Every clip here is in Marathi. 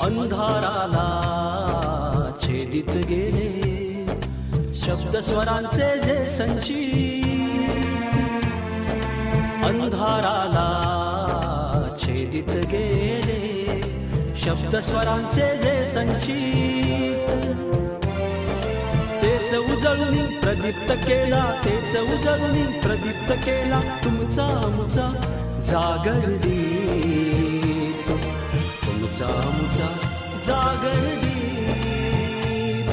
अंधाराला छेदित गेले शब्द स्वरांचे जे संचित, अंधाराला छेदित गेले शब्द स्वरांचे जे संचित, तेच उजळून प्रदीप्त केला, तेच उजळून प्रदीप्त केला तुमचा आमचा जागर दीप, तुमचा आमचा जागर दीप,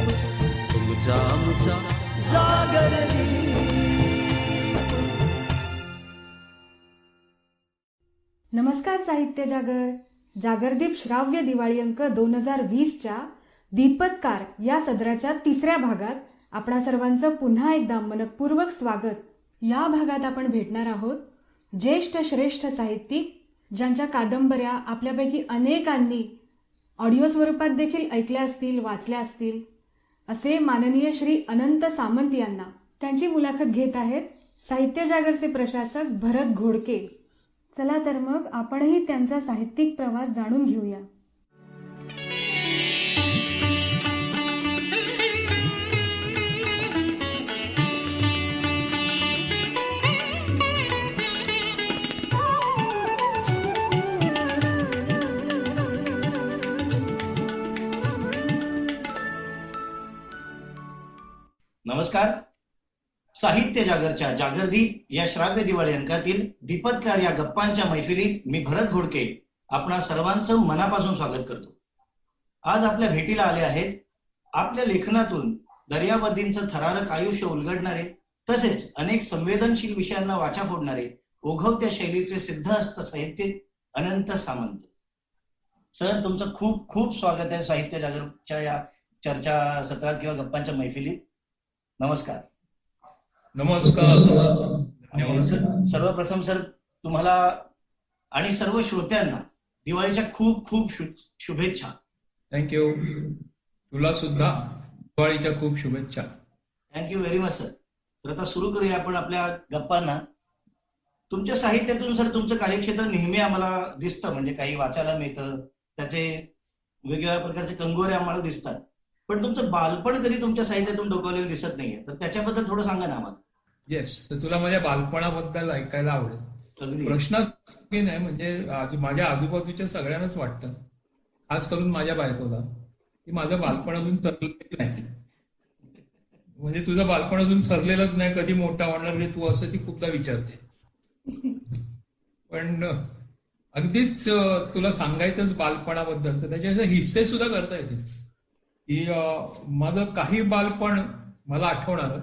तुमचा आमचा जागर दीप. नमस्कार साहित्य जागर. जागरदीप श्राव्य दिवाळी अंक 2020च्या दीपत्कार या सदराच्या तिसऱ्या भागात आपणा सर्वांचं पुन्हा एकदा मनपूर्वक स्वागत. या भागात आपण भेटणार आहोत ज्येष्ठ श्रेष्ठ साहित्यिक ज्यांच्या कादंबऱ्या आपल्यापैकी अनेकांनी ऑडिओ स्वरूपात देखील ऐकल्या असतील, वाचल्या असतील, असे माननीय श्री अनंत सामंत यांना. त्यांची मुलाखत घेत आहेत साहित्य जागरचे प्रशासक भरत घोडके. चला तर मग आपणही त्यांचा साहित्यिक प्रवास जाणून घेऊया. नमस्कार. साहित्य जागरच्या जागरदीप या श्राव्य दिवाळी अंकातील दीपत्कार या गप्पांच्या मैफिलीत मी भरत घोडके आपणा सर्वांचं मनापासून स्वागत करतो. आज आपल्या भेटीला आले आहेत आपल्या लेखनातून दर्यावर्दींचं थरारक आयुष्य उलगडणारे तसेच अनेक संवेदनशील विषयांना वाचा फोडणारे ओघवत्या शैलीचे सिद्धहस्त साहित्यिक अनंत सामंत. सर, तुमचं खूप खूप स्वागत आहे साहित्य जागरच्या या चर्चा सत्रात किंवा गप्पांच्या मैफिलीत. नमस्कार. नमस्कार. सर्वप्रथम सर, तुम्हाला आणि सर्व श्रोत्यांना दिवाळीच्या खूप खूप शुभेच्छा. थँक्यू. तुला सुद्धा दिवाळीच्या खूप शुभेच्छा. Thank you very much sir. तर आता सुरू करूया आपण आपल्या गप्पांना. तुमच्या साहित्यातून सर तुमचं कार्यक्षेत्र नेहमी आम्हाला दिसतं, म्हणजे काही वाचायला मिळतं, त्याचे वेगवेगळ्या प्रकारचे कंगोरे आम्हाला दिसतात, पण तुमचं बालपण कधी तुमच्या साहित्यातून डोकावलेलं दिसत नाहीये. तर त्याच्याबद्दल थोडं सांगा ना आम्हाला. येस, तर तुला माझ्या बालपणाबद्दल ऐकायला आवडेल. अगदी. प्रश्नच नाही, म्हणजे माझ्या आजूबाजूच्या सगळ्यांनाच वाटतं, खास करून माझ्या बायकोला, की माझं बालपण अजून सरलेलं नाही. म्हणजे तुझं बालपण अजून सरलेलंच नाही, कधी मोठा होणार रे तू, असं ती खूपदा विचारते. पण अगदीच तुला सांगायचंच बालपणाबद्दल तर त्याचे हिस्से सुद्धा करता येतील. की माझं काही बालपण मला आठवणार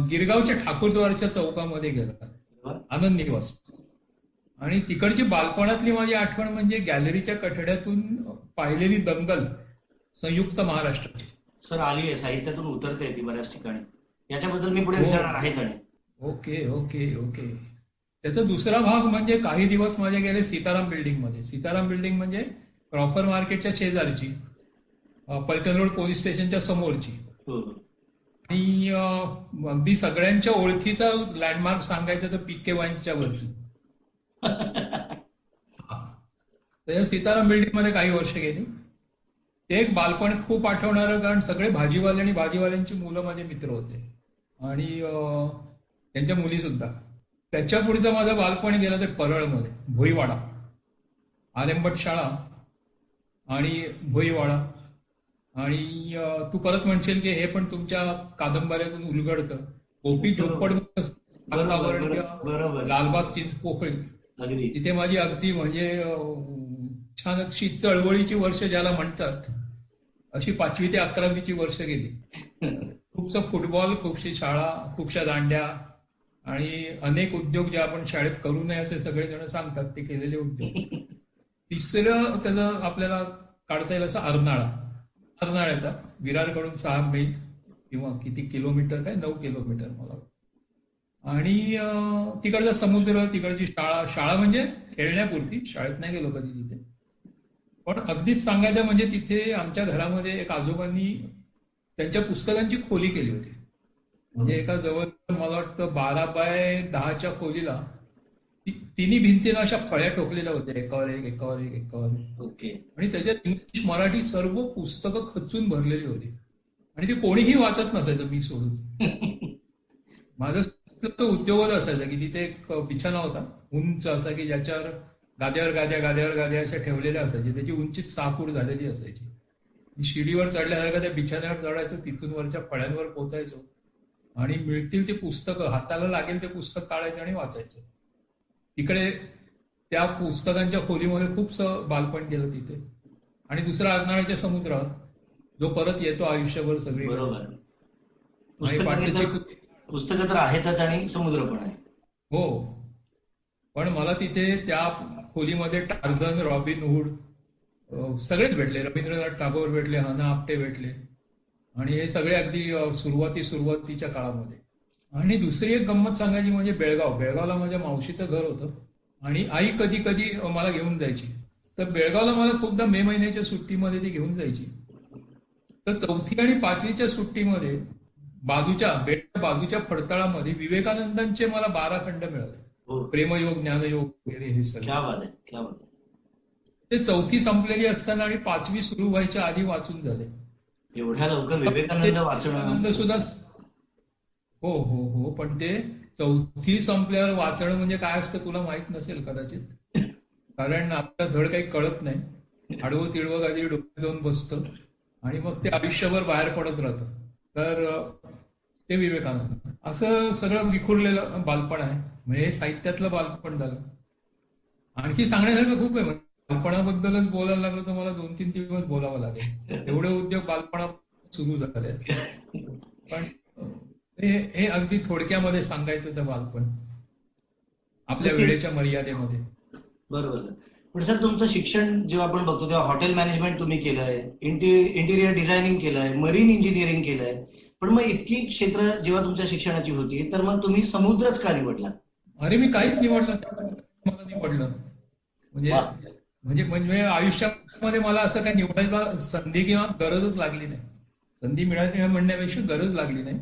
गिरगावच्या ठाकूरद्वारच्या चौकामध्ये गेला, आनंद निवास. आणि तिकडची बालपणातली माझी आठवण म्हणजे गॅलरीच्या कठड्यातून पाहिलेली दंगल संयुक्त महाराष्ट्राची. सर, आली आहे, साहित्यातून उतरते ती बऱ्याच ठिकाणी. याच्याबद्दल मी पुढे विचारणार आहेच. आणि ओके ओके ओके. त्याचा दुसरा भाग म्हणजे काही दिवस माझे गेले सीताराम बिल्डिंग मध्ये. सीताराम बिल्डिंग म्हणजे क्रॉफर मार्केटच्या शेजारची, पलटण रोड पोलीस स्टेशनच्या समोरची, आणि अगदी सगळ्यांच्या ओळखीचा लँडमार्क सांगायचं तर पीके वाईन्सच्या वरची. तर सीताराम बिल्डिंग मध्ये काही वर्ष गेली. ते एक बालपण खूप आठवणारं, कारण सगळे भाजीवाले आणि भाजीवाल्यांची मुलं माझे मित्र होते आणि त्यांच्या मुली सुद्धा. त्याच्या पुढचं माझं बालपण गेलं ते परळमध्ये, भोईवाडा, आलेंबट शाळा आणि भोईवाडा. आणि तू परत म्हणशील की हे पण तुमच्या कादंबऱ्यातून उलगडतं. गोपी झोपड, लालबाग चिंचपोकळी, तिथे माझी अगदी म्हणजे छान अशी चळवळीची वर्ष ज्याला म्हणतात, अशी 5वी ते 11वीची वर्ष गेली. खूपसा फुटबॉल, खूपशी शाळा, खूपशा दांड्या आणि अनेक उद्योग जे आपण शाळेत करू नये असे सगळेजण सांगतात, ते केलेले उद्योग. तिसरं त्याचं आपल्याला काढता येईल असं अर्नाळ्याचा, विरारकडून 6 मैल किंवा किती किलोमीटर, काय 9 किलोमीटर मला. आणि तिकडचा समुद्र, तिकडची शाळा म्हणजे खेळण्यापुरती, शाळेत नाही गेलो कधी तिथे. पण अगदीच सांगायचं म्हणजे तिथे आमच्या घरामध्ये एक आजोबांनी त्यांच्या पुस्तकांची खोली केली होती. म्हणजे एका जवळ मला वाटतं 12 बाय 10च्या खोलीला तिन्ही भिंतीला अशा फळ्या ठोकलेल्या होत्या, एकावर एक एकावर एक एकावर एक. ओके. आणि त्याच्यात इंग्लिश मराठी सर्व पुस्तकं खचून भरलेली होती आणि ते कोणीही वाचत नसायचं मी सोडून. माझा तो उद्योगच असायचा की तिथे एक बिछाना होता उंच असा की ज्याच्यावर गाद्यावर गाद्या अशा ठेवलेल्या असायच्या, त्याची उंची 6 फूट झालेली असायची. शिडीवर चढल्यासारखं त्या बिछाण्यावर चढायचो, तिथून वरच्या फळ्यांवर पोचायचो आणि मिळतील ते पुस्तकं, हाताला लागेल ते पुस्तक काढायचं आणि वाचायचं. तिकडे त्या पुस्तकांच्या खोलीमध्ये खूपसं बालपण गेलं तिथे. आणि दुसरा अर्नाळ्याच्या समुद्रावर जो परत येतो आयुष्यभर सगळी. बरोबर. आणि पुस्तकं तर आहेतच आणि समुद्र पण आहे. हो, पण मला तिथे त्या खोलीमध्ये टार्झन, रॉबिन हुड सगळेच भेटले. रवींद्रनाथ टागोर भेटले, हना आपटे भेटले आणि हे सगळे अगदी सुरुवातीच्या काळामध्ये. आणि दुसरी एक गंमत सांगायची म्हणजे बेळगावला माझ्या मावशीचं घर होतं आणि आई कधी कधी मला घेऊन जायची. तर बेळगावला मला खूपदा मे महिन्याच्या सुट्टीमध्ये ती घेऊन जायची. तर 4थी आणि 5वीच्या सुट्टीमध्ये बाजूच्या फडतळामध्ये विवेकानंदांचे मला 12 खंड मिळाले. प्रेमयोग, ज्ञानयोग वगैरे हे सगळं. क्या बात आहे. ते 4थी संपलेली असताना आणि 5वी सुरू व्हायच्या आधी वाचून झाले. एवढ्या लवकर विवेकानंद वाचणं सुद्धा. हो, पण ते 4थी संपल्यावर वाचणं म्हणजे काय असतं तुला माहित नसेल कदाचित, कारण आपल्याला धड काही कळत नाही. आडवं तिडवं काहीतरी डोक्यात जाऊन बसतं आणि मग ते आयुष्यभर बाहेर पडत राहतं. तर ते विवेकानंद असं सगळं विखुरलेलं बालपण आहे. म्हणजे हे साहित्यातलं बालपण झालं. आणखी सांगण्यासारखं खूप आहे. बालपणाबद्दलच बोलायला लागलं तर मला 2-3 दिवस बोलावं लागेल, एवढे उद्योग बालपणात सुरू झाले. पण हे अगदी थोडक्यामध्ये सांगायचं तर बालपण आपल्या वेळेच्या मर्यादेमध्ये. बरोबर सर. पण सर तुमचं शिक्षण जेव्हा आपण बघतो तेव्हा हॉटेल मॅनेजमेंट तुम्ही केलंय, इंटिरियर डिझायनिंग केलंय, मरीन इंजिनिअरिंग केलंय. पण मग इतकी क्षेत्र जेव्हा तुमच्या शिक्षणाची होती तर मग तुम्ही समुद्रच का निवडला? अरे मी काहीच निवडलं नाही, मला निवडलं. म्हणजे आयुष्यामध्ये मला असं काही निवडायला संधी किंवा गरजच लागली नाही. संधी मिळाली म्हणण्यापेक्षा गरज लागली नाही.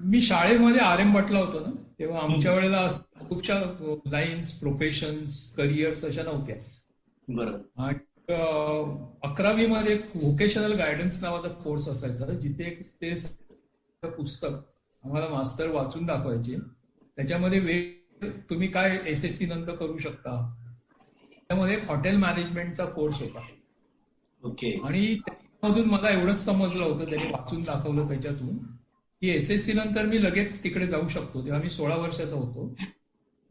मी शाळेमध्ये RM भटला होतो ना, तेव्हा आमच्या वेळेला खूपशा लाईन्स, प्रोफेशन्स, करिअर्स अशा नव्हत्या. बरोबर. आणि 11वी मध्ये व्होकेशनल गायडन्स नावाचा कोर्स असायचा, जिथे ते पुस्तक आम्हाला मास्तर वाचून दाखवायचे. त्याच्यामध्ये तुम्ही काय SSC नंतर करू शकता, त्यामध्ये एक हॉटेल मॅनेजमेंटचा कोर्स होता. ओके. आणि त्यामधून मला एवढंच समजलं होतं, त्यांनी वाचून दाखवलं त्याच्यातून, की SSC नंतर मी लगेच तिकडे जाऊ शकतो. तेव्हा मी 16 वर्षाचा होतो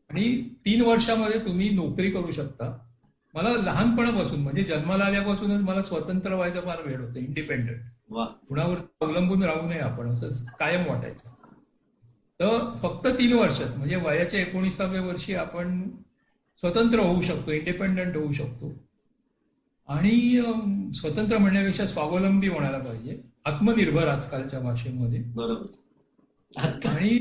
आणि 3 वर्षामध्ये तुम्ही नोकरी करू शकता. मला लहानपणापासून म्हणजे जन्माला आल्यापासूनच मला स्वतंत्र व्हायचा फार वेळ होता, इंडिपेंडंट. कुणावर अवलंबून राहू नये आपण, असं कायम वाटायचं. तर फक्त 3 वर्षात म्हणजे वयाच्या 19व्या वर्षी आपण स्वतंत्र होऊ शकतो, इंडिपेंडंट होऊ शकतो. आणि स्वतंत्र म्हणण्यापेक्षा स्वावलंबी म्हणायला पाहिजे, आत्मनिर्भर आजकालच्या भाषेमध्ये. बरोबर. आणि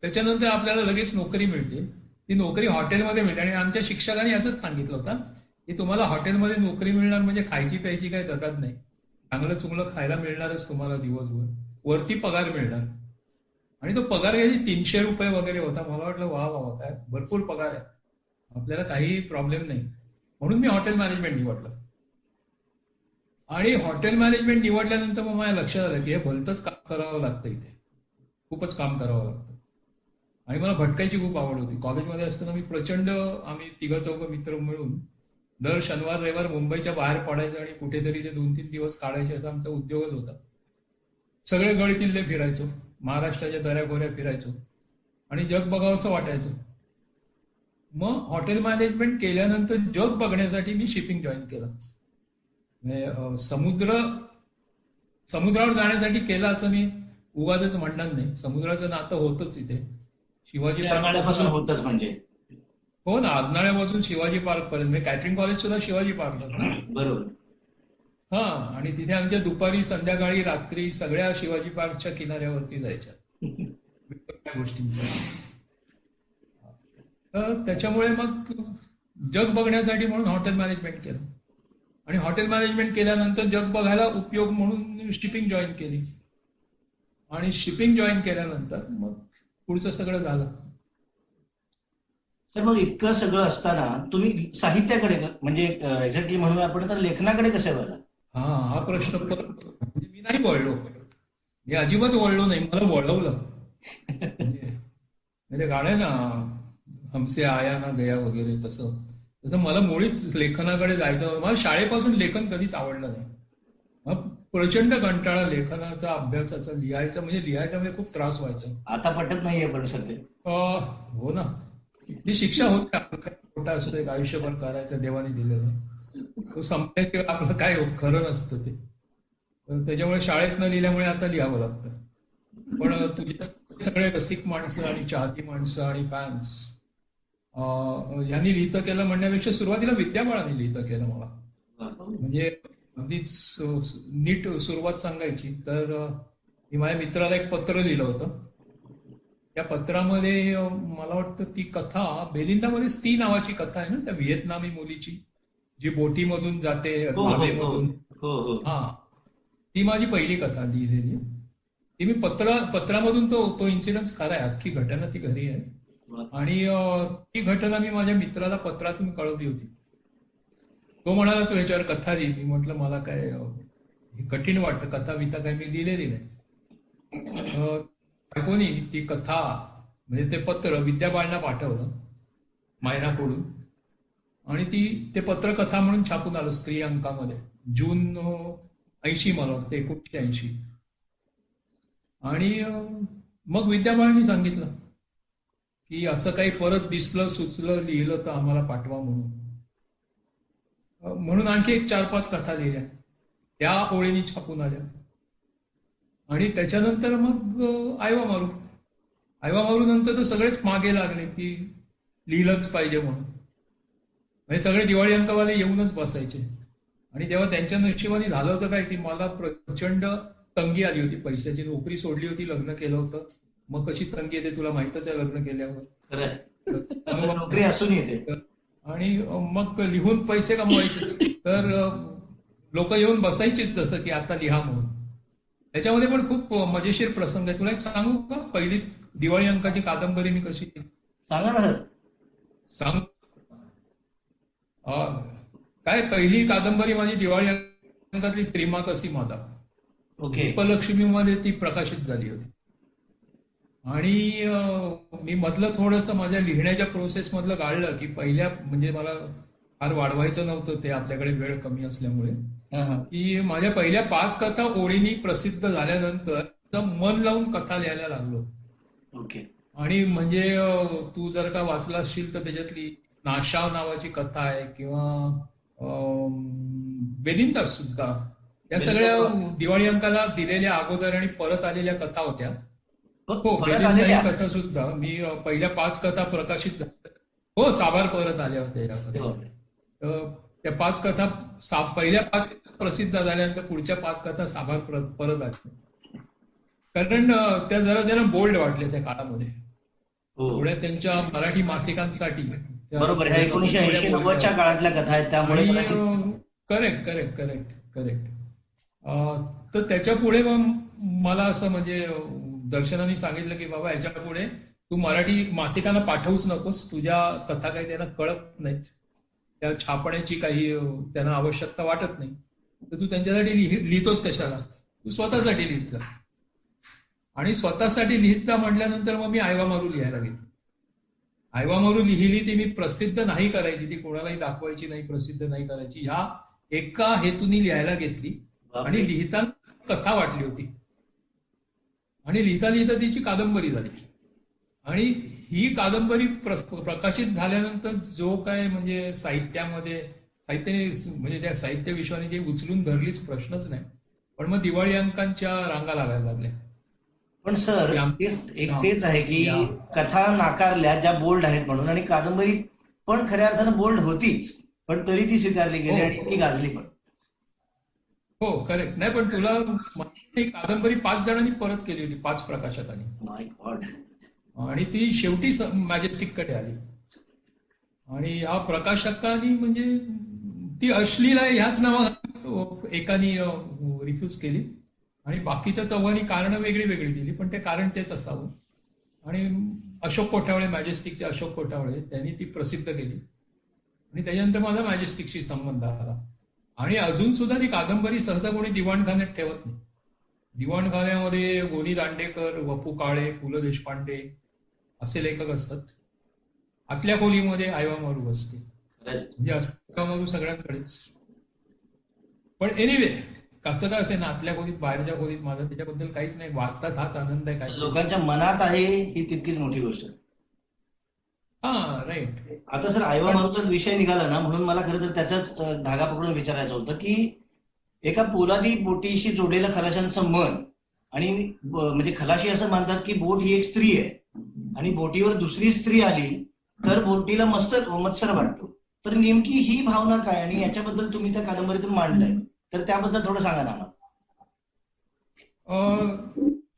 त्याच्यानंतर आपल्याला लगेच नोकरी मिळते. ती नोकरी हॉटेलमध्ये मिळते. आणि आमच्या शिक्षकांनी असंच सांगितलं होतं की तुम्हाला हॉटेलमध्ये नोकरी मिळणार म्हणजे खायची प्यायची काही दगाद नाही, चांगलं चुंगलं खायला मिळणारच तुम्हाला दिवसभर, वरती पगार मिळणार. आणि तो पगार काही 300 रुपये वगैरे होता. मला वाटलं वा काय भरपूर पगार आहे, आपल्याला काही प्रॉब्लेम नाही. म्हणून मी हॉटेल मॅनेजमेंट निवडलं. आणि हॉटेल मॅनेजमेंट निवडल्यानंतर मग माझ्या लक्षात आलं की हे भलतंच काम करावं लागतं, इथे खूपच काम करावं लागतं. आणि मला भटकायची खूप आवड होती. कॉलेजमध्ये असताना मी प्रचंड, आम्ही 3-4 मित्र मिळून दर शनिवार रविवार मुंबईच्या बाहेर पडायचं आणि कुठेतरी ते 2-3 दिवस काढायचे, असा आमचा उद्योगच होता. सगळे गड किल्ले फिरायचो, महाराष्ट्राच्या दऱ्याखोऱ्या फिरायचो आणि जग बघावंसं वाटायचं. मग हॉटेल मॅनेजमेंट केल्यानंतर जग बघण्यासाठी मी शिपिंग जॉईन केलं. समुद्रावर जाण्यासाठी केलं असं मी उगाचच म्हणणार नाही. समुद्राचं नातं होतच इथे. शिवाजी पार्क होतच म्हणजे. हो ना, अर्नाळ्यापासून शिवाजी पार्क पर्यंत. कॅटरिंग कॉलेज सुद्धा शिवाजी पार्कला. बरोबर. हा, आणि तिथे आमच्या दुपारी, संध्याकाळी, रात्री सगळ्या शिवाजी पार्कच्या किनाऱ्यावरती जायच्या गोष्टींचा. तर त्याच्यामुळे मग जग बघण्यासाठी म्हणून हॉटेल मॅनेजमेंट केलं. आणि हॉटेल मॅनेजमेंट केल्यानंतर जग बघायला उपयोग म्हणून शिपिंग जॉईन केली. आणि शिपिंग जॉईन केल्यानंतर मग पुढचं सगळं झालं. सर मग इतकं सगळं असताना तुम्ही साहित्याकडे म्हणजे एक्झॅक्टली म्हणूया आपण तर लेखनाकडे कसे बघा? हा प्रश्न म्हणजे मी नाही वळलो. मी अजिबात वळलो नाही, मला वळवलं. म्हणजे गाणं ना हमसे आया ना गया वगैरे तसं मला मुळीच लेखनाकडे जायचं. मला शाळेपासून लेखन कधीच आवडलं नाही. मग प्रचंड कंटाळा लेखनाचा, अभ्यासाचा, लिहायचा म्हणजे खूप त्रास व्हायचा. आता पटत नाहीये पण सध्या. हो ना, ती शिक्षा होती. छोटा असतो एक आयुष्यभर करायचं देवाने दिलेलं, तो संपल्याशिवाय आपलं काय खरं नसतं ते. त्याच्यामुळे शाळेत न लिहिल्यामुळे आता लिहावं लागतं. पण तुझे सगळे रसिक माणसं आणि चाहती माणसं आणि फॅन्स यांनी लिहितं केलं म्हणण्यापेक्षा सुरुवातीला विद्याबाळांनी लिहितं केलं मला. म्हणजे अगदीच नीट सुरुवात सांगायची तर मी माझ्या मित्राला एक पत्र लिहिलं होतं. त्या पत्रामध्ये मला वाटतं ती कथा बेलिंदामध्ये ती नावाची कथा आहे ना, त्या व्हिएतनामी मुलीची जी बोटीमधून जाते नावेमधून. हा, ती माझी पहिली कथा लिहिलेली. ती मी पत्रामधून तो इन्सिडन्स खरा आहे, अख्खी घटना ती घरी आहे. आणि ती घटना मी माझ्या मित्राला पत्रातून कळवली होती. तो म्हणाला तू ह्याच्यावर कथा लिही. मी म्हटलं मला काय कठीण वाटतं, कथा विथा काय मी लिहिलेली नाही. कोणी ती कथा म्हणजे ते पत्र विद्याबाळांना पाठवलं मायनाकडून आणि ते पत्र कथा म्हणून छापून आलं स्त्री अंकामध्ये जून 80 मला वाटतं 1980. आणि मग विद्याबाळांनी सांगितलं की असं काही परत दिसलं सुचलं लिहिलं तर आम्हाला पाठवा म्हणून आणखी एक 4-5 कथा लिहिल्या, त्या ओळीनी छापून आल्या. आणि त्याच्यानंतर मग आयवा मारू नंतर तर सगळेच मागे लागले की लिहिलंच पाहिजे म्हणून. म्हणजे सगळे दिवाळी अंकवाले येऊनच बसायचे. आणि तेव्हा त्यांच्या नशिबाने झालं होतं काय की मला प्रचंड तंगी आली होती पैशाची. नोकरी सोडली होती, लग्न केलं होतं. मग कशी तंगी येते तुला माहितच आहे लग्न केल्यावर. नोकरी असून येते. आणि मग लिहून पैसे कमवायचे तर लोक येऊन बसायचीच तसं की आता लिहा म्हणून. त्याच्यामध्ये पण खूप मजेशीर प्रसंग आहे. तुला एक सांगू का, पहिली दिवाळी अंकाची कादंबरी मी कशी सांगा ना सर. सांगू काय, पहिली कादंबरी माझी दिवाळी अंकातली प्रेमा कशी मादा. दीपलक्ष्मीमध्ये ती प्रकाशित झाली होती. आणि मी मधलं थोडंसं माझ्या लिहिण्याच्या प्रोसेस मधलं गाळलं की पहिल्या म्हणजे मला फार वाढवायचं नव्हतं ते, आपल्याकडे वेळ कमी असल्यामुळे, की माझ्या पहिल्या 5 कथा ओळीनी प्रसिद्ध झाल्यानंतर मन लावून कथा लिहायला लागलो. आणि म्हणजे तू जर का वाचला असशील तर त्याच्यातली नाशाव नावाची कथा आहे किंवा बेलिंदा सुद्धा, या सगळ्या दिवाळी अंकाला दिलेल्या अगोदर आणि परत आलेल्या कथा होत्या. हो, बेलिंदा ही कथा सुद्धा मी पहिल्या 5 कथा प्रकाशित झाल्या. हो, साभार परत आल्या होत्या या कथा. त्या 5 कथा पहिल्या 5 प्रसिद्ध झाल्यानंतर पुढच्या 5 कथा साभार परत आल्या. कारण त्या जरा बोल्ड वाटल्या त्या काळामध्ये. थोड्या त्यांच्या मराठी मासिकांसाठी. बरोबर, 1980-90च्या काळातल्या कथा आहेत त्यामुळे. करेक्ट. तर त्याच्या पुढे मग मला असं म्हणजे दर्शनाने सांगितलं की बाबा ह्याच्या पुढे तू मराठी मासिकांना पाठवूच नकोस, तुझ्या कथा काही त्यांना कळत नाहीत, त्या छापण्याची काही त्यांना आवश्यकता वाटत नाही, तर तू त्यांच्यासाठी लिहितोस कशाला, तू स्वतःसाठी लिहित जा. आणि स्वतःसाठी लिहित जा म्हटल्यानंतर मग मी आयवा मारू लिहायला घेतली. आयवा मारू लिहिली ती मी प्रसिद्ध नाही करायची, ती कोणालाही दाखवायची नाही, प्रसिद्ध नाही करायची, ह्या एका हेतूनी लिहायला घेतली. आणि लिहिताना कथा वाटली होती आणि लिहिता लिहिता तिची कादंबरी झाली. आणि ही कादंबरी प्रकाशित झाल्यानंतर जो काय म्हणजे साहित्याने म्हणजे त्या साहित्य विश्वाने जे उचलून धरलीच प्रश्नच नाही. पण मग दिवाळी अंकांच्या रांगा लागायला लागल्या. पण सर तेच आहे की कथा नाकारल्या ज्या बोल्ड आहेत म्हणून, आणि कादंबरी पण खऱ्या अर्थानं बोल्ड होतीच, पण तरी ती स्वीकारली गेली आणि ती गाजली पण. हो, करेक्ट. नाही पण तुला कादंबरी 5 जणांनी परत केली होती, 5 प्रकाशकांनी. माय गॉड. आणि ती शेवटी मॅजेस्टिककडे आली. आणि ह्या प्रकाशकांनी म्हणजे ती अश्लील आहे ह्याच नावाने एकाने रिफ्यूज केली आणि बाकीच्या 4 कारणं वेगळी वेगळी दिली, पण ते कारण तेच असावं आणि अशोक कोठावळे, मॅजेस्टिकचे अशोक कोठावळे, त्यांनी ती प्रसिद्ध केली आणि त्याच्यानंतर माझा मॅजेस्टिकशी संबंध आला. आणि अजून सुद्धा ती कादंबरी सहसा कोणी दिवाणखान्यात ठेवत नाही. दिवाणखान्यामध्ये गोनी दांडेकर, वपू काळे, पु ल देशपांडे असे लेखक असतात. आतल्या खोलीमध्ये आयवा मारू असते, म्हणजे आयवा मारू सगळ्यांकडेच. पण एनिवे, कसं काय असेल ना, आतल्या खोलीत बाहेरच्या खोलीत माझा त्याच्याबद्दल काहीच नाही. वाचतात हाच आनंद आहे. काय लोकांच्या मनात आहे ही तितकीच मोठी गोष्ट आहे. हा, राईट. आता सर आयवा मारूचाच विषय निघाला ना, म्हणून मला खरं तर त्याचाच धागा पकडून विचारायचं होतं की एका पोलादी बोटीशी जोडलेलं खलाशांचं मन, आणि म्हणजे खलाशी असं मानतात की बोट ही एक स्त्री आहे आणि बोटीवर दुसरी स्त्री आली तर बोटीला मत्सर वाटतो. तर नेमकी ही भावना काय, आणि याच्याबद्दल तुम्ही त्या कादंबरीतून मांडलंय, तर त्याबद्दल थोडं सांगा ना.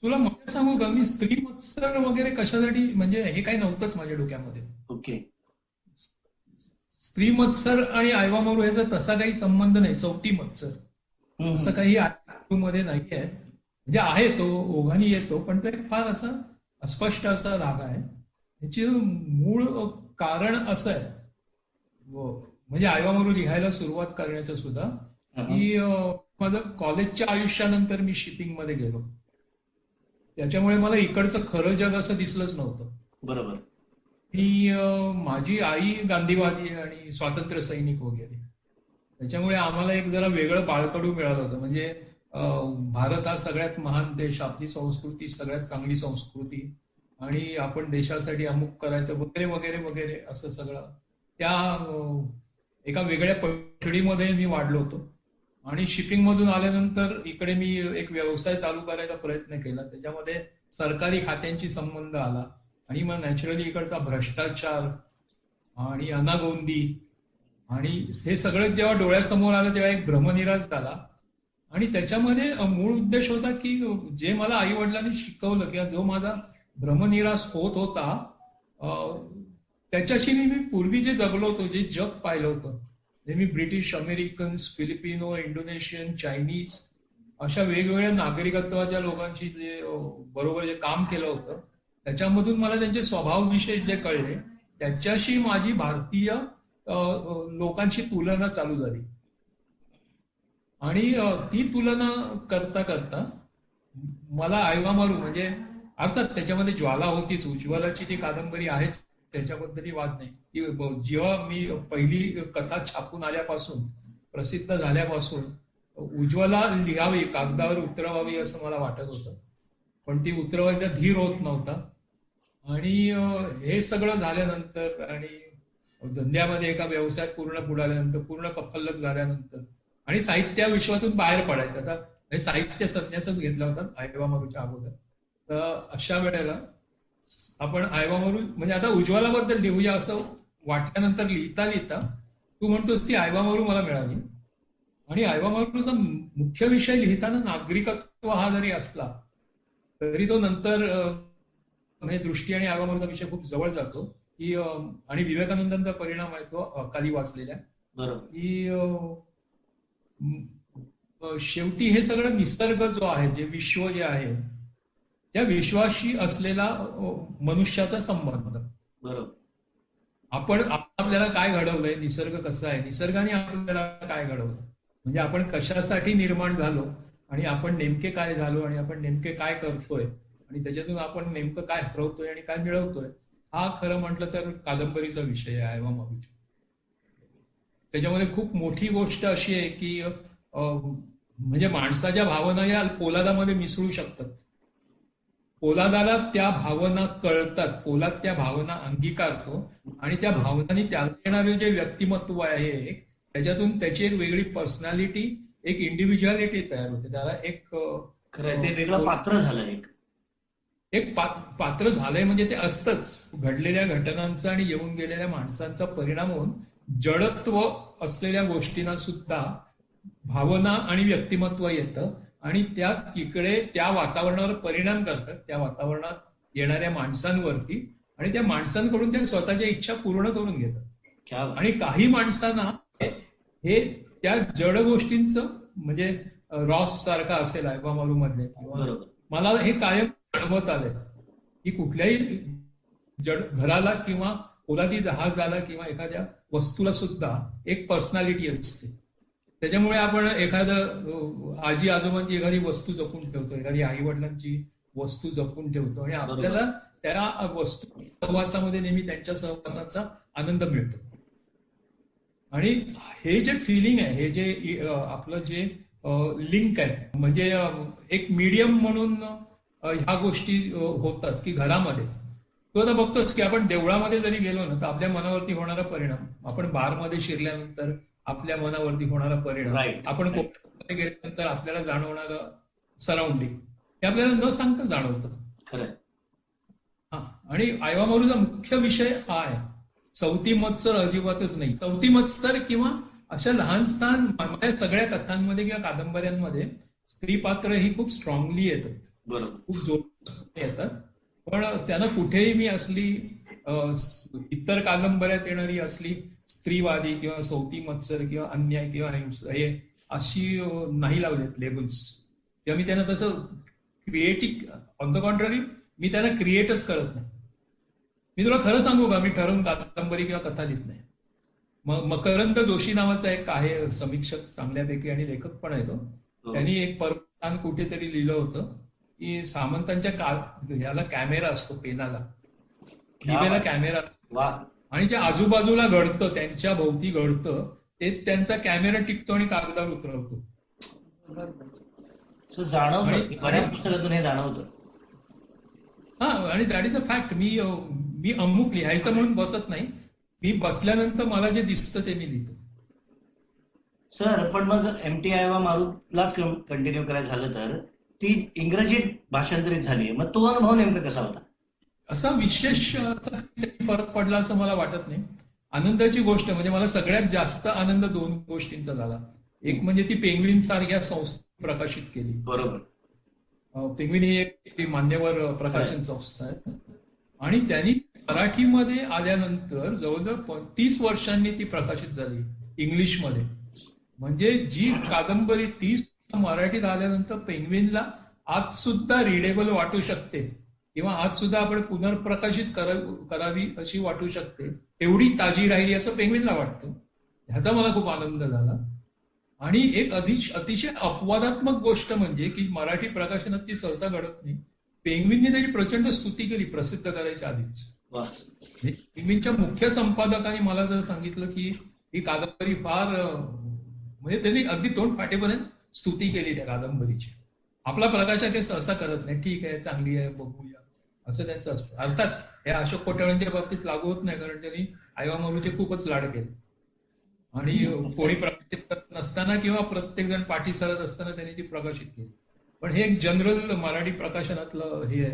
तुला मोठं सांगू का, मी स्त्री मत्सर वगैरे कशासाठी, म्हणजे हे काही नव्हतंच माझ्या डोक्यामध्ये. ओके. स्त्री मत्सर आणि आयवा मारू याचा तसा काही संबंध नाही. सवती मत्सर असं काही मध्ये नाही आहे. म्हणजे आहे, तो ओघाने येतो, पण तो एक फार असा अस्पष्ट असा धागा आहे. याचे मूळ कारण असं आहे, म्हणजे आयवा मारू लिहायला सुरुवात करण्याचं सुद्धा, की माझं कॉलेजच्या आयुष्यानंतर मी शिपिंग मध्ये गेलो. त्याच्यामुळे मला इकडचं खरं जग असं दिसलंच नव्हतं. बरोबर. माझी आई गांधीवादी आणि स्वातंत्र्य सैनिक वगैरे, त्याच्यामुळे आम्हाला एक जरा वेगळं बाळकडू मिळालं होतं. म्हणजे भारत हा सगळ्यात महान देश, आपली संस्कृती सगळ्यात चांगली संस्कृती, आणि आपण देशासाठी अमुक करायचं वगैरे वगैरे वगैरे असं सगळं त्या एका वेगळ्या पैठणीमध्ये मी वाढलो होतो. आणि शिपिंग मधून आल्यानंतर इकडे मी एक व्यवसाय चालू करायचा प्रयत्न केला. त्याच्यामध्ये सरकारी खात्यांची संबंध आला आणि मग नॅचरली इकडचा भ्रष्टाचार आणि अनागोंदी आणि हे सगळं जेव्हा डोळ्यासमोर आलं तेव्हा एक भ्रमनिरास झाला. आणि त्याच्यामध्ये मूळ उद्देश होता की जे मला आई वडिलांनी शिकवलं किंवा जो माझा भ्रमनिरास होत होता, त्याच्याशी मी पूर्वी जे जगलो होतो, जे जग पाहिलं होतं, जे मी British, Americans, Filipino, Indonesian, Chinese अशा वेगवेगळ्या नागरिकत्वाच्या लोकांशी जे बरोबर जे काम केलं होतं, त्याच्यामधून मला त्यांचे स्वभाव विशेष जे कळले, त्याच्याशी माझी भारतीय लोकांची तुलना चालू झाली. आणि ती तुलना करता करता मला आयवा मारू, म्हणजे अर्थात त्याच्यामध्ये ज्वाला होतीच, उज्ज्वलाची ती कादंबरी आहेच, त्याच्याबद्दलही वाद नाही. जेव्हा मी पहिली कथा छापून आल्यापासून, प्रसिद्ध झाल्यापासून उज्ज्वला लिहावी, कागदावर उतरवावी असं मला वाटत होतं, पण ती उतरवायचा धीर होत नव्हता. आणि हे सगळं झाल्यानंतर आणि धंद्यामध्ये एका व्यवसायात पूर्ण बुडाल्यानंतर, पूर्ण कफल्लक झाल्यानंतर आणि साहित्य विश्वातून बाहेर पडायचं, आता हे साहित्य संन्यासच घेतला होता आयवा मारूच्या अगोदर. तर अशा वेळेला आपण आयवा मारू, म्हणजे आता उज्ज्वलाबद्दल लिहूया असं वाटल्यानंतर लिहिता लिहिता तू म्हणतोस ती आयवा मारू मला मिळाली. आणि आयवा मारूचा मुख्य विषय लिहिताना नागरिकत्व हा जरी असला तरी तो नंतर म्हणजे दृष्टी आणि आयवा मारूचा विषय खूप जवळ जातो की, आणि विवेकानंदांचा परिणाम आहे तो अकाली वाचलेल्या, की शेवटी हे सगळं निसर्ग जो आहे, जे विश्व जे आहे, त्या विश्वाशी असलेला मनुष्याचा संबंध. बरोबर. आपण आपल्याला काय घडवलंय, निसर्ग कसा आहे, निसर्गाने आपल्याला काय घडवलं, म्हणजे आपण कशासाठी निर्माण झालो आणि आपण नेमके काय झालो आणि आपण नेमके काय करतोय आणि त्याच्यातून आपण नेमकं काय हरवतोय आणि काय मिळवतोय, हा खरं म्हटलं तर कादंबरीचा विषय आहे आयवा मारूचा. त्याच्यामध्ये खूप मोठी गोष्ट अशी आहे की म्हणजे माणसाच्या भावना या पोलादामध्ये मिसळू शकतात. पोलादाला त्या भावना कळतात, पोलाद त्या भावना अंगीकारतो आणि त्या भावनांनी त्याला येणारे जे व्यक्तिमत्व आहे त्याच्यातून त्याची एक वेगळी पर्सनॅलिटी, एक इंडिव्हिज्युअलिटी तयार होते. त्याला एक ते वेगळं पात्र झालं, एक पात्र झालंय, म्हणजे ते असतंच. घडलेल्या घटनांचा आणि येऊन गेलेल्या माणसांचा परिणाम होऊन जडत्व असलेल्या गोष्टींना सुद्धा भावना आणि व्यक्तिमत्व येतं आणि त्या तिकडे त्या वातावरणावर परिणाम करतात, त्या वातावरणात येणाऱ्या माणसांवरती, आणि त्या माणसांकडून त्या स्वतःच्या इच्छा पूर्ण करून घेतात. आणि काही माणसांना हे त्या जड गोष्टींचं, म्हणजे रॉस सारखा असेल आयवा मारू मधले, किंवा मला हे कायम अनुभवत आलंय की कुठल्याही घराला किंवा पोलादी जहाजाला किंवा एखाद्या वस्तूला सुद्धा एक पर्सनॅलिटी असते. त्याच्यामुळे आपण एखादं आजी आजोबांची एखादी वस्तू जपून ठेवतो, एखादी आई वडिलांची वस्तू जपून ठेवतो आणि आपल्याला त्या वस्तू सहवासामध्ये नेहमी त्यांच्या सहवासाचा आनंद मिळतो. आणि हे जे फिलिंग आहे, हे जे आपलं जे लिंक आहे, म्हणजे एक मीडियम म्हणून ह्या गोष्टी होतात की घरामध्ये. तू आता बघतोच की आपण देवळामध्ये जरी गेलो ना तर आपल्या मनावरती होणारा परिणाम, आपण बारमध्ये शिरल्यानंतर आपल्या मनावरती होणारा परिणाम, आपण कोकणामध्ये गेल्यानंतर आपल्याला जाणवणारं सराउंडिंग, हे आपल्याला न सांगता जाणवतं. हा, आणि आयवा मारूचा मुख्य विषय हा आहे. चौथी मत्सर अजिबातच नाही. चौथी मत्सर किंवा अशा लहान सहान माझ्या सगळ्या कथांमध्ये किंवा कादंबऱ्यांमध्ये स्त्री पात्र ही खूप स्ट्रॉंगली येतात, खूप जोर येतात. पण त्यांना कुठेही मी असली इतर कादंबऱ्यात येणारी असली स्त्रीवादी किंवा सौती मत्सर किंवा अन्याय किंवा अहिंसा हे अशी नाही लावलेत लेबल्स, किंवा मी त्यांना तसं क्रिएटिव्ह, ऑन द कॉन्ट्ररी मी त्यांना क्रिएटच करत नाही. मी तुला खरं सांगू का, मी ठरवून कादंबरी किंवा कथा लिहित नाही. मकरंद जोशी नावाचा एक आहे समीक्षक चांगल्यापैकी आणि लेखक पण आहे तो. त्यांनी एक परवान कुठेतरी लिहिलं होतं की सामंतांच्या ह्याला कॅमेरा असतो, पेनाला, दिवेला कॅमेरा असतो, आणि जे आजूबाजूला घडतं, त्यांच्या भोवती घडतं, ते त्यांचा कॅमेरा टिकतो आणि कागदावर उतरवतो. जाणवतं, बऱ्याच पुस्तकातून हे जाणवतं. हा, आणि दॅट इज अ फॅक्ट. मी अमुक लिहायचं म्हणून बसत नाही. मी बसल्यानंतर मला जे दिसतं ते मी लिहितो. सर, पण मग एमटी आयवा मारूलाच कंटिन्यू करायचं झालं तर ती इंग्रजीत भाषांतरित झाली, मग तो अनुभव नेमका कसा होता? असा विशेष फरक पडला असं मला वाटत नाही. आनंदाची गोष्ट म्हणजे मला सगळ्यात जास्त आनंद दोन गोष्टींचा झाला. एक म्हणजे ती पेंग्विन सारख्या संस्था प्रकाशित केली. बरोबर. पेंग्विन ही एक मान्यवर प्रकाशन संस्था आहे आणि त्यांनी मराठीमध्ये आल्यानंतर जवळजवळ 30 वर्षांनी ती प्रकाशित झाली इंग्लिशमध्ये. म्हणजे जी कादंबरी 30 मराठीत आल्यानंतर पेंग्विनला आज सुद्धा रिडेबल वाटू शकते किंवा आज सुद्धा आपण पुनर्प्रकाशित करावी अशी वाटू शकते, एवढी ताजी राहिली असं पेंग्विनला वाटतं. ह्याचा मला खूप आनंद झाला. आणि एक अतिशय अपवादात्मक गोष्ट म्हणजे की मराठी प्रकाशनात ती सहसा घडत नाही. पेंग्विनने त्याची प्रचंड स्तुती केली प्रसिद्ध करायच्या आधीच. पेंग्विनच्या मुख्य संपादकांनी मला जर सांगितलं की ही कादंबरी फार, म्हणजे त्यांनी अगदी तोंड फाटेपर्यंत स्तुती केली त्या कादंबरीची. आपला प्रकाशक हे सहसा करत नाही, ठीक आहे, चांगली आहे, बघूया, असं त्यांचं असतं. अर्थात हे अशोक कोठाळेंच्या बाबतीत लागू होत नाही, कारण त्यांनी आयवा मारूचे खूपच लाड केले आणि कोणी प्रकाशित करत नसताना किंवा प्रत्येक जण पाठी सरत असताना त्यांनी ती प्रकाशित केली. पण हे एक जनरल मराठी प्रकाशनातलं हे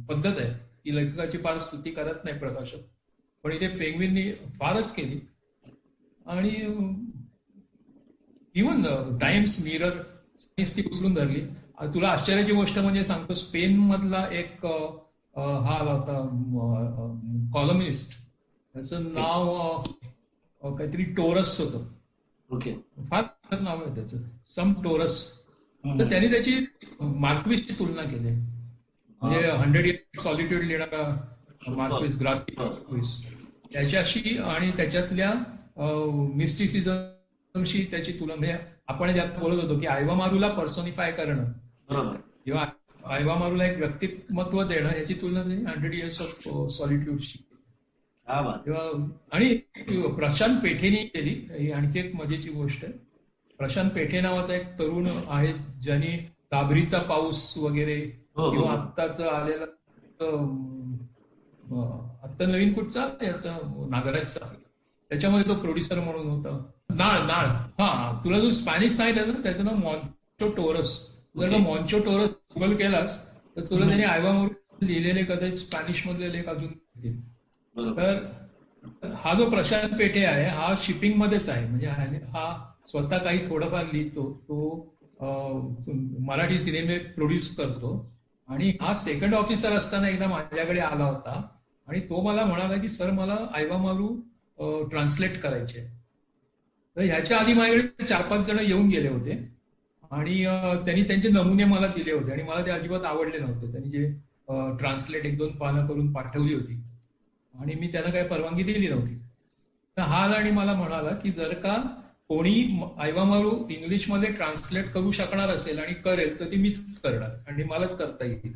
पद्धत आहे की लेखकाची फार स्तुती करत नाही प्रकाशक, पण इथे पेंग्विननी फारच केली. आणि इव्हन टाइम्स, मिरर ती उचलून धरली. तुला आश्चर्याची गोष्ट म्हणजे सांगतो, स्पेन मधला एक हा आला होता कॉलमिस्ट, त्याचं नाव काहीतरी टोरस होतं. ओके, फार नाव आहे त्याचं, सम टोरस. तर त्यांनी त्याची मार्क्विसची तुलना केली, म्हणजे 100 Years सॉलिट्यूड लिहिणारा मार्क्विस, ग्रासी मार्क्विस, त्याच्याशी आणि त्याच्यातल्या मिस्टिसिझमशी त्याची तुलना. म्हणजे आपण ज्यात बोलत होतो की आयवा मारूला पर्सोनिफाय करणं किंवा आयवा मारूला एक व्यक्तिमत्व देणं, याची तुलना त्यांनी 100 Years ऑफ सॉलिट्यूडशी. आणि प्रशांत पेठेनी केली. ही आणखी एक मजेची गोष्ट आहे. प्रशांत पेठे नावाचा एक तरुण आहे ज्यांनी दाभरीचा पाऊस वगैरे किंवा आत्ताच आलेला आत्ता नवीन कुठचा याचा नागराजचा, त्याच्यामध्ये तो प्रोड्युसर म्हणून होता. नाळ. हा, तुला जो स्पॅनिश सांगितलं ना त्याचं नाव मॉन्चो टोरस. जर मॉन्चो टोरस गुगल केलास तर तुला त्याने आयवा मारू लिहिलेले कदाचित स्पॅनिश मधले लेख अजून येतील. तर हा जो प्रशांत पेठे आहे हा शिपिंग मध्येच आहे, म्हणजे हा स्वतः काही थोडंफार लिहितो, तो मराठी सिनेमे प्रोड्यूस करतो. आणि हा सेकंड ऑफिसर असताना एकदा माझ्याकडे आला होता आणि तो मला म्हणाला की सर मला आयवा मारू ट्रान्सलेट करायचे. तर ह्याच्या आधी माझ्याकडे 4-5 जण येऊन गेले होते आणि त्यांनी त्यांचे नमुने मला दिले होते आणि मला ते अजिबात आवडले नव्हते. त्यांनी जे ट्रान्सलेट 1-2 पानं करून पाठवली होती आणि मी त्यांना काही परवानगी दिली नव्हती. तर हा आला आणि मला म्हणाला की जर का कोणी ऐवामारू इंग्लिशमध्ये ट्रान्सलेट करू शकणार असेल आणि करेल तर ती मीच करणार आणि मलाच करता येईल.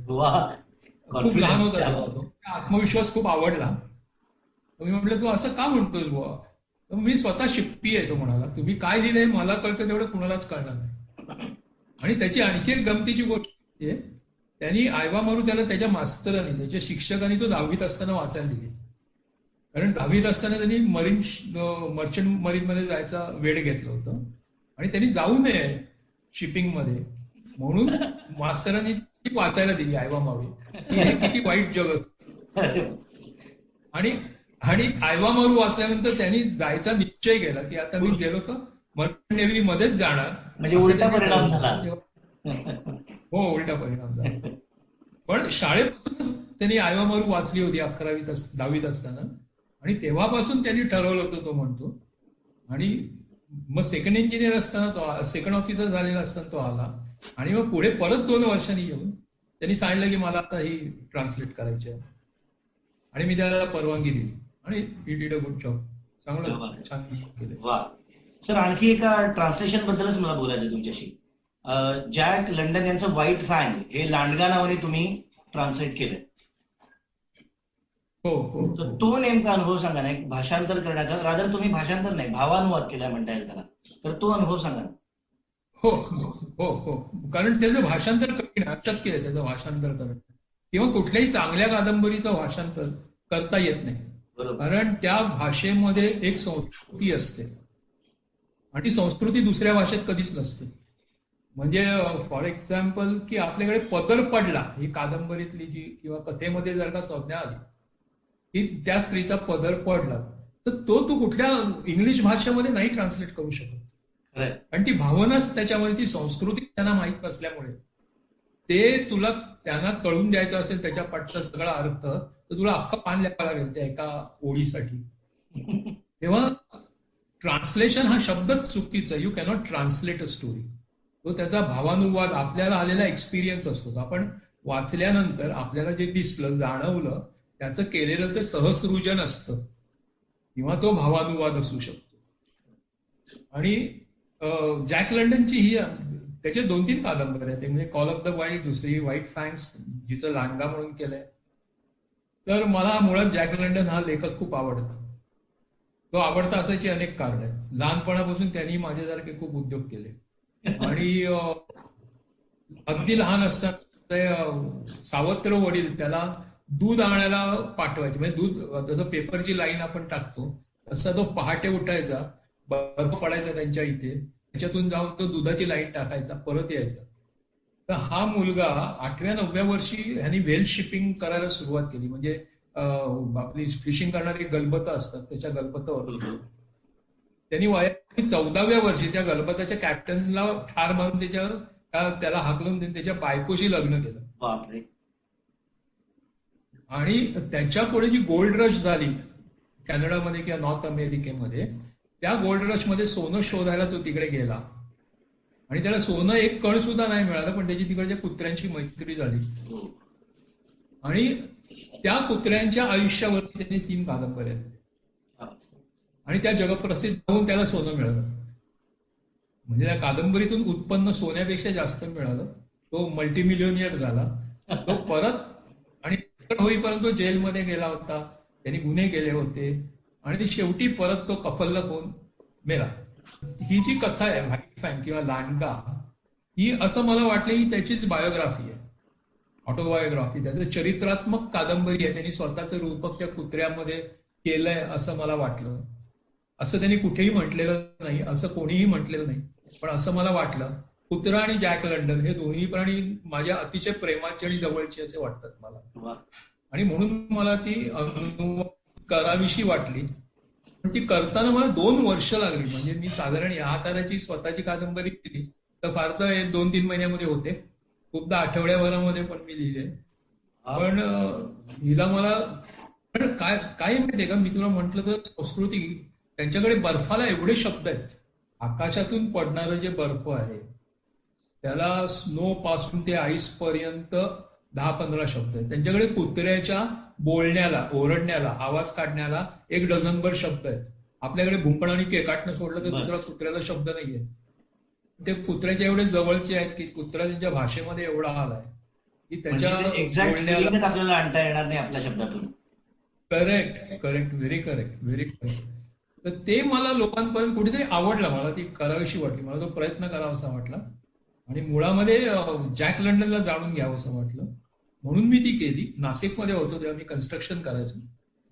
खूप लहान होता तो. आत्मविश्वास खूप आवडला. मी म्हटलं तू असं का म्हणतोस बुवा? मी स्वतः शिप्पी आहे तो म्हणाला. तुम्ही काय लिहिलंय मला कळतं तेवढं कुणालाच कळणार नाही. आणि त्याची आणखी एक गमतीची गोष्ट आहे, त्यांनी ऐवामारू त्याला त्याच्या मास्तरांनी त्याच्या शिक्षकांनी तो 10वीत असताना वाचायला दिली. कारण 10वीत असताना त्यांनी मर्चंट मरीनमध्ये जायचा वेळ घेतलं होतं आणि त्यांनी जाऊ नये शिपिंगमध्ये म्हणून मास्तरांनी ती वाचायला दिली ऐवामारू. हे किती वाईट जग असतं. आणि ऐवामारू वाचल्यानंतर त्यांनी जायचा निश्चय केला की आता मी गेलो तर मर्चंट नेव्ही मध्येच जाणार. म्हणजे उलटा परिणाम झाला. हो, उलटा परिणाम झाला. पण शाळेपासूनच त्यांनी ऐवामारू वाचली होती 10वीत असताना आणि तेव्हापासून त्यांनी ठरवलं होतं तो म्हणतो. आणि मग सेकंड इंजिनियर असताना तो सेकंड ऑफिसर झालेला असताना तो आला आणि मग पुढे परत 2 वर्षांनी येऊन त्यांनी सांगितलं की मला आता ही ट्रान्सलेट करायची आहे आणि मी त्याला परवानगी दिली आणि he did a good job. चांगलं छान केलं. वा सर, आणखी एका ट्रान्सलेशन बद्दलच मला बोलायचं तुमच्याशी. जॅक लंडन यांचं व्हाईट फँग हे लांडगा नावाने तुम्ही ट्रान्सलेट केलं. हो. तर तो नेमका अनुभव सांगा ना, एक भाषांतर करण्याचा. रादर तुम्ही भाषांतर नाही, भावानुवाद केलाय म्हणता येईल त्याला. तर तो अनुभव सांगा ना. हो. कारण त्याचं भाषांतर करणं अशक्य आहे. त्याचं भाषांतर करणं किंवा कुठल्याही चांगल्या कादंबरीचं भाषांतर करता येत नाही. कारण त्या भाषेमध्ये एक संस्कृती असते आणि ती संस्कृती दुसऱ्या भाषेत कधीच नसते. म्हणजे फॉर एक्झाम्पल की आपल्याकडे पदर पडला ही कादंबरीतली जी किंवा कथेमध्ये जर का संज्ञा आली की त्या स्त्रीचा पदर पडला तर तू कुठल्या इंग्लिश भाषेमध्ये नाही ट्रान्सलेट करू शकत. आणि ती भावनाच त्याच्यामध्ये, ती संस्कृती त्यांना माहीत नसल्यामुळे ते तुला त्यांना कळून द्यायचं असेल त्याच्या पाठचा सगळा अर्थ तर तुला अख्खा पान लिहावं लागेल त्या एका ओळीसाठी. तेव्हा ट्रान्सलेशन हा शब्दच चुकीचा. You cannot translate a story. तो त्याचा भावानुवाद आपल्याला आलेला एक्सपिरियन्स असतो. आपण वाचल्यानंतर आपल्याला जे दिसलं जाणवलं त्याचं केलेलं ते सहसृजन असतं किंवा तो भावानुवाद असू शकतो. आणि जॅक लंडनची ही त्याचे 2-3 कादंबऱ्या आहेत. म्हणजे कॉल ऑफ द वाईल्ड, दुसरी व्हाईट फँग्स जिचं लांडगा म्हणून केलंय. तर मला मुळात जॅक लंडन हा लेखक खूप आवडतो. तो आवडता असायची अनेक कारण आहेत. लहानपणापासून त्यांनी माझ्यासारखे खूप उद्योग केले आणि अगदी लहान असताना सावत्र वडील त्याला दूध आणायला पाठवायचे. म्हणजे दूध जसं पेपरची लाईन आपण टाकतो तसा तो पहाटे उठायचा, बर्फ पडायचा त्यांच्या इथे, त्याच्यातून जाऊन तो दुधाची लाईन टाकायचा, परत यायचा. तर हा मुलगा 8व्या-9व्या वर्षी ह्यांनी व्हेल शिपिंग करायला सुरुवात केली. म्हणजे आपली फिशिंग करणारी गलबतं असतात त्याच्या गलबतावर त्यांनी वयाच्या 14व्या वर्षी त्या गलबताच्या कॅप्टनला ठार मारून त्याला हाकलून त्याच्या बायकोशी लग्न केलं. आणि त्याच्या पुढे जी गोल्ड रश झाली कॅनडामध्ये किंवा नॉर्थ अमेरिकेमध्ये, त्या गोल्ड रश मध्ये सोनं शोधायला तो तिकडे गेला आणि त्याला सोनं एक कण सुद्धा नाही मिळालं. पण त्याची तिकडच्या कुत्र्यांची मैत्री झाली आणि त्या कुत्र्यांच्या आयुष्यावरती त्यांनी 3 कादंबऱ्या आणि त्या जगप्रसिद्ध होऊन त्याला सोनं मिळालं. म्हणजे त्या कादंबरीतून उत्पन्न सोन्यापेक्षा जास्त मिळालं. तो मल्टीमिलियनियर झाला. तो परत आणि होईपर्यंत तो जेलमध्ये गेला होता, त्यांनी गुन्हे केले होते आणि शेवटी परत तो कफल्लक होऊन मेला. ही जी कथा आहे व्हाईट फँग किंवा लांडगा, ही असं मला वाटलं ही त्याचीच बायोग्राफी आहे, ऑटोबायोग्राफी. त्याचं चरित्रात्मक कादंबरी आहे. त्यांनी स्वतःचं रूपक त्या कुत्र्यामध्ये केलंय असं मला वाटलं. असं त्यांनी कुठेही म्हटलेलं नाही, असं कोणीही म्हटलेलं नाही, पण असं मला वाटलं. कुत्रा आणि जॅक लंडन हे दोन्ही प्राणी माझ्या अतिशय प्रेमाचे आणि जवळचे असे वाटतात मला. आणि म्हणून मला ती करावीशी वाटली. पण ती करताना मला 2 वर्ष लागली. म्हणजे मी साधारण या आकाराची स्वतःची कादंबरी लिहिली तर फार तर 2-3 महिन्यामध्ये होते. खूपदा आठवड्याभरामध्ये पण मी लिहिले. पण हिला मला पण काय माहितीये का, मी तुला म्हटलं तर संस्कृती, त्यांच्याकडे बर्फाला एवढे शब्द आहेत. आकाशातून पडणारं जे बर्फ आहे त्याला स्नो पासून ते आईस पर्यंत 10-15 शब्द आहेत. त्यांच्याकडे कुत्र्याच्या बोलण्याला, ओरडण्याला, आवाज काढण्याला 1 डझनभर शब्द आहेत. आपल्याकडे भुंकणं आणि केकाटणं सोडलं तर दुसरा कुत्र्याला शब्द नाहीये. ते कुत्र्याच्या एवढे जवळचे आहेत की कुत्रा त्यांच्या भाषेमध्ये एवढा आलाय की त्याच्या बोलण्याला आपल्याला आणता येणार नाही आपल्या शब्दातून. Correct, very correct. तर ते मला लोकांपर्यंत कुठेतरी आवडलं, मला ती करावीशी वाटली, मला तो प्रयत्न करावासा वाटला आणि मुळामध्ये जॅक लंडनला जाणून घ्यावं असं वाटलं, म्हणून मी ती केली. नाशिकमध्ये होतो तेव्हा मी कन्स्ट्रक्शन करायचो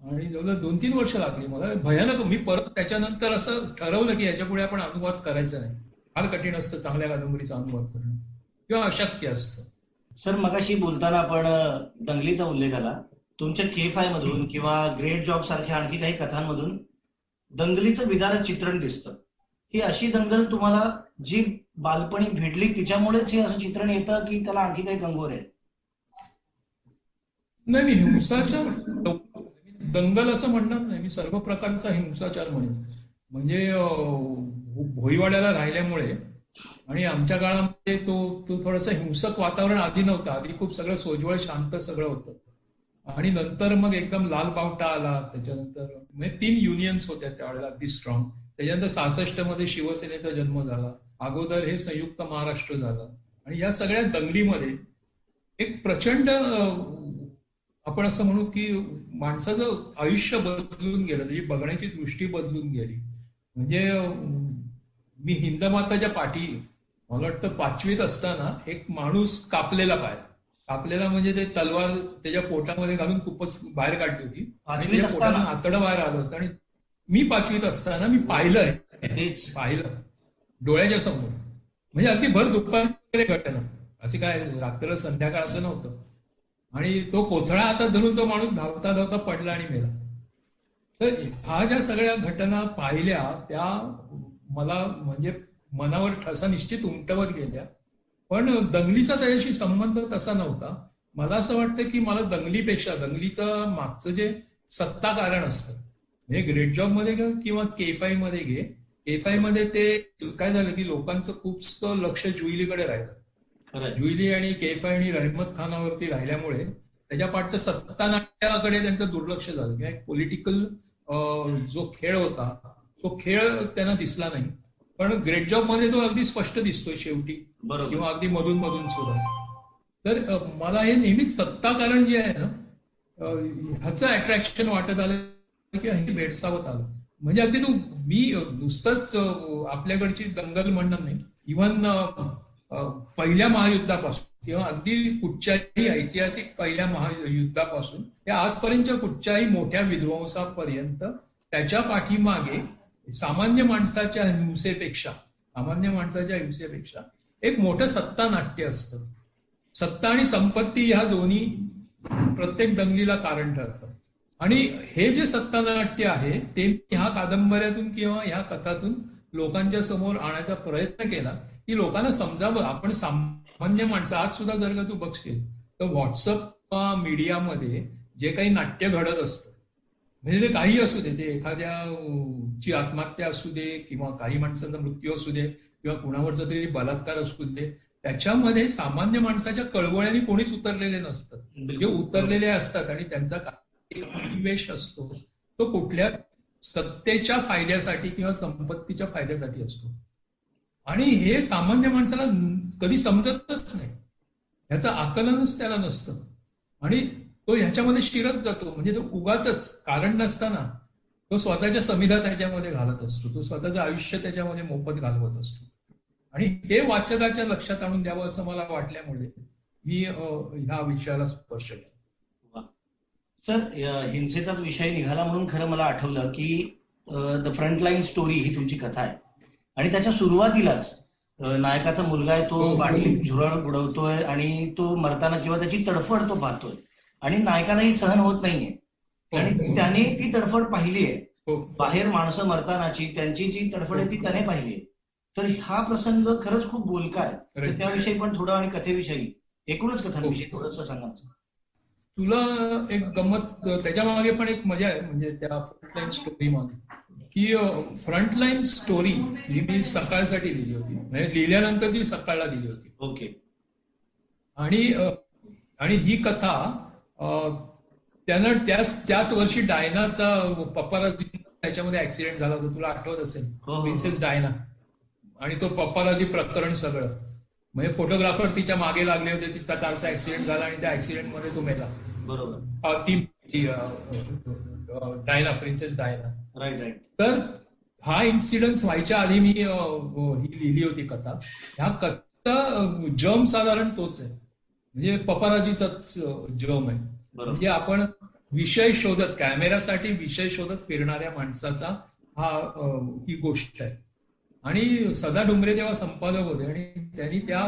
आणि जवळजवळ 2-3 वर्ष लागली मला. भयानक. मी परत त्याच्यानंतर असं ठरवलं की याच्या पुढे आपण अनुवाद करायचा नाही. फार कठीण असतं चांगल्या कादंबरीचा अनुवाद करणं किंवा अशक्य असतं. सर, मगाशी बोलताना आपण दंगलीचा उल्लेख आला. तुमच्या K5 मधून किंवा ग्रेट जॉब सारख्या आणखी काही कथांमधून दंगलीचं विदारक चित्रण दिसतं. ही अशी दंगल तुम्हाला जी बालपणी भेटली तिच्यामुळेच हे असं चित्रण येतं की त्याला आणखी काही कंगोर आहे? नाही, मी हिंसाचार दंगल असं म्हणणार नाही, मी सर्व प्रकारचा हिंसाचार म्हणेन. म्हणजे भोईवाड्याला राहिल्यामुळे आणि आमच्या काळामध्ये तो थोडंसं हिंसक वातावरण आधी नव्हतं. आधी खूप सगळं सोज्वळ शांत सगळं होतं आणि नंतर मग एकदम लाल बावटा आला. त्याच्यानंतर म्हणजे 3 युनियन्स होत्या त्यावेळेला अगदी स्ट्रॉंग. त्याच्यानंतर 66 मध्ये शिवसेनेचा जन्म झाला. अगोदर हे संयुक्त महाराष्ट्र झालं आणि या सगळ्या दंगलीमध्ये एक प्रचंड आपण असं म्हणू की माणसाचं आयुष्य बदलून गेलं, त्याची बघण्याची दृष्टी बदलून गेली. म्हणजे मी हिंदमाताच्या पाठी, मला वाटतं 5वीत असताना एक माणूस कापलेला म्हणजे ते तलवार त्याच्या पोटामध्ये घालून खूपच बाहेर काढली होती आणि त्याच्या पोटातून आतडं बाहेर आलं होतं. आणि मी 5वीत असताना मी पाहिलं डोळ्याच्या समोर. म्हणजे अगदी भर दुपारी घटना, अशी काय रात्र संध्याकाळ असं नव्हतं. आणि तो कोथळा हातात धरून तो माणूस धावता धावता पडला आणि मेला. तर ह्या ज्या सगळ्या घटना पाहिल्या त्या मला म्हणजे मनावर ठसा निश्चित उमटवत गेल्या. पण दंगलीचा त्याच्याशी संबंध तसा नव्हता. मला असं वाटतं की मला दंगलीपेक्षा दंगलीचं मागचं जे सत्ता कारण असतं, म्हणजे ग्रेट जॉब मध्ये घे किंवा K5 मध्ये घे. K5 मध्ये ते काय झालं की लोकांचं खूपसं लक्ष जुईलीकडे राहिलं. जुईली आणि K5 आणि रहमत खानावरती राहिल्यामुळे त्याच्या पाठचं सत्तानाट्याकडे त्यांचं दुर्लक्ष झालं. किंवा एक पॉलिटिकल जो खेळ होता तो खेळ त्यांना दिसला नाही. पण ग्रेट जॉब मध्ये तो अगदी स्पष्ट दिसतोय शेवटी किंवा अगदी मधून सुद्धा. तर मला हे नेहमीच सत्ता कारण जे आहे ना ह्याचं अट्रॅक्शन वाटत आलं किंवा हे भेडसावत आलं. म्हणजे अगदी मी नुसतंच आपल्याकडची दंगल म्हणणार नाही, इव्हन पहिल्या महायुद्धापासून किंवा अगदी कुठच्याही ऐतिहासिक पहिल्या महायुद्धापासून ते आजपर्यंतच्या कुठच्याही मोठ्या विध्वंसापर्यंत त्याच्या पाठीमागे सामान्य माणसाच्या हिंसेपेक्षा एक मोठं सत्ता नाट्य असतं. सत्ता आणि संपत्ती ह्या दोन्ही प्रत्येक दंगलीला कारण ठरतं. आणि हे जे सत्ता नाट्य आहे ते ह्या कादंबऱ्यातून किंवा ह्या कथातून लोकांच्या समोर आणायचा प्रयत्न केला की लोकांना समजावं आपण सामान्य माणसं. आज सुद्धा जर का तू बघशील तर व्हॉट्सअप मीडियामध्ये जे काही नाट्य घडत असतं, म्हणजे ते काही असू दे, ते एखाद्याची आत्महत्या असू दे किंवा काही माणसांचा मृत्यू असू दे किंवा कुणावरचा तरी बलात्कार असू दे, त्याच्यामध्ये सामान्य माणसाच्या कळवळ्याने कोणीच उतरलेले नसतं. जे उतरलेले असतात आणि त्यांचा एक अभिनिवेश असतो तो कुठल्या सत्तेच्या फायद्यासाठी किंवा संपत्तीच्या फायद्यासाठी असतो. आणि हे सामान्य माणसाला कधी समजतच नाही, ह्याचं आकलनच त्याला नसतं आणि तो ह्याच्यामध्ये शिरत जातो. म्हणजे तो उगाच कारण नसताना तो स्वतःच्या समिधा त्याच्यामध्ये घालत असतो, तो स्वतःचं आयुष्य त्याच्यामध्ये मोफत घालवत असतो. आणि हे वाचकाच्या लक्षात आणून द्यावं असं मला वाटल्यामुळे मी ह्या विषयाला स्पर्श केला. सर, हिंसेचाच विषय निघाला म्हणून खरं मला आठवलं की द फ्रंटलाईन स्टोरी ही तुमची कथा आहे आणि त्याच्या सुरुवातीलाच नायकाचा मुलगा आहे, तो बाटली झुरळ बुडवतोय आणि तो मरताना किंवा त्याची तडफड तो पाहतोय आणि नायकालाही सहन होत नाहीये आणि त्याने ती तडफड पाहिली आहे. बाहेर माणसं मरतानाची त्यांची जी तडफड आहे ती त्याने पाहिली आहे. तर हा प्रसंग खरंच खूप बोलका आहे. तर त्याविषयी पण थोडं आणि कथेविषयी एकूणच कथांविषयी थोडंसं सांगा. तुला एक गंमत त्याच्या मागे पण एक मजा आहे, म्हणजे त्या फ्रंटलाईन स्टोरी मागे, की फ्रंटलाईन स्टोरी ही मी सकाळसाठी लिहिली होती, म्हणजे लिहिल्यानंतर ती सकाळला दिली होती. ओके. आणि ही कथा त्यानं त्याच वर्षी डायनाचा पप्पाराजी त्याच्यामध्ये ऍक्सिडेंट झाला होता, तुला आठवत असेल, हो. प्रिन्सेस डायना, आणि तो पप्पाराजी प्रकरण सगळं, म्हणजे फोटोग्राफर तिच्या मागे लागले होते, तिचा कारचा ऍक्सिडेंट झाला आणि त्या ऍक्सिडेंटमध्ये तो मेला. बरोबर. ती डायना, प्रिन्सेस डायना. राईट. तर हा इन्सिडन्स व्हायच्या आधी मी ही लिहिली होती कथा. ह्या कथा जर्म साधारण तोच आहे, म्हणजे पपाराजीचाच जर्म आहे. म्हणजे आपण विषय शोधत, कॅमेरासाठी विषय शोधत फिरणाऱ्या माणसाचा ही गोष्ट आहे. आणि सदा डुंबरे तेव्हा संपादक होते आणि त्यांनी त्या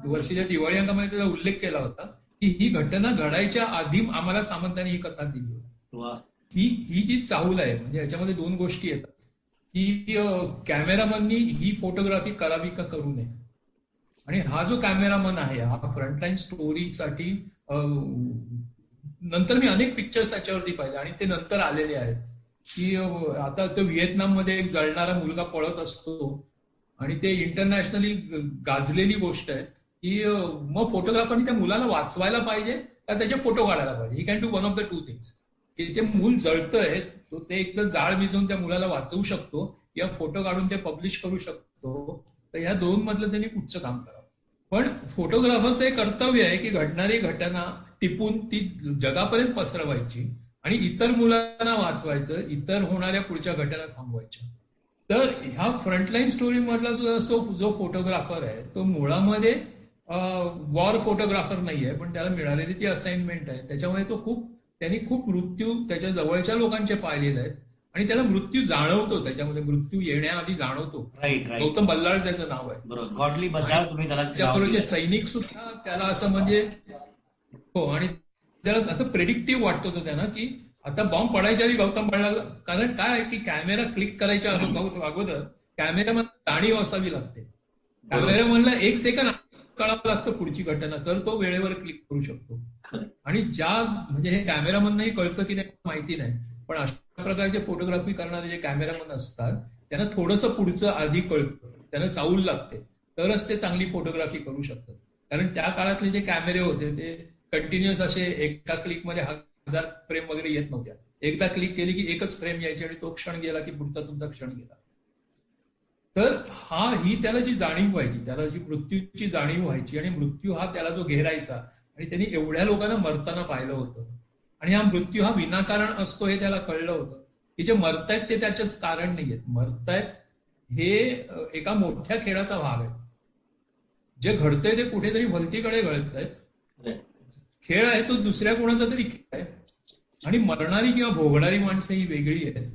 वर्षीच्या दिवाळी अंकामध्ये त्याचा उल्लेख केला होता की ही घटना घडायच्या आधी आम्हाला सामंतांनी ही कथा दिली होती. ही जी चाहूल आहे, म्हणजे याच्यामध्ये दोन गोष्टी येतात की कॅमेरामननी ही फोटोग्राफी करावी का करू नये. आणि हा जो कॅमेरामन आहे हा फ्रंटलाईन स्टोरीसाठी, नंतर मी अनेक पिक्चर्स त्याच्यावरती पाहिले आणि ते नंतर आलेले आहेत की आता तो व्हिएतनाममध्ये एक जळणारा मुलगा पळत असतो आणि ते इंटरनॅशनली गाजलेली गोष्ट आहे की मग फोटोग्राफरनी त्या मुलाला वाचवायला पाहिजे का त्याचे फोटो काढायला पाहिजे. He can do one of the two things. की ते मूल जळतंय, तो ते एकदा जाळ भिजवून त्या मुलाला वाचवू शकतो किंवा फोटो काढून ते पब्लिश करू शकतो. तर ह्या दोन मधलं त्यांनी पुढचं काम करावं. पण फोटोग्राफरचं एक कर्तव्य आहे की घडणारी घटना टिपून ती जगापर्यंत पसरवायची आणि इतर मुलांना वाचवायचं, इतर होणाऱ्या पुढच्या घटना थांबवायच्या. तर ह्या फ्रंटलाईन स्टोरी मधला जो फोटोग्राफर आहे तो मुळामध्ये वॉर फोटोग्राफर नाहीये, पण त्याला मिळालेली ती असाइनमेंट आहे. त्याच्यामुळे त्यांनी खूप मृत्यू त्याच्या जवळच्या लोकांचे पाहिलेले आहेत आणि त्याला मृत्यू जाणवतो, त्याच्यामध्ये मृत्यू येण्याआधी जाणवतो. गौतम बल्लाळ त्याचं नाव आहे. गॉडली बल्लाळ तुम्ही त्याला. त्याच्याबरोबरचे सैनिक सुद्धा त्याला असं म्हणजे हो, आणि त्याला असं प्रेडिक्टिव्ह वाटत होतं त्यांना की आता बॉम्ब पडायच्या आधी गौतम बल्लाळ, कारण काय आहे की कॅमेरा क्लिक करायच्या अगोदर कॅमेरामन जाणीव असावी लागते. कॅमेरामनला 1 सेकंड कळावं लागतं पुढची घटना, तर तो वेळेवर क्लिक करू शकतो. आणि म्हणजे हे कॅमेरामननाही कळतं की नाही माहिती नाही, पण अशा प्रकारचे फोटोग्राफी करणारे जे कॅमेरामन असतात त्यांना थोडंसं पुढचं आधी कळतं, त्यांना चाऊल लागते, तरच ते चांगली फोटोग्राफी करू शकतात. कारण त्या काळातले जे कॅमेरे होते ते कंटिन्युअस असे एका क्लिकमध्ये 1000 फ्रेम वगैरे येत नव्हत्या. एकदा क्लिक केली की एकच फ्रेम यायची आणि तो क्षण गेला की पुढचा तुमचा क्षण गेला. तर ही त्याला जी जाणीव व्हायची, त्याला जी मृत्यूची जाणीव व्हायची आणि मृत्यू हा त्याला जो घेरायचा आणि त्यांनी एवढ्या लोकांना मरताना पाहिलं होतं आणि हा मृत्यू हा विनाकारण असतो हे त्याला कळलं होतं की जे मरतायत ते त्याचंच कारण नाहीयेत. मरतायत हे एका मोठ्या खेळाचा भाग आहे. जे घडतंय ते कुठेतरी भलतीकडे घडतायत. खेळ आहे तो दुसऱ्या कोणाचा तरी खेळ आहे आणि मरणारी किंवा भोगणारी माणसं ही वेगळी आहेत.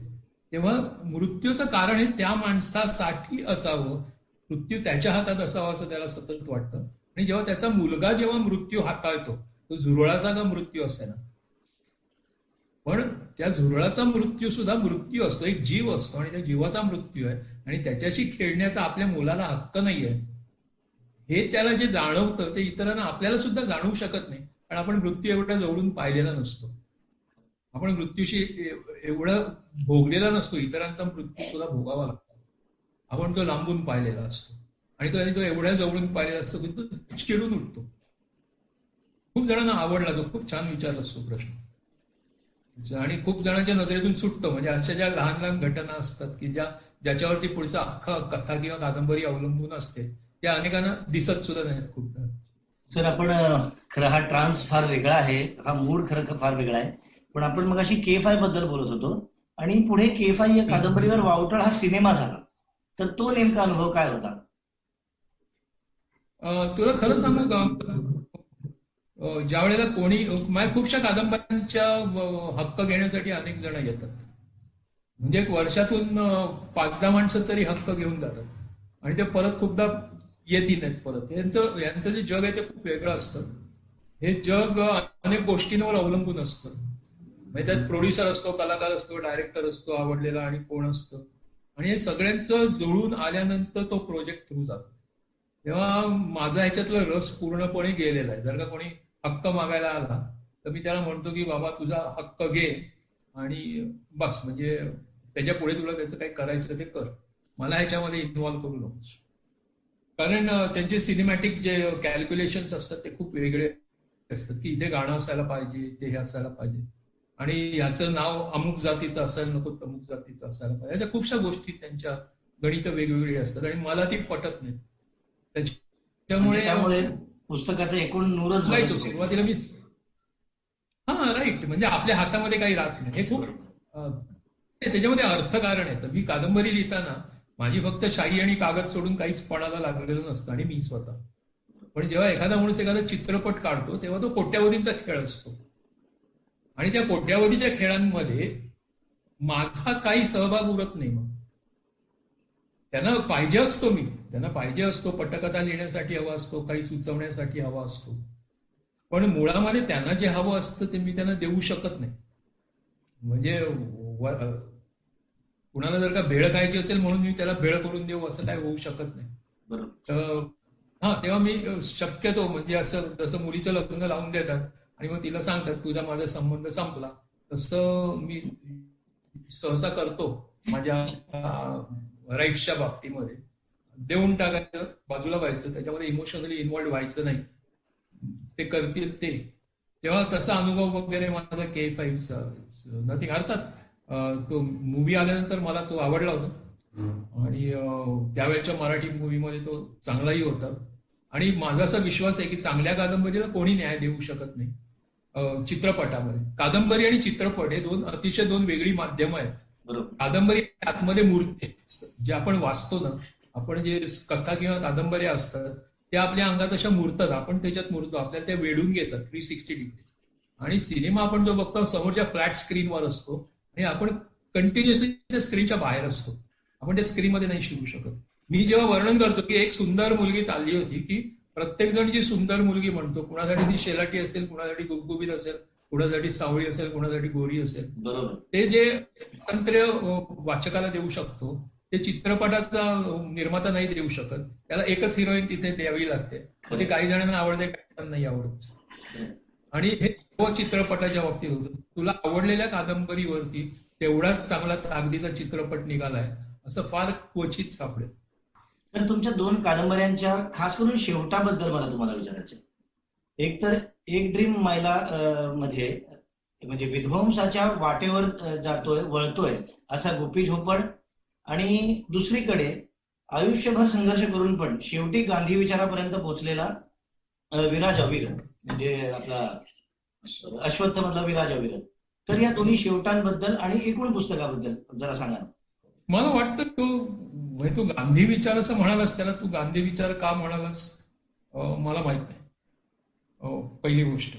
तेव्हा मृत्यूचं कारण हे त्या माणसासाठी असावं, मृत्यू त्याच्या हातात असावा असं त्याला सतत वाटतं. आणि जेव्हा त्याचा मुलगा जेव्हा मृत्यू हाताळतो, तो झुरळाचा का मृत्यू असे ना, पण त्या झुरळाचा मृत्यू सुद्धा मृत्यू असतो, एक जीव असतो आणि त्या जीवाचा मृत्यू आहे आणि त्याच्याशी खेळण्याचा आपल्या मुलाला हक्क नाहीये. हे त्याला जे जाणवतं ते इतरांना आपल्याला सुद्धा जाणवू शकत नाही, कारण आपण मृत्यू एवढा जवळून पाहिलेला नसतो, आपण मृत्यूशी एवढं भोगलेला नसतो, इतरांचा मृत्यू सुद्धा भोगावा लागतो, आपण तो लांबून पाहिलेला असतो आणि तो एवढ्या जवळून पाहिलेला असतो की तो चिडून उठतो. खूप जणांना आवडला, तो खूप छान विचारला तो प्रश्न आणि खूप जणांच्या नजरेतून सुटतो. म्हणजे अशा ज्या लहान लहान घटना असतात की ज्याच्यावरती पुढचा अख्खा कथा किंवा कादंबरी अवलंबून असते, त्या अनेकांना दिसत सुद्धा नाहीत खूप. सर, आपण खरं हा ट्रान्स फार वेगळा आहे, हा मूड खरं फार वेगळा आहे, पण आपण मग अशी KFI बद्दल बोलत होतो आणि पुढे KFI या कादंबरीवर वावटळ हा सिनेमा झाला, तर तो नेमका अनुभव काय होता? तुला खरं सांगू का, ज्या वेळेला कोणी माझ्या खूपशा कादंबऱ्यांच्या हक्क घेण्यासाठी अनेक जण येतात, म्हणजे एक वर्षातून 5-10 माणसं तरी हक्क घेऊन जातात आणि ते परत खूपदा येत नाहीत परत. यांचं जे जग आहे ते खूप वेगळं असतं. हे जग अनेक गोष्टींवर अवलंबून असतं. म्हणजे त्यात प्रोड्युसर असतो, कलाकार असतो, डायरेक्टर असतो, आवडलेला आणि कोण असतं, आणि हे सगळ्यांचं जुळून आल्यानंतर तो प्रोजेक्ट थ्रू जातो. तेव्हा माझा ह्याच्यातला रस पूर्णपणे गेलेला आहे. जर का कोणी हक्क मागायला आला तर मी त्याला म्हणतो की बाबा तुझा हक्क घे आणि बस, म्हणजे त्याच्या पुढे तुला त्याचं काही करायचं ते कर, मला ह्याच्यामध्ये इन्व्हॉल्व्ह करू नकोस. कारण त्यांचे सिनेमॅटिक जे कॅल्क्युलेशन्स असतात ते खूप वेगळे असतात, की इथे गाणं असायला पाहिजे, इथे हे असायला पाहिजे, आणि ह्याचं नाव अमुक जातीचं असायला नको, तमुक जातीचं असायला पाहिजे. याच्या खूपशा गोष्टी त्यांच्या गणित वेगवेगळी असतात आणि मला ती पटत नाही. त्यामुळे पुस्तकाचं एकूण नूरच नाहीच सुरुवातीला मी राईट, म्हणजे आपल्या हातामध्ये काही राहत नाही. हे खूप त्याच्यामध्ये अर्थकारण आहे. तर मी कादंबरी लिहिताना माझी फक्त शाई आणि कागद सोडून काहीच पणाला लागलेलं नसतं, आणि मी स्वतः. पण जेव्हा एखादा माणूस एखादा चित्रपट काढतो तेव्हा तो कोट्यावधींचा खेळ असतो, आणि त्या कोट्यावधीच्या खेळांमध्ये माझा काही सहभाग उरत नाही. मग त्यांना पाहिजे असतो पटकथा लिहिण्यासाठी हवा असतो, काही सुचवण्यासाठी हवा असतो, पण मुळामध्ये त्यांना जे हवं असतं ते मी त्यांना देऊ शकत नाही. म्हणजे कुणाला जर का भेळ खायची असेल म्हणून मी त्याला भेळ करून देऊ असं काय होऊ शकत नाही. तेव्हा मी शक्यतो, म्हणजे असं जसं मुलीचं लग्न लावून देतात आणि मग तिला सांगतात तुझा माझा संबंध संपला, तसं मी सहसा करतो माझ्या राईट्सच्या बाबतीमध्ये. देऊन टाकायचं, बाजूला व्हायचं, त्याच्यामध्ये इमोशनली इन्व्हॉल्व्ह व्हायचं नाही. ते करतील ते. तेव्हा तसा अनुभव वगैरे माझा K5चा नथिंग. अर्थात तो मूवी आल्यानंतर मला तो आवडला होता, आणि त्यावेळेच्या मराठी मूवीमध्ये तो चांगलाही होता. आणि माझा असा विश्वास आहे की चांगल्या कादंबरीला कोणी न्याय देऊ शकत नाही. चित्रपटामध्ये कादंबरी आणि चित्रपट हे अतिशय दोन वेगळी माध्यमं आहेत. कादंबरी आतमध्ये मूर्ती, जे आपण वाचतो ना, आपण जे कथा किंवा कादंबऱ्या असतात त्या आपल्या अंगात अशा मूर्तात, आपण त्याच्यात मूर्तो, आपल्याला त्या वेढून घेतात 360 डिग्री. आणि सिनेमा आपण जो बघतो समोरच्या फ्लॅट स्क्रीनवर असतो, आणि आपण कंटिन्युअसली त्या स्क्रीनच्या बाहेर असतो, आपण त्या स्क्रीनमध्ये नाही शिकू शकत. मी जेव्हा वर्णन करतो की एक सुंदर मुलगी चालली होती, की प्रत्येक जण जी सुंदर मुलगी म्हणतो, कुणासाठी ती शेलाटी असेल, कुणासाठी गुबगुबीत असेल, कुणासाठी सावळी असेल, कुणासाठी गोरी असेल, बरोबर, ते जे स्वातंत्र्य वाचकाला देऊ शकतो ते चित्रपटाचा निर्माता नाही देऊ शकत. त्याला एकच हिरोईन तिथे द्यावी लागते. ते काही जणांना आवडते, काही जणांना नाही आवडत. आणि हे चित्रपटाच्या बाबतीत होतं. तुला आवडलेल्या कादंबरीवरती तेवढाच चांगला ताकदीचा चित्रपट निघालाय असं फार क्वचित सापडेल. तर तुमच्या दोन कादंबऱ्यांच्या खास करून शेवटाबद्दल मला तुम्हाला विचारायचं. एक तर एक ड्रीम मायला मध्ये म्हणजे विध्वंसाच्या वाटेवर वळतोय असा गोपी झोपड, आणि दुसरीकडे आयुष्यभर संघर्ष करून पण शेवटी गांधी विचारापर्यंत पोहोचलेला विराज अविरत, म्हणजे आपला अश्वत्थ मधला विराज अविरत. तर या दोन्ही शेवटांबद्दल आणि एकूण पुस्तकाबद्दल जरा सांगा. मला वाटतं तू गांधी विचार असं म्हणालास, त्याला तू गांधी विचार का म्हणालास मला माहित नाही. पहिली गोष्ट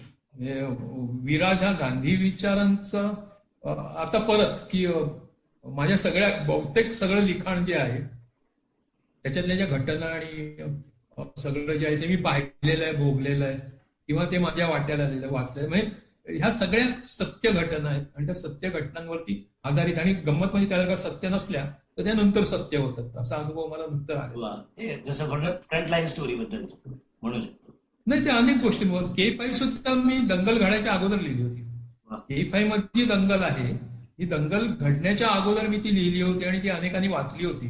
विराज हा गांधी विचारांचा, आता परत की माझ्या बहुतेक सगळं लिखाण जे आहे त्याच्यातल्या ज्या घटना आणि सगळं जे आहे ते मी पाहिलेलं आहे, भोगलेलं आहे, किंवा ते माझ्या वाट्याला आलेलं, वाचलेलं. म्हणजे ह्या सगळ्या सत्य घटना आहेत, आणि त्या सत्य घटनांवरती आधारित. आणि गंमत म्हणजे त्याला सत्य नसल्या तर त्या नंतर सत्य होतात, असा अनुभव मला नंतर आला. जसं फ्रंट लाईन स्टोरी बद्दल म्हणू शकतो. नाही, ते अनेक गोष्टी. K5 सुद्धा मी दंगल घडायच्या अगोदर लिहिली होती. K5 मध्ये जी दंगल आहे ही दंगल घडण्याच्या अगोदर मी ती लिहिली होती, आणि ती अनेकांनी वाचली होती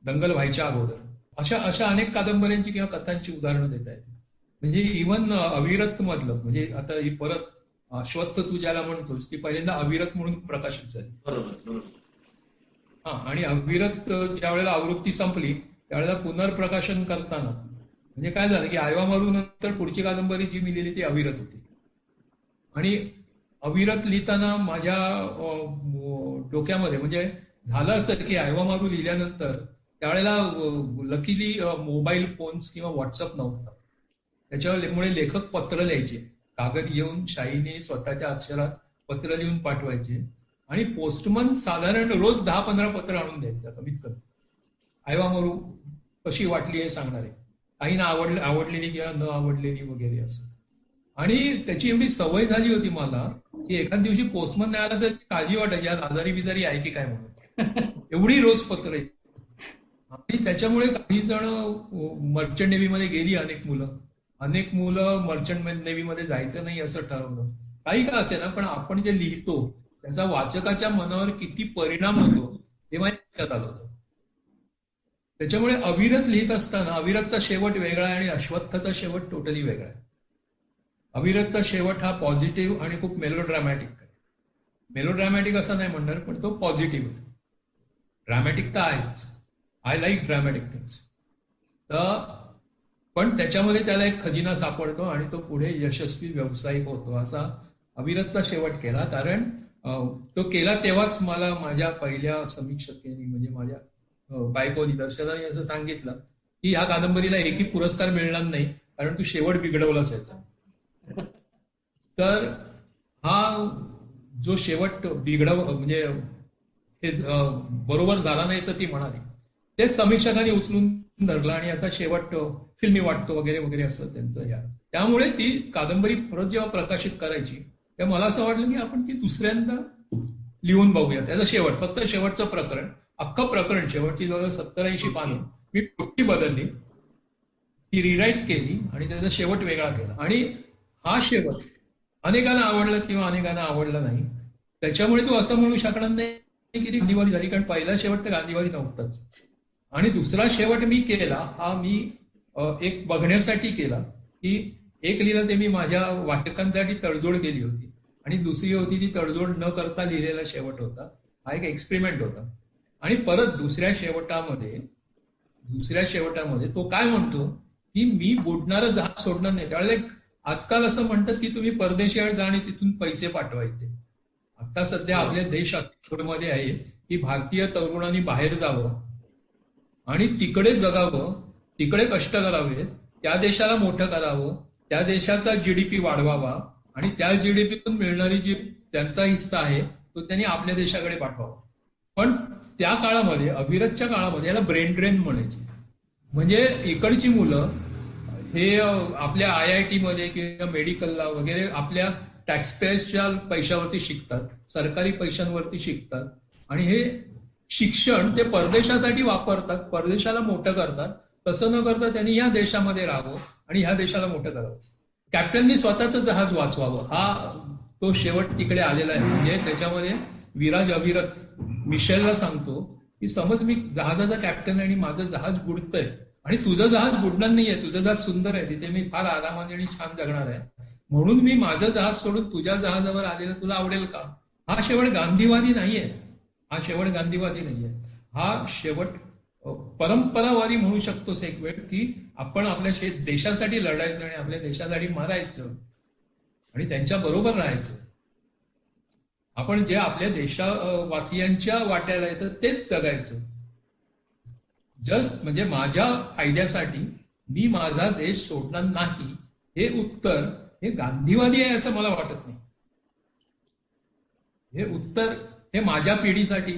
दंगल व्हायच्या अगोदर. अशा अनेक कादंबऱ्यांची किंवा कथांची उदाहरणं देता येतील. म्हणजे इव्हन अविरत मधलं, म्हणजे आता ही परत अश्वत्थ तू ज्याला म्हणतोस ती पहिल्यांदा अविरत म्हणून प्रकाशित झाली. बरोबर. आणि अविरत ज्या वेळेला आवृत्ती संपली त्यावेळेला पुनर्प्रकाशन करताना म्हणजे काय झालं की आयवा मारू नंतर पुढची कादंबरी जी मी लिहिली ती अविरत होती. आणि अविरत लिहिताना माझ्या डोक्यामध्ये म्हणजे झालं असं की आयवा मारू लिहिल्यानंतर त्यावेळेला लकीली मोबाईल फोन्स किंवा व्हॉट्सअप नव्हता. त्याच्यामुळे लेखक पत्र लिहायचे, कागद घेऊन शाईने स्वतःच्या अक्षरात पत्र लिहून पाठवायचे, आणि पोस्टमन साधारण रोज 10-15 पत्र आणून द्यायचा कमीत कमी. आयवा मारू कशी वाटली हे सांगणारे, काही ना आवडलेली किंवा न आवडलेली वगैरे असं. आणि त्याची एवढी सवय झाली होती मला की एखाद दिवशी पोस्टमन नाही आला तर काळजी वाटायची, आज आजारी बिजारी आहे की काय म्हणून. एवढी रोज पत्र आहे. आणि त्याच्यामुळे काही जण मर्चंट नेव्हीमध्ये गेली, अनेक मुलं मर्चंट नेव्हीमध्ये जायचं नाही असं ठरवलं. काही का असे ना, पण आपण जे लिहितो त्याचा वाचकाच्या मनावर किती परिणाम होतो हे माझ्या लक्षात आलं होतं. त्याच्यामुळे अविरत लिहित असताना अविरतचा शेवट वेगळा आहे आणि अश्वत्थाचा शेवट टोटली वेगळा आहे. अविरतचा शेवट हा पॉझिटिव्ह आणि खूप मेलोड्रॅमॅटिक आहे. मेलोड्रॅमॅटिक असं नाही म्हणणार, पण तो पॉझिटिव्ह आहे. ड्रॅमॅटिक तर आहेच. I like dramatic things. तर पण त्याच्यामध्ये त्याला एक खजिना सापडतो आणि तो पुढे यशस्वी व्यावसायिक होतो. असा अविरतचा शेवट केला. कारण तो केला तेव्हाच मला माझ्या पहिल्या समीक्षकांनी म्हणजे माझ्या बायको निदर्शनाने असं सांगितलं की ह्या कादंबरीला एकही पुरस्कार मिळणार नाही कारण तू शेवट बिघडवलाच याचा. तर हा जो शेवट म्हणजे हे बरोबर झाला नाही असं ती म्हणाली, तेच समीक्षकांनी उचलून धरला आणि याचा शेवट फिल्मी वाटतो वगैरे वगैरे असं त्यांचं या. त्यामुळे ती कादंबरी परत जेव्हा प्रकाशित करायची तेव्हा मला असं वाटलं की आपण ती दुसऱ्यांदा लिहून बघूया. त्याचा शेवट, फक्त शेवटचं प्रकरण, अख्खं प्रकरण, शेवटची जवळ 70-80 पानं मी टोटली बदलली, ती रिराईट केली आणि त्याचा शेवट वेगळा केला. आणि हा शेवट अनेकांना आवडला किंवा अनेकांना आवडला नाही. त्याच्यामुळे तू असं म्हणू शकणार नाही की ती गांधीवादी झाली, कारण पहिला शेवट तर गांधीवादी नव्हताच. आणि दुसरा शेवट मी केला हा मी एक बघण्यासाठी केला की एक लिहिलं ते मी माझ्या वाचकांसाठी तडजोड केली होती आणि दुसरी होती ती तडजोड न करता लिहिलेला शेवट होता. हा एक एक्सपेरिमेंट होता. आणि परत दुसऱ्या शेवटामध्ये तो काय म्हणतो की मी बुडणारं जहाज सोडणार नाही. त्यावेळेला आजकाल असं म्हणतात की तुम्ही परदेशी जा आणि तिथून पैसे पाठवायचे. आता सध्या आपल्या देशामध्ये आहे की भारतीय तरुणांनी बाहेर जावं आणि तिकडे जगावं, तिकडे कष्ट करावेत, त्या देशाला मोठं करावं, त्या देशाचा जीडीपी वाढवावा आणि त्या जीडीपीतून मिळणारी जी त्यांचा हिस्सा आहे तो त्यांनी आपल्या देशाकडे पाठवावा. पण त्या काळामध्ये, अविरतच्या काळामध्ये याला ब्रेन ड्रेन म्हणायचे. म्हणजे इकडची मुलं हे आपल्या IIT मध्ये किंवा मेडिकलला वगैरे आपल्या टॅक्सपेयर्सच्या पैशावरती शिकतात, सरकारी पैशांवरती शिकतात आणि हे शिक्षण ते परदेशासाठी वापरतात, परदेशाला मोठं करतात. तसं न करता त्यांनी या देशामध्ये राहावं आणि ह्या देशाला मोठं करावं. कॅप्टननी स्वतःचं जहाज वाचवावं, हा तो शेवट तिकडे आलेला आहे. म्हणजे त्याच्यामध्ये विराज अविरत मिशेलला सांगतो की समज मी जहाजाचा कॅप्टन आणि माझं जहाज बुडतंय आणि तुझं जहाज बुडणार नाहीये, तुझं जहाज सुंदर आहे, तिथे मी फार आरामाने आणि छान जगणार आहे, म्हणून मी माझं जहाज सोडून तुझ्या जहाजावर आलेलं तुला आवडेल का? हा शेवट गांधीवादी नाहीये. हा शेवट परंपरावादी म्हणू शकतोस एक वेळ की आपण आपल्या देशासाठी लढायचं आणि आपल्या देशासाठी मारायचं आणि त्यांच्या बरोबर राहायचं. आपण जे आपल्या देशवासियांच्या वाट्याला येतं तेच जगायचं. जस्ट म्हणजे माझ्या फायद्यासाठी मी माझा देश सोडणार नाही, हे उत्तर हे गांधीवादी आहे असं मला वाटत नाही. हे उत्तर हे माझ्या पिढीसाठी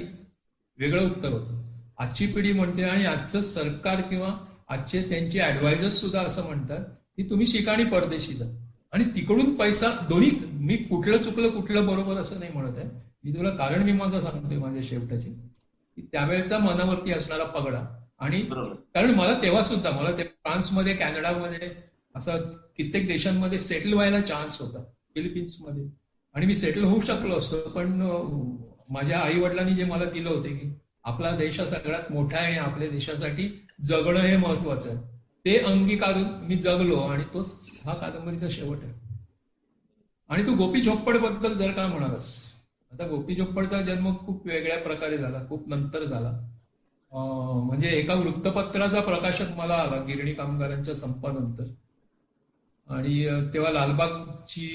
वेगळं उत्तर होतं. आजची पिढी म्हणते आणि आजचं सरकार किंवा आजचे त्यांचे ऍडवायझर्स सुद्धा असं म्हणतात की तुम्ही शिका आणि परदेशी जा आणि तिकडून पैसा दोन्ही. मी कुठलं चुकलं कुठलं बरोबर असं नाही म्हणत आहे. मी तुला कारण मी माझं सांगतोय माझ्या शेवटाची की त्यावेळेचा मनावरती असणारा पगडा. आणि कारण मला तेव्हा सुद्धा मला ते फ्रान्समध्ये, कॅनडामध्ये, असं कित्येक देशांमध्ये सेटल व्हायला चान्स होता, फिलिपिन्समध्ये, आणि मी सेटल होऊ शकलो असतो. पण माझ्या आई वडिलांनी जे मला दिलं होते की आपला देश हा सगळ्यात मोठा आहे आणि आपल्या देशासाठी जगणं हे महत्वाचं आहे, ते अंगीकारून मी जगलो आणि तोच हा कादंबरीचा शेवट आहे. आणि तू गोपी झोप्पड बद्दल जर का म्हणालास, आता गोपी झोप्पडचा जन्म खूप वेगळ्या प्रकारे झाला, खूप नंतर झाला. म्हणजे एका वृत्तपत्राचा प्रकाशक मला आला गिरणी कामगारांच्या संपानंतर, आणि तेव्हा लालबागची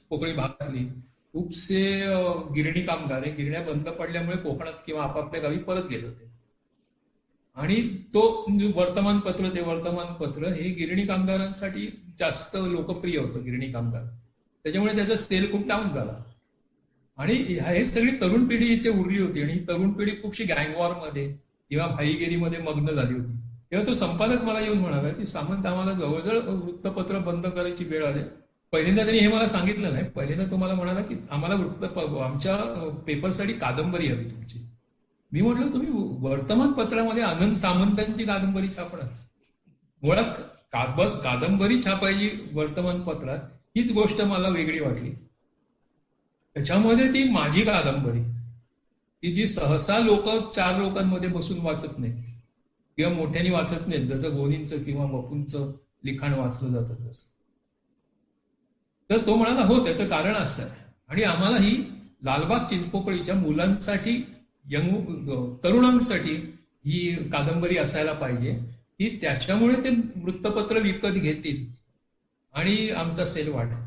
कोकणी भागातली खूपसे गिरणी कामगार हे गिरण्या बंद पडल्यामुळे कोकणात किंवा आपापल्या गावी परत गेले होते. आणि तो वर्तमानपत्र हे गिरणी कामगारांसाठी जास्त लोकप्रिय होतं, गिरणी कामगार, त्याच्यामुळे त्याचा सेल खूप डाऊन झाला. आणि हे सगळी तरुण पिढी इथे उरली होती आणि तरुण पिढी खूपशी गँगवॉरमध्ये किंवा भाईगिरीमध्ये मग्न झाली होती. तेव्हा तो संपादक मला येऊन म्हणाला की सामंत, आम्हाला जवळजवळ वृत्तपत्र बंद करायची वेळ आली. पहिल्यांदा त्यांनी हे मला सांगितलं नाही, पहिल्यांदा तो मला म्हणाला की आम्हाला आमच्या पेपरसाठी कादंबरी हवी तुमची. मी म्हटलं तुम्ही वर्तमानपत्रामध्ये आनंद सामंतांची कादंबरी छापणार? मुळात कादंबरी छापायची वर्तमानपत्रात हीच गोष्ट मला वेगळी वाटली. त्याच्यामध्ये ती माझी कादंबरी की जी सहसा लोक 4 लोकांमध्ये बसून वाचत नाहीत किंवा मोठ्याने वाचत नाहीत, जसं गोनींचं किंवा बपूंचं लिखाण वाचलं जातं तसं. तर तो म्हणाला हो, त्याचं कारण असं आहे. आणि आम्हाला ही लालबाग चिंचपोकळीच्या मुलांसाठी, तरुणांसाठी ही कादंबरी असायला पाहिजे की त्याच्यामुळे ते वृत्तपत्र विकत घेतील आणि आमचा सेल वाढेल.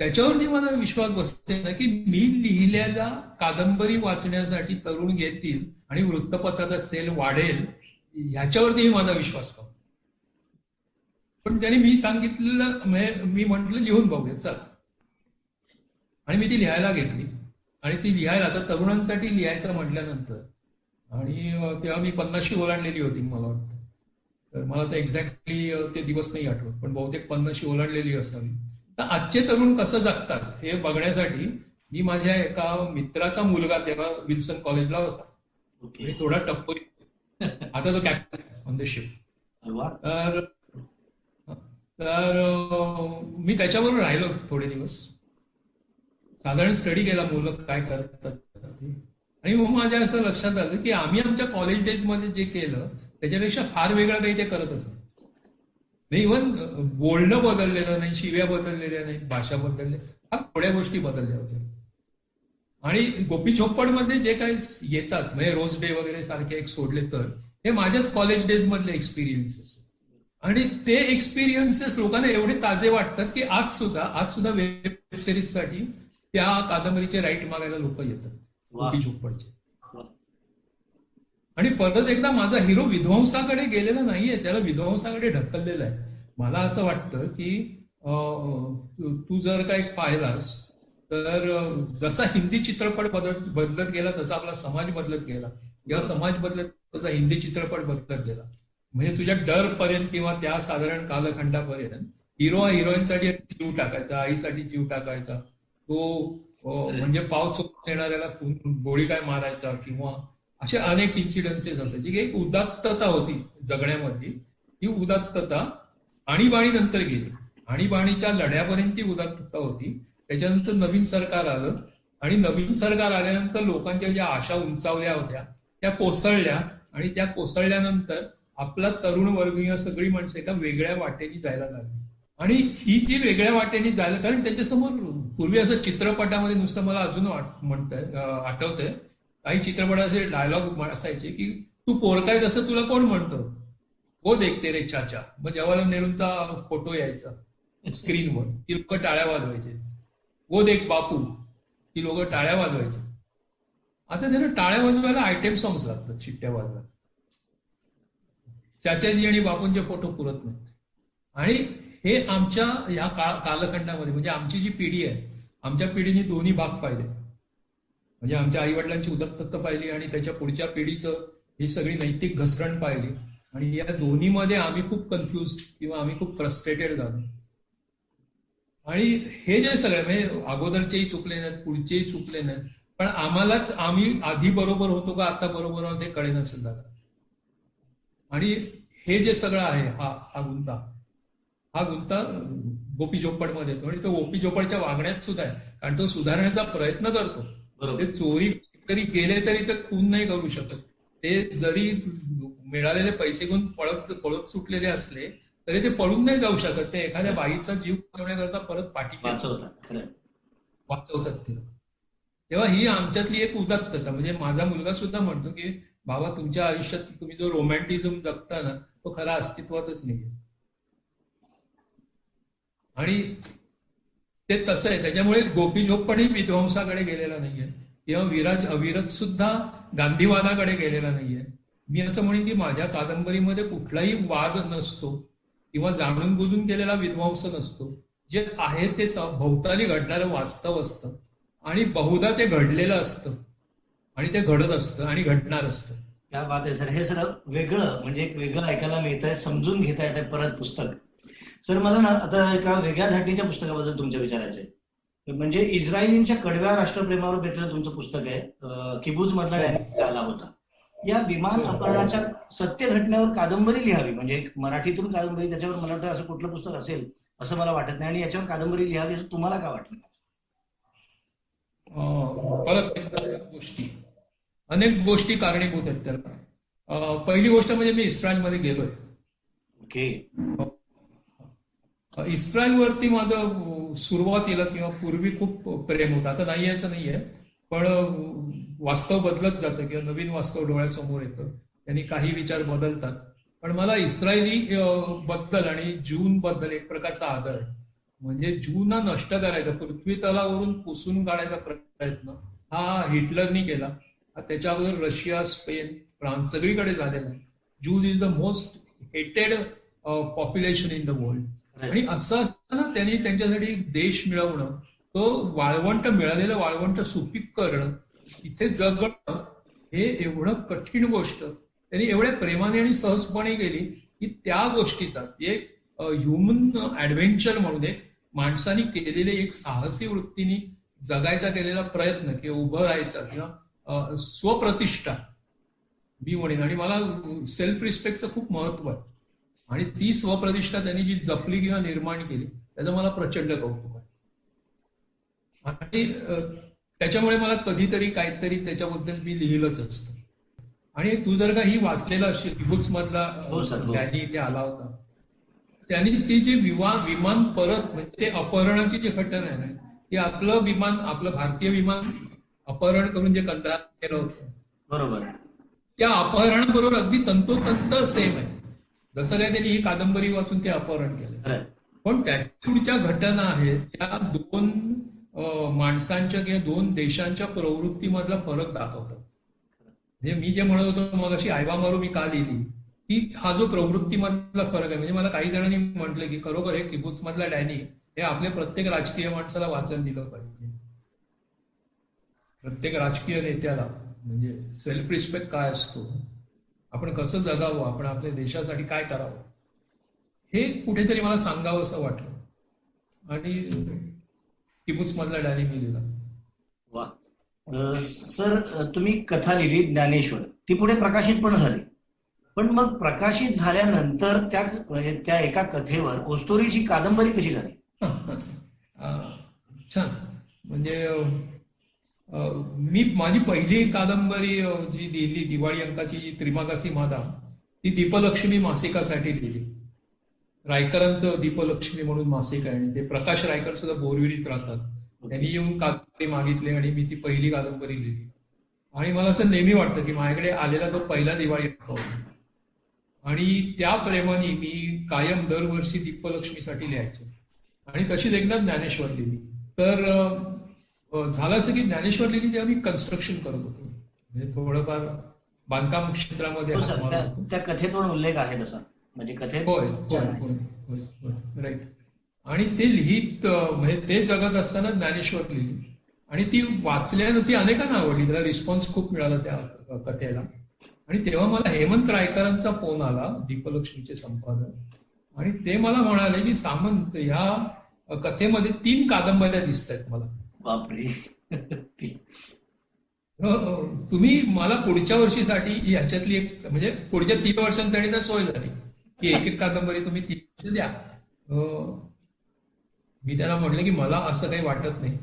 त्याच्यावरती मला विश्वास बसते ना की मी लिहिलेल्या कादंबरी वाचण्यासाठी तरुण घेतील आणि वृत्तपत्राचा सेल वाढेल, ह्याच्यावरतीही माझा विश्वास करतो. पण त्याने मी सांगितलेलं, मी म्हटलं लिहून बघूया चला, आणि मी ती लिहायला घेतली. आणि ती लिहायला आता तरुणांसाठी लिहायचं म्हटल्यानंतर, आणि तेव्हा मी 50शी ओलांडलेली होती मला वाटतं. तर मला तर एक्झॅक्टली ते दिवस नाही आठवत, पण बहुतेक 50शी ओलांडलेली असावी. तर आजचे तरुण कसं जगतात हे बघण्यासाठी मी माझ्या एका मित्राचा मुलगा तेव्हा विल्सन कॉलेजला होता, आणि थोडा टप्पोरी, आता तो कॅप्टन ऑन द शिप. तर मी त्याच्याबरोबर राहिलो थोडे दिवस, साधारण स्टडी केला मुलं काय करतात. आणि मग माझ्या असं लक्षात आलं की आम्ही आमच्या कॉलेज डेज मध्ये जे केलं त्याच्यापेक्षा फार वेगळं काही ते करत असत. इव्हन बोलणं बदललेलं नाही, शिव्या बदललेल्या नाही, भाषा बदलल्या, फार थोड्या गोष्टी बदलल्या होत्या. आणि गोपी चोपडमध्ये जे काही येतात, म्हणजे रोज डे वगैरे सारखे एक सोडले तर हे माझ्याच कॉलेज डेज मधले एक्सपिरियन्सेस. आणि ते एक्सपिरियन्सेस लोकांना एवढे ताजे वाटतात की आज सुद्धा वेब सिरीज साठी त्या कादंबरीचे राईट मागायला लोक येतात गोपी चोपडचे. आणि परत एकदा माझा हिरो विध्वंसाकडे गेलेला नाहीये, त्याला विध्वंसाकडे ढकललेला आहे. मला असं वाटतं की तू जर काय पाहिलास तर जसा हिंदी चित्रपट बदलत गेला तसा आपला समाज बदलत गेला, किंवा समाज बदलत तसा हिंदी चित्रपट बदलत गेला. म्हणजे तुझ्या डर पर्यंत किंवा त्या साधारण कालखंडापर्यंत हिरो हिरोईनसाठी जीव टाकायचा, आईसाठी जीव टाकायचा, तो म्हणजे पाव चुकून येणाऱ्याला गोळी काय मारायचा, किंवा असे अनेक इन्सिडन्सेस असायचे की एक उदात्तता होती जगण्यामधली. ही उदात्तता आणीबाणी नंतर गेली, आणीबाणीच्या लढ्यापर्यंत ती उदात्तता होती. त्याच्यानंतर नवीन सरकार आलं, आणि नवीन सरकार आल्यानंतर लोकांच्या ज्या आशा उंचावल्या होत्या त्या कोसळल्या, आणि त्या कोसळल्यानंतर आपला तरुण वर्गीय सगळी माणसं एका वेगळ्या वाटेने जायला लागली. आणि ही जी वेगळ्या वाटेने जायला, कारण त्याच्यासमोर पूर्वी असं चित्रपटामध्ये नुसतं मला अजून आठवतंय काही चित्रपटाचे डायलॉग असायचे की तू पोरकायच असं तुला कोण म्हणतं, वो देखते रे चाचा. मग जवाहरलाल नेहरूंचा फोटो यायचा स्क्रीनवर, ती लोक टाळ्या वाजवायचे. वो देख बापू, ती लोक टाळ्या वाजवायचे. आता त्यांना टाळ्या वाजवायला आयटेम सॉंग्स लागतात, शिट्ट्या वाजवायला. चाचाजी आणि बापूंचे फोटो पुरत नाहीत. आणि हे आमच्या ह्या कालखंडामध्ये, म्हणजे आमची जी पिढी आहे, आमच्या पिढीने दोन्ही भाग पाहिले. म्हणजे आमच्या आई वडिलांची उदात्तता पाहिली आणि त्याच्या पुढच्या पिढीचं ही सगळी नैतिक घसरण पाहिली. आणि या दोन्हीमध्ये आम्ही खूप कन्फ्युज्ड किंवा आम्ही खूप फ्रस्ट्रेटेड झालो. आणि हे जे सगळे, म्हणजे अगोदरचेही चुकले नाहीत, पुढचेही चुकले नाहीत, पण आम्हालाच आम्ही आधी बरोबर होतो का आता बरोबर आहोत हे कळे नसेल झालं. आणि हे जे सगळं आहे, हा गुंता गोपी चोपडमध्ये येतो. आणि तो गोपी चोपडच्या वागण्यात सुद्धा आहे, कारण तो सुधारण्याचा प्रयत्न करतो. ते चोरी तरी गेले तरी ते खून नाही करू शकत. ते जरी मिळालेले पैसे घेऊन पळत सुटलेले असले तरी ते पळून नाही जाऊ शकत. ते एखाद्या बाईचा जीव वाचवण्याकरता परत पाठी वाचवतात तिला. तेव्हा ही आमच्यातली एक उदात्तता. म्हणजे माझा मुलगा सुद्धा म्हणतो की बाबा, तुमच्या आयुष्यात तुम्ही जो रोमॅन्टिझम जगता ना, तो खरा अस्तित्वातच नाहीये. आणि ते तसं आहे. त्याच्यामुळे गोपी चोपडही विध्वंसाकडे गेलेला नाहीये, किंवा विराज अविरत सुद्धा गांधीवादाकडे गेलेला नाहीये. मी असं म्हणेन की माझ्या कादंबरीमध्ये कुठलाही वाद नसतो किंवा जाणून बुजून केलेला विध्वंस नसतो. जे आहे ते भोवताली घडणारं वास्तव असतं, आणि बहुधा ते घडलेलं असतं, आणि ते घडत असतं आणि घडणार असतं. क्या बात आहे सर. हे सर वेगळं, म्हणजे एक वेगळं ऐकायला मिळत आहे, समजून घेता येत आहे परत पुस्तक. सर मला ना आता एका वेगळ्या धाटणीच्या पुस्तकाबद्दल तुमच्या विचारायचं आहे. म्हणजे इस्रायलींच्या कडव्या राष्ट्रप्रेमावर बेतलेलं तुमचं पुस्तक आहे, किबुज मधला डॅनियल आला होता. या विमान अपहरणाच्या सत्य घटनेवर कादंबरी लिहावी, म्हणजे मराठीतून कादंबरी, त्याच्यावर मला वाटतं असं कुठलं पुस्तक असेल असं मला वाटत नाही. आणि याच्यावर कादंबरी लिहावी असं तुम्हाला काय वाटलं? परत एकदा अनेक गोष्टी कारणीभूत आहेत त्याला. पहिली गोष्ट म्हणजे मी इस्रायलमध्ये गेलोय. ओके. इस्रायलवरती माझं सुरुवातीला किंवा पूर्वी खूप प्रेम होतं. आता नाही असं नाहीये, पण वास्तव बदलत जातं किंवा नवीन वास्तव डोळ्यासमोर येतं, त्यांनी काही विचार बदलतात. पण मला इस्रायली बद्दल आणि जून बद्दल एक प्रकारचा आदर आहे. म्हणजे ज्यूंना नष्ट करायचा, पृथ्वी तलावरून पुसून काढायचा प्रयत्न हा हिटलरनी केला. त्याच्याबरोबर रशिया, स्पेन, फ्रान्स सगळीकडे झालेला आहे. ज्यूज इज द मोस्ट हेटेड पॉप्युलेशन इन द वर्ल्ड. आणि असं असताना त्यांनी त्यांच्यासाठी देश मिळवणं, तो वाळवंट, मिळालेलं वाळवंट सुपीक करणं, इथे जगणं, हे एवढं कठीण गोष्ट त्यांनी एवढ्या प्रेमाने आणि सहजपणे केली की त्या गोष्टीचा एक ह्युमन ऍडव्हेंचर म्हणून एक माणसाने केलेले एक साहसी वृत्तीने जगायचा केलेला प्रयत्न किंवा उभं राहायचा किंवा स्वप्रतिष्ठा मी म्हणेन. आणि मला सेल्फ रिस्पेक्टचं खूप महत्व आहे. आणि ती स्वप्रतिष्ठा त्यांनी जी जपली किंवा निर्माण केली त्याचं मला प्रचंड कौतुक आहे. आणि त्याच्यामुळे मला कधीतरी काहीतरी त्याच्याबद्दल मी लिहिलंच असतं. आणि तू जर का ही वाचलेला असेल, किबुत्स मधला ज्यांनी इथे आला होता, त्यांनी ती जी विमान परत, म्हणजे ते अपहरणाची जी घटना आहे ना, ती आपलं विमान, आपलं भारतीय विमान अपहरण करून जे कंदार केलं होतं, बरोबर, त्या अपहरणाबरोबर अगदी तंतोतंत सेम आहे. जसं काय त्यांनी ही कादंबरी वाचून ते अपहरण केलं. पण त्याच्या पुढच्या घटना आहेत त्या दोन माणसांच्या किंवा दोन देशांच्या प्रवृत्तीमधला फरक दाखवतात. म्हणजे मी जे म्हणत होतो मग अशी आयवा मारू मी का लिहिली, ती हा जो प्रवृत्तीमधला फरक आहे. म्हणजे मला काही जणांनी म्हटलं की खरोखर हे किबुत्स मधला डॅनी हे आपल्या प्रत्येक राजकीय माणसाला वाचन दिलं पाहिजे. प्रत्येक राजकीय नेत्याला म्हणजे सेल्फ रिस्पेक्ट काय असतो, आपण कसं जगावं, आपण आपल्या देशासाठी काय करावं, हे कुठेतरी मला सांगावं असं वाटलं. आणि किबुत्स मधला डॅनी मी लिहिला. वा. सर, तुम्ही कथा लिहिली ज्ञानेश्वर, ती पुढे प्रकाशित पण झाली. पण मग प्रकाशित झाल्यानंतर त्या एका कथेवर ओस्तोरीची कादंबरी कशी झाली? छान. म्हणजे मी माझी पहिली कादंबरी जी लिहिली दिवाळी अंकाची, जी त्रिमागासी मादा, ती दीपलक्ष्मी मासिकासाठी लिहिली. रायकरांचं दीपलक्ष्मी म्हणून मासिक आहे आणि ते प्रकाश रायकर सुद्धा बोरविरीत राहतात. त्यांनी येऊन कादंबरी मागितली आणि मी ती पहिली कादंबरी लिहिली. आणि मला असं नेहमी वाटतं की माझ्याकडे आलेला तो पहिला दिवाळी अंक होता आणि त्या प्रेमाने मी कायम दरवर्षी दीपलक्ष्मीसाठी लिहायचो. आणि तशीच एकदा ज्ञानेश्वर लिहिली. तर झालं असं की ज्ञानेश्वर लिहिली तेव्हा मी कन्स्ट्रक्शन करत होतो, म्हणजे थोडंफार बांधकाम क्षेत्रामध्ये. त्या कथेत पण उल्लेख आहे तसा, म्हणजे कथेत. होय, राईट. आणि ते लिहित म्हणजे ते जगत असताना ज्ञानेश्वर लिहिली आणि ती वाचल्यानं ती अनेकांना आवडली, त्याला रिस्पॉन्स खूप मिळाला त्या कथेला. आणि तेव्हा मला हेमंत रायकरांचा फोन आला, दीपलक्ष्मीचे संपादक, आणि ते मला म्हणाले की सामंत, ह्या कथेमध्ये 3 कादंबऱ्या दिसत आहेत मला. बापरे. तुम्ही मला पुढच्या वर्षीसाठी ह्याच्यातली एक, म्हणजे पुढच्या 3 वर्षांसाठी तर सोय झाली की एक कादंबरी तुम्ही 3 वर्ष द्या. मी त्याला म्हटलं की मला असं काही वाटत नाही.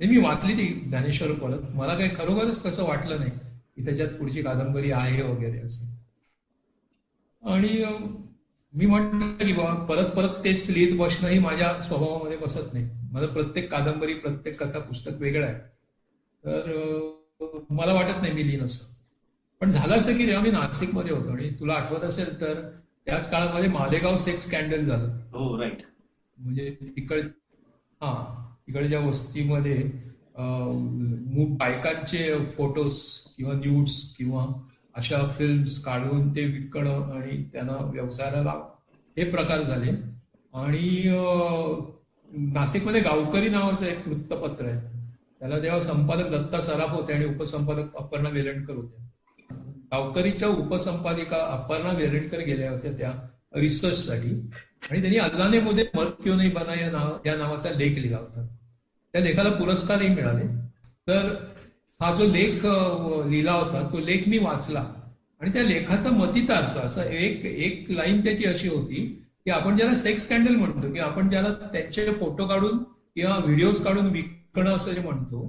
मी वाचली ती ज्ञानेश्वर परत, मला काही खरोखरच तसं वाटलं नाही की त्याच्यात पुढची कादंबरी आहे वगैरे असं. आणि मी म्हटलं की बाबा परत परत तेच लिहित बसणं ही माझ्या स्वभावामध्ये बसत नाही. माझं प्रत्येक कादंबरी, प्रत्येक कथा, पुस्तक वेगळं आहे. तर मला वाटत नाही मी लिहिन असं. पण झालं असं की तेव्हा मी नाशिकमध्ये होतो आणि तुला आठवत असेल तर त्याच काळामध्ये मालेगाव सेक्स स्कॅन्डल झालं. हो, राईट. म्हणजे तिकडच्या वस्तीमध्ये बायकांचे फोटोज किंवा न्यूड्स किंवा अशा फिल्म्स काढून ते विकणं आणि त्यांना व्यवसायाला लावणं, हे प्रकार झाले. आणि नाशिकमध्ये गावकरी नावाचं एक वृत्तपत्र आहे, त्याला तेव्हा संपादक दत्ता सराफ होते आणि उपसंपादक अपर्णा वेलणकर होत्या. गावकरीच्या उपसंपादिका अपर्णा वेलणकर गेल्या होत्या त्या रिसर्चसाठी आणि त्यांनी अल्लाह ने मुझे मर्द क्यों नहीं बना या नावाचा लेख लिहिला होता. त्या लेखाला पुरस्कारही मिळाले. तर हा जो लेख लिहिला होता तो लेख मी वाचला आणि त्या लेखाचा मतितार्थ असा एक लाईन त्याची अशी होती की आपण ज्याला सेक्स स्कॅन्डल म्हणतो, की आपण ज्याला त्यांचे फोटो काढून किंवा व्हिडिओज काढून विकणं असं जे म्हणतो,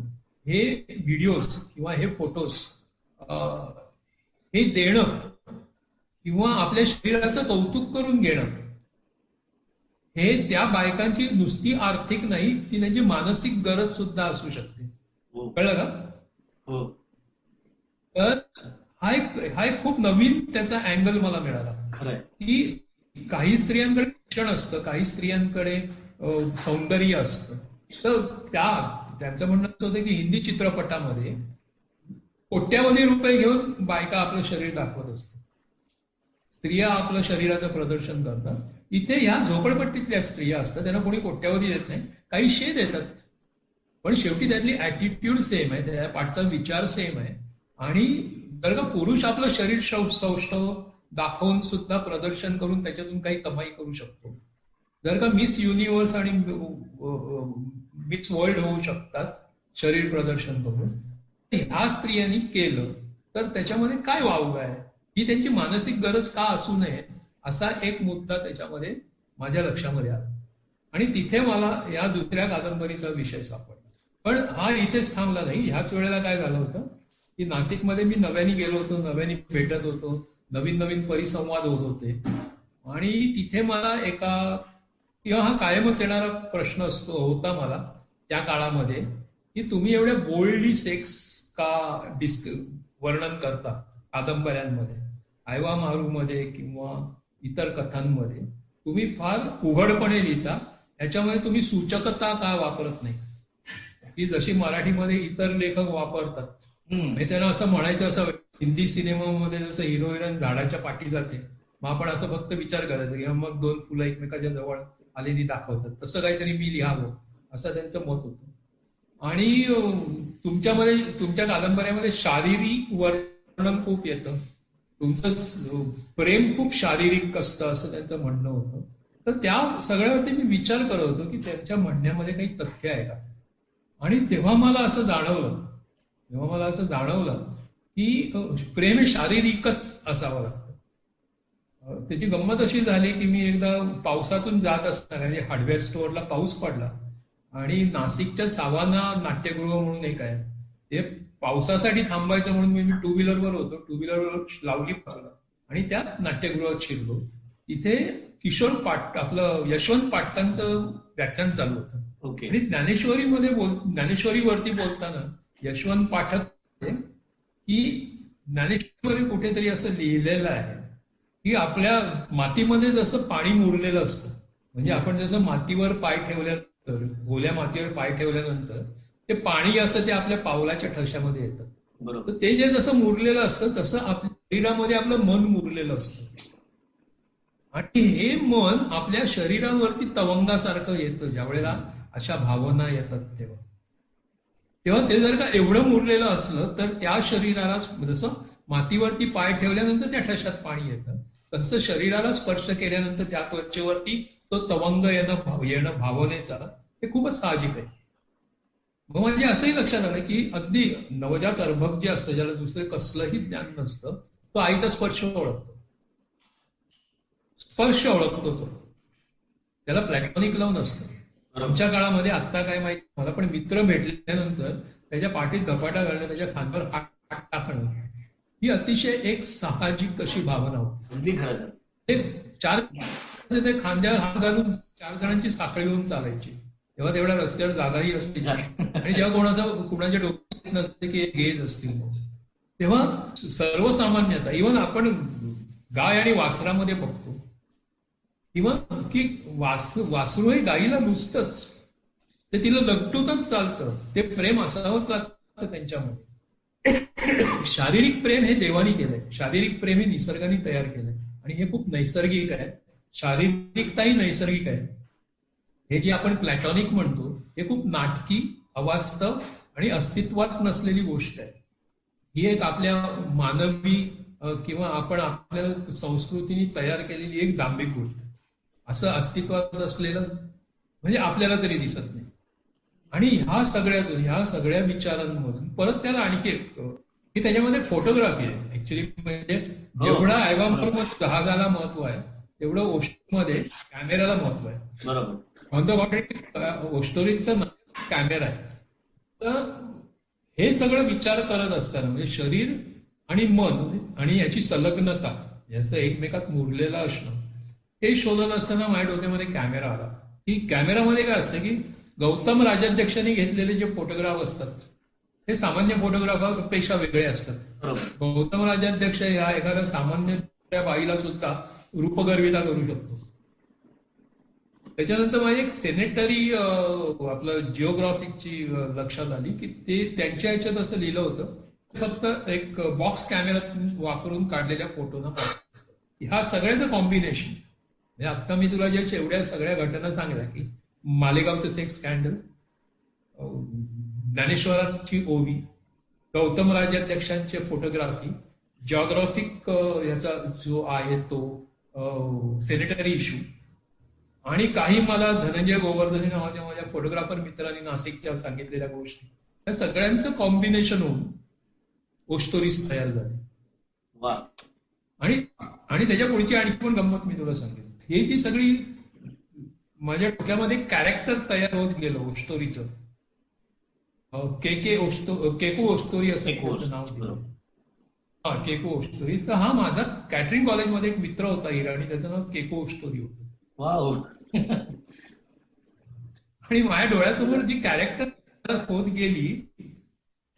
हे व्हिडिओज किंवा हे फोटोज हे देणं किंवा आपल्या शरीराचं कौतुक करून घेणं, हे त्या बायकांची नुसती आर्थिक नाही, ती त्यांची मानसिक गरज सुद्धा असू शकते. हो. कळलं का? हो. तर हा एक खूप नवीन त्याचा अँगल मला मिळाला, खरंय. की काही स्त्रियांकडे शिक्षण असतं, काही स्त्रियांकडे सौंदर्य असतं. तर त्यांचं म्हणणं असं होतं की हिंदी चित्रपटामध्ये कोट्यावधी रुपये घेऊन बायका आपलं शरीर दाखवत असतात, स्त्रिया आपलं शरीराचं प्रदर्शन करतात. इथे ह्या झोपडपट्टीतल्या स्त्रिया असतात, त्यांना कोणी कोट्यावधी देत नाही, काही शे देतात, पण शेवटी त्यातली ऍटिट्यूड सेम आहे, त्या पाठचा विचार सेम आहे. आणि जर का पुरुष आपलं शरीर सौष्ठव दाखवून सुद्धा प्रदर्शन करून त्याच्यातून काही कमाई करू शकतो, जर का मिस युनिव्हर्स आणि मिस वर्ल्ड होऊ शकतात शरीर प्रदर्शन करून, ह्या स्त्रियांनी केलं तर त्याच्यामध्ये काय वावग आहे, ही त्यांची मानसिक गरज का असू नये, असा एक मुद्दा त्याच्यामध्ये माझ्या लक्षामध्ये आला. आणि तिथे मला या दुसऱ्या कादंबरीचा विषय सापडला. पण हा इथेच थांबला नाही. ह्याच वेळेला काय झालं होतं की नाशिकमध्ये मी नव्याने गेलो होतो, नव्याने भेटत होतो, नवीन नवीन परिसंवाद होत होते. आणि तिथे मला किंवा हा कायमच येणारा प्रश्न होता मला त्या काळामध्ये, की तुम्ही एवढ्या बोल्डली सेक्स का वर्णन करता कादंबऱ्यांमध्ये, आयवा मारूमध्ये किंवा इतर कथांमध्ये तुम्ही फार उघडपणे लिहिता, याच्यामध्ये तुम्ही सूचकता का वापरत नाही, की जशी मराठीमध्ये इतर लेखक वापरतात. म्हणजे त्यांना असं म्हणायचं, असं हिंदी सिनेमामध्ये जसं हिरो हिरोईन झाडाच्या पाठी जाते, मग आपण असं फक्त विचार करायचा किंवा मग दोन फुलं एकमेकाच्या जवळ आलेली दाखवतात, तसं काहीतरी मी लिहावं असं त्यांचं मत होतं. आणि तुमच्या कादंबऱ्यामध्ये शारीरिक वर्णन खूप येतं, तुमचं प्रेम खूप शारीरिक असतं असं त्यांचं म्हणणं होतं. तर त्या सगळ्यावरती मी विचार करत होतो की त्यांच्या म्हणण्यामध्ये काही तथ्य आहे का. आणि तेव्हा मला असं जाणवलं की प्रेम हे शारीरिकच असावं लागतं. त्याची गंमत अशी झाली की मी एकदा पावसातून जात असताना हार्डवेअर स्टोअरला पाऊस पडला आणि नाशिकच्या सावाना नाट्यगृह म्हणून एक आहे, ते पावसासाठी थांबायचं म्हणून मी टू व्हीलरवर होतो, टू व्हीलरवर लावली बाजूला आणि त्या नाट्यगृहात शिरलो. इथे किशोर आपलं यशवंत पाठकांचं व्याख्यान चालू होतं. आणि ज्ञानेश्वरीवरती बोलताना यशवंत पाठक की ज्ञानेश्वरी कुठेतरी असं लिहिलेलं आहे की आपल्या मातीमध्ये जसं पाणी मुरलेलं असतं, म्हणजे आपण जसं मातीवर पाय ठेवल्यानंतर, ओल्या मातीवर पाय ठेवल्यानंतर ते पाणी असं ते आपल्या पावलाच्या ठशामध्ये येतं. बरोबर. तर ते जे जसं मुरलेलं असतं तसं आपल्या शरीरामध्ये आपलं मन मुरलेलं असतं. आणि हे मन आपल्या शरीरावरती तवंगासारखं येतं ज्या वेळेला अशा भावना येतात तेव्हा ते जर का एवढं मुरलेलं असलं तर त्या शरीराला, जसं मातीवरती पाय ठेवल्यानंतर त्या ठशात पाणी येतं, तसं शरीराला स्पर्श केल्यानंतर त्या त्वचेवरती तो तवंग येणं भावनेचा हे खूपच साहजिक आहे. मग म्हणजे असंही लक्षात आलं की अगदी नवजात अर्भक जे असतं, ज्याला दुसरं कसलंही ज्ञान नसतं, तो आईचा स्पर्श ओळखतो, तो त्याला प्लॅटॉनिक लव्ह नसतं. आमच्या काळामध्ये आत्ता काय माहिती मला, पण मित्र भेटल्यानंतर त्याच्या पाठीत धपाटा घालणं, त्याच्या खांद्यावर हात टाकणं, ही अतिशय एक साहजिक अशी भावना होती. अगदी खरं सर. ते खांद्यावर हात घालून 4 जणांची साखळी होऊन चालायची. तेव्हा तेवढ्या रस्त्यावर जागाही असते आणि जेव्हा कुणाच्या डोक्यात नसते की गेज असतील, तेव्हा सर्वसामान्यता, इव्हन आपण गाय आणि वासरामध्ये बघतो, किंवा की वासरू हे गाईला नुसतंच ते तिला लपटूतच चालतं, ते प्रेम असावंच लागतं त्यांच्यामध्ये. शारीरिक प्रेम हे देवानी केलंय, शारीरिक प्रेम हे निसर्गाने तयार केलंय आणि हे खूप नैसर्गिक आहे. शारीरिकताही नैसर्गिक आहे. हे जे आपण प्लॅटॉनिक म्हणतो हे खूप नाटकी, अवास्तव आणि अस्तित्वात नसलेली गोष्ट आहे. ही एक आपल्या मानवी किंवा आपण आपल्या संस्कृतीने तयार केलेली एक दांभिक गोष्ट, असं अस्तित्वात असलेलं म्हणजे आपल्याला तरी दिसत नाही. आणि ह्या सगळ्या विचारांमधून परत त्याला आणखी एक की त्याच्यामध्ये फोटोग्राफी आहे ऍक्च्युली. म्हणजे जेवढा ॲल्बममध्ये जहाजाला महत्व आहे तेवढं ओस्टोरीमध्ये कॅमेऱ्याला महत्व आहे. बरोबर. ऑन द कॉन्ट्ररी ओस्टोरीजचा कॅमेरा आहे. तर हे सगळं विचार करत असताना म्हणजे शरीर आणि मन आणि याची संलग्नता, याचं एकमेकात मुरलेलं असणं, हे शोधत असताना माझ्या डोक्यामध्ये कॅमेरा आला. की कॅमेरामध्ये काय असतं की गौतम राजाध्यक्षांनी घेतलेले जे फोटोग्राफ असतात हे सामान्य फोटोग्राफरपेक्षा वेगळे असतात. बरोबर. गौतम राजाध्यक्ष ह्या एखाद्या सामान्य बाईला सुद्धा रूपगर्विता करू शकतो. त्याच्यानंतर माझी एक सेनेटरी आपलं जिओग्राफिकची लक्षात आली की ते त्यांच्या ह्याच्यात असं लिहिलं होतं फक्त एक बॉक्स कॅमेरा वापरून काढलेल्या फोटोना ह्या सगळ्याचं कॉम्बिनेशन. म्हणजे आता मी तुला ज्या एवढ्या सगळ्या घटना सांगल्या की मालेगावचं सेक्स स्कॅन्डल, ज्ञानेश्वराची ओवी, गौतम राजाध्यक्षांचे फोटोग्राफी, जिओग्राफिक याचा जो आहे तो सेनेटरी इश्यू, आणि काही मला धनंजय गोवर्धने नावाच्या माझ्या फोटोग्राफर मित्रांनी नाशिकच्या सांगितलेल्या गोष्टी, या सगळ्यांचं कॉम्बिनेशन होऊन ओस्टोरीज तयार झाली. वा. आणि त्याच्या पुढची आणखी पण गंमत मी तुला सांगेन. हे जी सगळी माझ्या डोक्यामध्ये कॅरेक्टर तयार होत गेलं ओस्टोरीचं. केको ओस्टोरी असं त्याचं नाव दिलं. केको ओस्टोरी. तर हा माझा कॅटरिंग कॉलेजमध्ये एक मित्र होता इराणी, त्याचं नाव केको ओस्टोरी होतं. वाव. आणि माझ्या डोळ्यासमोर जी कॅरेक्टर होत गेली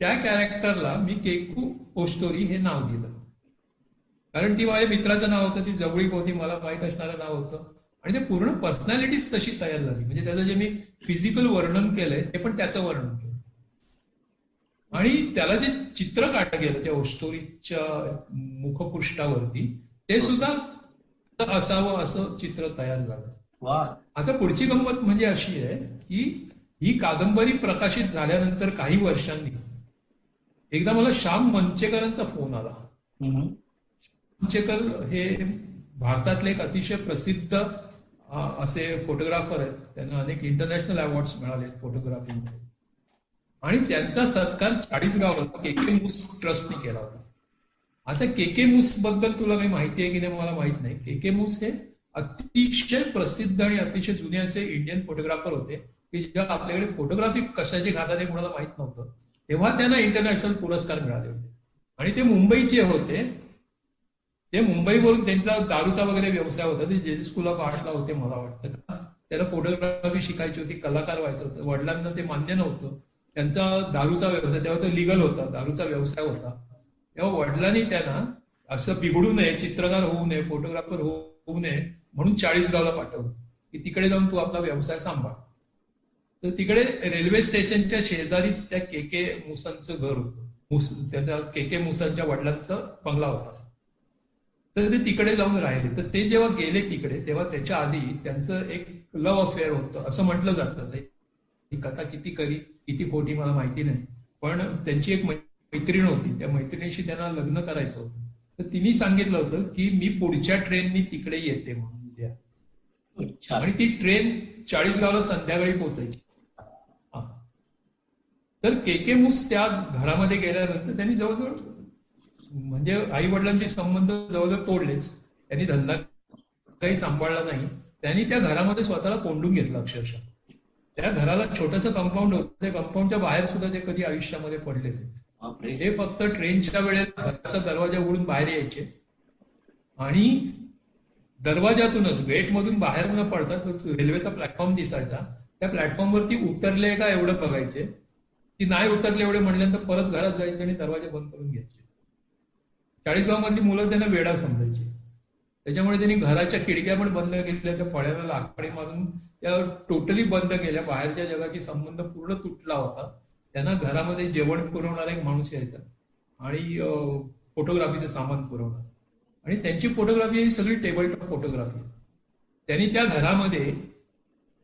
त्या कॅरेक्टरला मी केको ओस्टोरी हे नाव दिलं. कारण ती माझ्या मित्राचं नाव होतं, ती जवळीक होती, मला माहीत असणारं नाव होतं, आणि ते पूर्ण पर्सनॅलिटीच तशी तयार झाली. म्हणजे त्याचं जे मी फिजिकल वर्णन केलंय ते पण त्याचं वर्णन केलं. आणि त्याला जे चित्र काढलं गेलं त्या ओस्टोरीच्या मुखपृष्ठावरती ते सुद्धा असावं असं चित्र तयार झालं. वा. आता पुढची गंमत म्हणजे अशी आहे की ही कादंबरी प्रकाशित झाल्यानंतर काही वर्षांनी एकदा मला श्याम मंचेकरांचा फोन आला. मंचेकर हे भारतातले एक अतिशय प्रसिद्ध असे फोटोग्राफर आहेत. त्यांना अनेक इंटरनॅशनल अवॉर्ड्स मिळाले फोटोग्राफीमध्ये. आणि त्यांचा सत्कार चाळीसगावला के मूस ट्रस्टने केला होता. आता के मूस बद्दल तुला काही माहिती आहे की नाही मला माहित नाही. के मूस हे अतिशय प्रसिद्ध आणि अतिशय जुने असे इंडियन फोटोग्राफर होते की जेव्हा आपल्याकडे फोटोग्राफी कशाची खातात हे कोणाला माहित नव्हतं तेव्हा त्यांना इंटरनॅशनल पुरस्कार मिळाले होते. आणि ते मुंबईचे होते. ते मुंबईवरून त्यांचा दारूचा वगैरे व्यवसाय होता. ते जेजे स्कूल ऑफ आर्टला होते मला वाटतं. त्याला फोटोग्राफी शिकायची होती, कलाकार व्हायचं होतं. वडिलांना ते मान्य नव्हतं. त्यांचा दारूचा व्यवसाय, तेव्हा तो लिगल होता, दारूचा व्यवसाय होता. तेव्हा वडिलांनी त्यांना असं बिघडू नये, चित्रकार होऊ नये, फोटोग्राफर होऊ नये म्हणून चाळीसगावला पाठवलं की तिकडे जाऊन तू आपला व्यवसाय सांभाळ. तर तिकडे रेल्वे स्टेशनच्या शेजारीच त्या के मुसांचं घर होतं. त्याचा के मुसांच्या वडिलांचा बंगला होता. तर ते तिकडे जाऊन राहिले. तर ते जेव्हा गेले तिकडे तेव्हा त्याच्या आधी त्यांचं एक लव्ह अफेअर होतं असं म्हटलं जातं. ही कथा किती किती खोटी मला माहिती नाही, पण त्यांची एक मैत्रीण होती. त्या मैत्रिणीशी त्यांना लग्न करायचं होतं. तर तिने सांगितलं होतं की मी पुढच्या ट्रेननी तिकडे येते म्हणून उद्या. आणि ती ट्रेन चाळीसगावला संध्याकाळी पोहोचायची. तर के मूस त्या घरामध्ये गेल्यानंतर त्यांनी जवळजवळ म्हणजे आई वडिलांचे संबंध जवळजवळ तोडलेच. त्यांनी धंदा काही सांभाळला नाही. त्यांनी त्या घरामध्ये स्वतःला कोंडून घेतलं अक्षरशः. त्या घराला छोटंसं कंपाऊंड होतं. त्या कंपाऊंडच्या बाहेर सुद्धा ते कधी आयुष्यामध्ये पडले नाही. हे फक्त ट्रेनच्या वेळेत घराचा दरवाजा उघडून बाहेर यायचे आणि दरवाजातूनच गेटमधून बाहेर न पडता रेल्वेचा प्लॅटफॉर्म दिसायचा. त्या प्लॅटफॉर्मवरती उतरले का एवढं बघायचे, की नाही उतरले एवढे म्हणल्यानंतर परत घरात जायचे आणि दरवाजा बंद करून घ्यायचे. चाळीसगावमधली मुलं त्यांना वेडा समजायची. त्याच्यामुळे त्यांनी घराच्या खिडक्या पण बंद केल्या, त्या फळ्याला लाकडी मारून त्या टोटली बंद केल्या. बाहेरच्या जगाशी संबंध पूर्ण तुटला होता. त्यांना घरामध्ये जेवण पुरवणारा एक माणूस यायचा आणि फोटोग्राफीचं सामान पुरवणार. आणि त्यांची फोटोग्राफी ही सगळी टेबल टॉप फोटोग्राफी. त्यांनी त्या घरामध्ये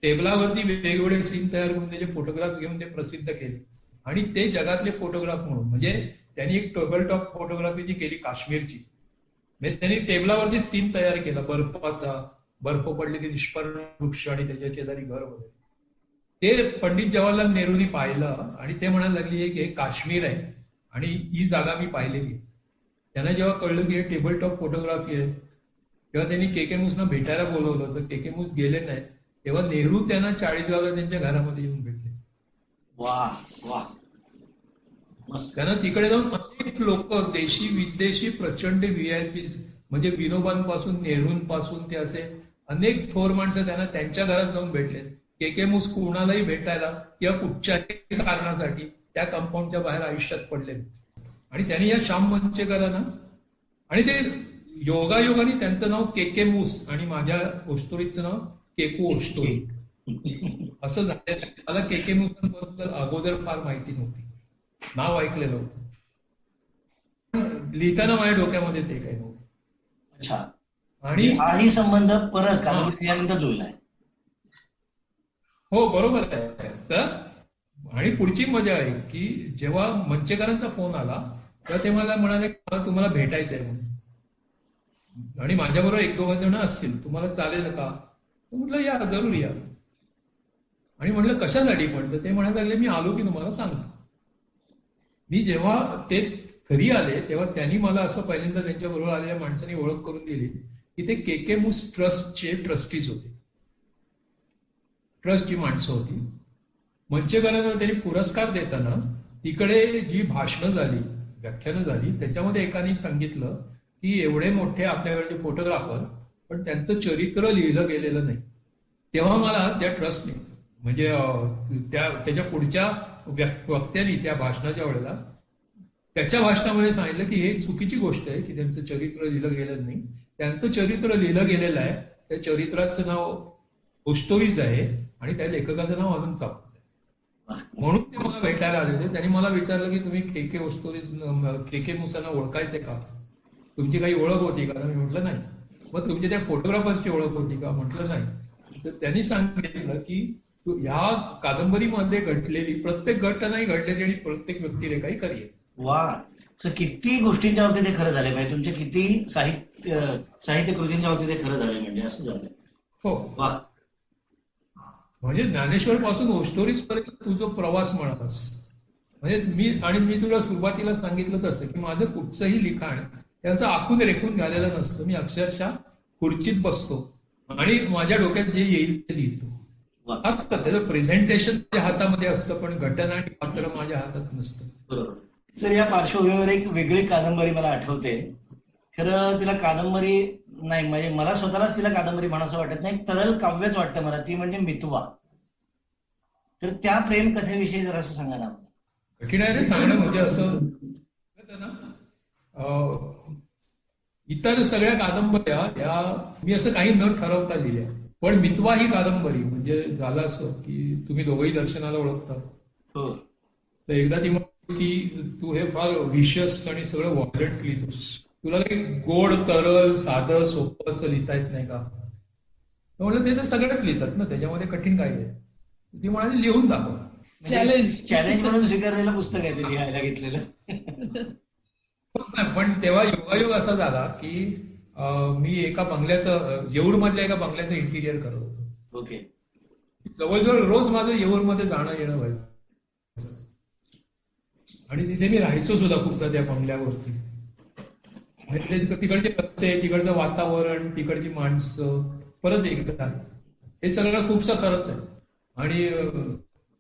टेबलावरती वेगवेगळे सीन तयार करून त्याचे फोटोग्राफ घेऊन ते प्रसिद्ध केले. आणि ते जगातले फोटोग्राफ म्हणून म्हणजे त्यांनी एक टेबल टॉप फोटोग्राफी जी केली काश्मीरची. म्हणजे त्यांनी टेबलावरती सीन तयार केला बर्फाचा, बर्फ पडलेली निष्पर्ण वृक्ष आणि त्याच्या शेजारी घर वगैरे. ते पंडित जवाहरलाल नेहरूंनी पाहिलं आणि ते म्हणायला लागले की हे काश्मीर आहे आणि ही जागा मी पाहिलेली आहे. त्यांना जेव्हा कळलं की हे टेबल टॉप फोटोग्राफी आहे तेव्हा त्यांनी के मूसना भेटायला बोलवलं, तर के मूस गेले नाही. तेव्हा नेहरू त्यांना चाळीसगावला त्यांच्या घरामध्ये येऊन भेटले. वा वा, मस्त. त्यांना तिकडे जाऊन अनेक लोक, देशी विदेशी प्रचंड VIP, म्हणजे विनोबांपासून नेहरूंपासून ते असे अनेक थोर माणसं त्यांना त्यांच्या घरात जाऊन भेटले. के मूस कोणालाही भेटायला किंवा कुठच्याही कारणासाठी त्या कंपाऊंडच्या बाहेर आयुष्यात पडले. आणि त्यांनी या श्याम मंचेकरांना, आणि ते योगायोगाने त्यांचं नाव के मूस आणि माझ्या ओस्तोरीचं नाव केकू ओस्तोरी असं झालं. मला के मूसांबद्दल अगोदर फार माहिती नव्हती, नाव ऐकलेलं होतं, पण लिहिताना माझ्या डोक्यामध्ये ते काही नव्हतं. अच्छा. आणि हाही संबंध परत कादंबरीनंतर जुळलाय. हो, बरोबर आहे. तर आणि पुढची मजा आहे की जेव्हा मंचेकरांचा फोन आला तेव्हा ते मला म्हणाले मला तुम्हाला भेटायचंय म्हणून, आणि माझ्याबरोबर 1-2 जण असतील, तुम्हाला चालेल का? म्हटलं या, जरूर या. आणि म्हटलं कशासाठी? पण ते म्हणायला लागले मी आलो की तुम्हाला सांगतो. मी जेव्हा ते घरी आले तेव्हा त्यांनी मला असं पहिल्यांदा त्यांच्या बरोबर आलेल्या माणसांनी ओळख करून दिली की ते के मूस ट्रस्टचे ट्रस्टीज होते, ट्रस्टची माणसं होती. मंचेकरांना त्यांनी पुरस्कार देताना तिकडे जी भाषणं झाली, व्याख्यानं झाली, त्याच्यामध्ये एकाने सांगितलं की एवढे मोठे आपल्याकडचे फोटोग्राफर, पण त्यांचं चरित्र लिहिलं गेलेलं नाही. तेव्हा मला त्या ट्रस्टने, म्हणजे त्याच्या पुढच्या वक्त्यांनी त्या भाषणाच्या वेळेला त्याच्या भाषणामध्ये सांगितलं की हे चुकीची गोष्ट आहे की त्यांचं चरित्र लिहिलं गेलेलं नाही. त्यांचं चरित्र लिहिलं गेलेलं आहे, त्या चरित्राचं नाव ओस्तोरीज आहे आणि त्या लेखकाचं नाव अनंत सावंत आहे. म्हणून ते मला भेटायला आले होते. त्यांनी मला विचारलं की तुम्ही के ओस्तोरीज के मूसांना ओळखायचे का, तुमची काही ओळख होती का? मी म्हटलं नाही. मग तुमच्या त्या फोटोग्राफरची ओळख होती का? म्हटलं नाही. तर त्यांनी सांगितलं की ह्या कादंबरीमध्ये घडलेली प्रत्येक घटनाही घडलेली आणि प्रत्येक व्यक्तिरेखाही खरी आहे. वा, सर किती गोष्टींच्या बाबतीत ते खरं झाले पाहिजे, तुमच्या किती साहित्य कृतींच्या बाबतीत ते खरं झाले, म्हणजे असं झालं. हो, वा. म्हणजे ज्ञानेश्वर पासून ओस्टोरीज पर्यंत तुझा प्रवास म्हणालास. म्हणजे मी तुला सुरुवातीला सांगितलं तसं की माझं कुठचंही लिखाण त्याचं आखून रेखून झालेलं नसतं. मी अक्षरशः खुर्चीत बसतो आणि माझ्या डोक्यात जे येईल ते लिहितो. त्याचं प्रेझेंटेशन माझ्या हातामध्ये असतं, पण घटना आणि पात्र माझ्या हातात नसतं. बरोबर. सर, या पार्श्वभूमीवर एक वेगळी कादंबरी मला आठवते. खरं तिला कादंबरी नाही, म्हणजे मला स्वतःलाच तिला कादंबरी म्हणावं वाटत नाही, एक तरल काव्यच वाटतं मला, ती म्हणजे मितवा. तर त्या प्रेम कथेविषयी जरा असं सांगा ना. कठीण आहे रे सांगणं. म्हणजे असं ना, इतर सगळ्या कादंबऱ्या या मी असं काही न ठरवता लिहिल्या, पण मितवा ही कादंबरी म्हणजे झालं असं की तुम्ही दोघंही दर्शनाला ओळखता. हो. तर एकदा ती म्हटली की तू हे फार विशियस आणि सगळं व्हायलंट लिहितोस, तुला काही गोड तरल साधं सोपं असं लिहिता येत नाही का? म्हटलं ते तर सगळेच लिहितात ना, त्याच्यामध्ये कठीण काय आहे? ती म्हणाली लिहून दाखव. चॅलेंज म्हणून स्वीकारलेलं पुस्तक आहे ते लिहायला घेतलेलं. पण तेव्हा योगायोग असा झाला की मी एका बंगल्याचं, येऊरमधल्या एका बंगल्याचं इंटिरियर करत होतो. ओके. जवळजवळ रोज माझं येऊरमध्ये जाणं येणं व्हायचं आणि तिथे मी राहायचो सुद्धा खूपदा त्या बंगल्यावरती. तिकडचे रस्ते, तिकडचं वातावरण, तिकडची माणसं, परत एकदा हे सगळं खूपसं खरंच आहे. आणि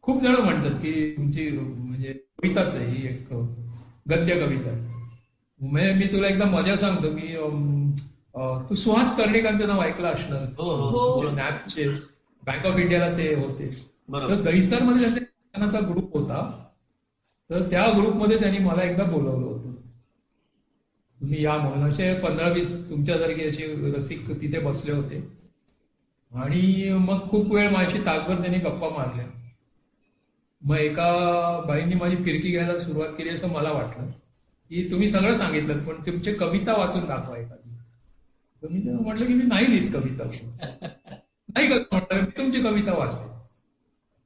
खूप जण म्हणतात की तुमची म्हणजे कविताच आहे ही, एक गद्य कविता. म्हणजे मी तुला एकदा मजा सांगतो, मी तू सुहास कर्णिकांचं नाव ऐकलं असणार, नॅपचे बँक ऑफ इंडियाला ते होते. तर दहिसरमध्ये त्यांचा ग्रुप होता, तर त्या ग्रुपमध्ये त्यांनी मला एकदा बोलवलं होतं, तुम्ही या म्हणून. असे 15-20 तुमच्यासारखे असे रसिक तिथे बसले होते. आणि मग खूप वेळ माझी तासभर त्यांनी गप्पा मारल्या. मग एका बाईंनी माझी फिरकी घ्यायला सुरुवात केली असं मला वाटलं की तुम्ही सगळं सांगितलं, पण तुमची कविता वाचून दाखवा एखादी. तर मी म्हटलं की मी नाही लिहित कविता, नाही म्हटलं मी तुमची कविता वाचते.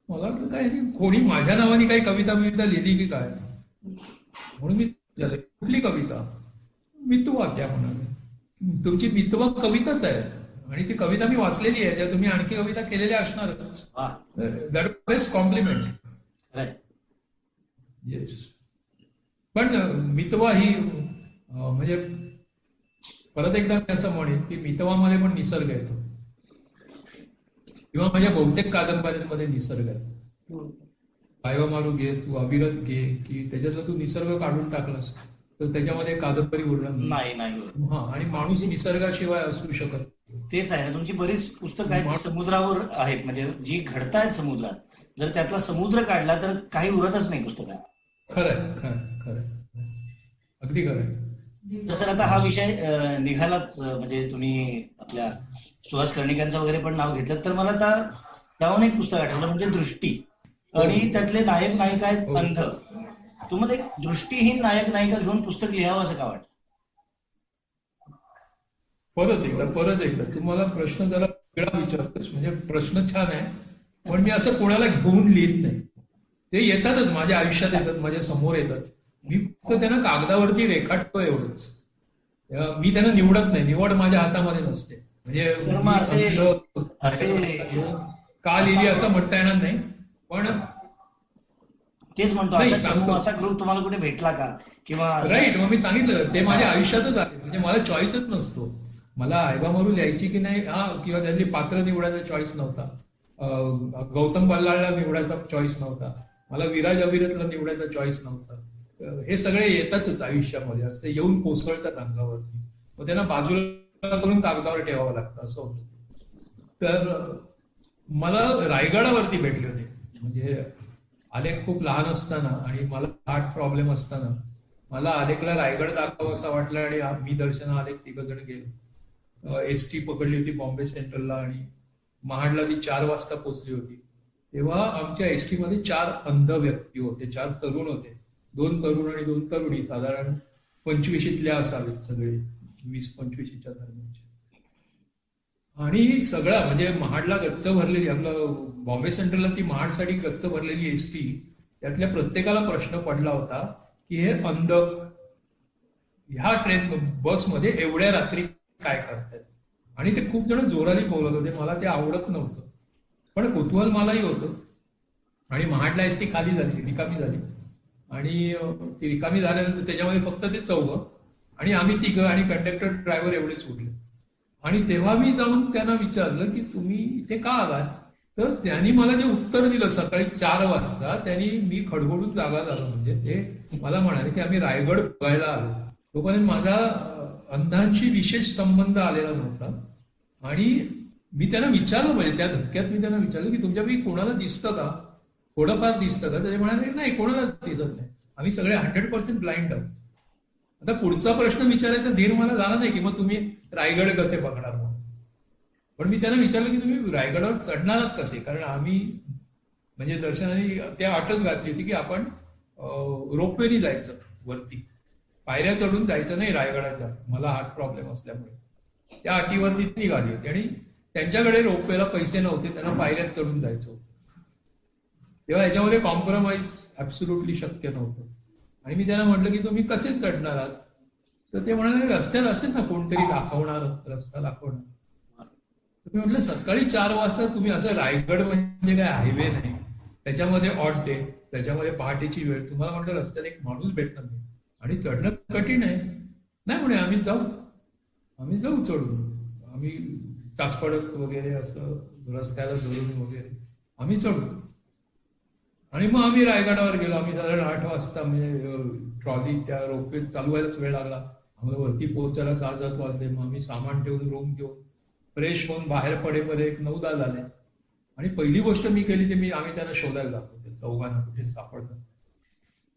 मला वाटलं काय कोणी माझ्या नावाने काही कविता लिहिली की काय, म्हणून मी कुठली कविता? मितवा त्या म्हणाले. तुमची मितवा कविताच आहे आणि ती कविता मी वाचलेली आहे, त्या तुम्ही आणखी कविता केलेल्या असणारच. That is best compliment. Yes. पण मितवा ही म्हणजे परत एकदा मी असं म्हणेन की मितवामध्ये पण निसर्ग येतो, किंवा माझ्या बहुतेक कादंबऱ्यांमध्ये निसर्ग आहे. पायवा मारू घे, तू अविरत घे, की त्याच्यातला तू निसर्ग काढून टाकलास तर त्याच्यामध्ये कादंबरी उरणार नाही नाही हा. आणि माणूस निसर्गाशिवाय असू शकत नाही. तेच आहे. तुमची बरीच पुस्तकं आहेत ती समुद्रावर आहेत, म्हणजे जी घडतायत समुद्रात. जर त्यातला समुद्र काढला तर काही उरतच नाही पुस्तकात. खरंय खरंय खरंय, अगदी खरंय. तसं आता हा विषय निघालाच, म्हणजे तुम्ही आपल्या सुहास कर्णिकांचं वगैरे पण नाव घेतलं, तर मला आता त्याहून एक पुस्तक आठवलं, म्हणजे दृष्टी. आणि त्यातले नायक नायिका आहेत अंध. तुम्हाला एक दृष्टीहीन नायक नायिका घेऊन पुस्तक लिहावं असं का वाटतं? परत एकदा तुम्हाला प्रश्न जरा वेगळा विचारतोस, म्हणजे प्रश्न छान आहे, पण मी असं कोणाला घेऊन लिहित नाही. ते येतातच, माझ्या आयुष्यात येतात, माझ्या समोर येतात. मी फक्त त्यांना कागदावरती रेखाटतो एवढंच. मी त्यांना निवडत नाही, निवड माझ्या हातामध्ये नसते. म्हणजे का लिहिली असं म्हणता येणार नाही, पण तेच म्हणतो असा ग्रुप तुम्हाला कुठे भेटला का? किंवा राईट, मग मी सांगितलं ते माझ्या आयुष्यातच आहे. म्हणजे मला चॉईसच नसतो. मला आयबा मारू लिहायची की नाही किंवा त्यातली पात्र निवडायचा चॉईस नव्हता. गौतम बल्लाळला निवडायचा चॉईस नव्हता. मला विराज अविरतला निवडायचा चॉईस नव्हता. हे सगळे येतातच आयुष्यामध्ये, असं येऊन कोसळतात अंगावरती, मग त्यांना बाजूला करून कागदावर ठेवावं लागतं, असं होतं. तर मला रायगडावरती भेटले होते. म्हणजे आलेख खूप लहान असताना आणि मला हार्ट प्रॉब्लेम असताना मला आलेखला रायगड दाखवावं असं वाटलं, आणि मी दर्शन आलेख 3 जण गेलो. एसटी पकडली होती बॉम्बे सेंट्रलला, आणि महाडला ती 4 वाजता पोहोचली होती. तेव्हा आमच्या एसटी मध्ये 4 अंध व्यक्ती होते, 4 तरुण होते. 2 तरुण आणि 2 तरुणी, साधारण 25ल्या असावेत सगळे, 20-25च्या दरम्यानचे. आणि सगळं म्हणजे महाडला गच्च भरलेली, आपलं बॉम्बे सेंट्रलला ती महाडसाठी गच्च भरलेली एसटी, त्यातल्या प्रत्येकाला प्रश्न पडला होता की हे अंध ह्या बसमध्ये एवढ्या रात्री काय करतात. आणि ते खूप जण जोराने बोलत होते, मला ते आवडत नव्हतं, पण कुतूहल मलाही होतं. आणि महाडला एसटी खाली झाली, रिकामी झाली, आणि ती रिकामी झाल्यानंतर त्याच्यामध्ये फक्त ते 4 आणि आम्ही 3 आणि कंडक्टर ड्रायव्हर एवढेच उरले. आणि तेव्हा मी जाऊन त्यांना विचारलं की तुम्ही इथे का आलात. तर त्यांनी मला जे उत्तर दिलं सकाळी 4 वाजता, त्यांनी मी खडबडून जागा झालो. म्हणजे ते मला म्हणाले की आम्ही रायगड बघायला आलो. तोपर्यंत माझा अंधांशी विशेष संबंध आलेला नव्हता. आणि मी त्यांना विचारलं, म्हणजे त्या धक्क्यात मी त्यांना विचारलं की तुमच्यापैकी कोणाला दिसतं का, थोडंफार दिसतं का. ते म्हणाले नाही, कोणालाच दिसत नाही, आम्ही सगळे 100% ब्लाइंड आहोत. आता पुढचा प्रश्न विचारायचा धीर मला झाला नाही की मग तुम्ही रायगड कसे बघणार. पण मी त्यांना विचारलं की तुम्ही रायगडावर चढणारात कसे, कारण आम्ही म्हणजे दर्शनाने त्या अटच घातली होती की आपण रोपवेनी जायचं वरती, पायऱ्या चढून जायचं नाही रायगडाच्या, मला हार्ट प्रॉब्लेम असल्यामुळे. त्या अटीवरती निघाली होती, आणि त्यांच्याकडे रोपवेला पैसे नव्हते, त्यांना पायऱ्यात चढून जायचं. तेव्हा याच्यामध्ये कॉम्प्रोमाइज ऍब्सोल्युटली शक्य नव्हतं. आणि मी त्यांना म्हटलं की तुम्ही कसे चढणार आहात. तर ते म्हणाले रस्त्यात असेल ना कोणतरी दाखवणार, रस्ता दाखवणार. तर मी म्हटलं सकाळी 4 वाजता तुम्ही, असं रायगड म्हणजे काय हायवे नाही, त्याच्यामध्ये ऑड डे, त्याच्यामध्ये पहाटेची वेळ, तुम्हाला म्हटलं रस्त्यात एक माणूस भेटणार नाही आणि चढणं कठीण आहे. नाही म्हणे आम्ही जाऊ चढून, आम्ही चाचपडत वगैरे असं रस्त्याला धरून वगैरे आम्ही चढू. आणि मग आम्ही रायगडावर गेलो. आम्ही साधारण 8 वाजता, म्हणजे ट्रॉली त्या रोपवेत चालू व्हायलाच वेळ लागला. आम्हाला वरती पोहोचायला 6-7 वाजले. मग आम्ही सामान ठेवून रूम घेऊन फ्रेश होऊन बाहेर पडेपर्यंत एक 9-10 झाले. आणि पहिली गोष्ट मी केली ते आम्ही त्यांना शोधायला जातो, चौघांना कुठे सापडतात.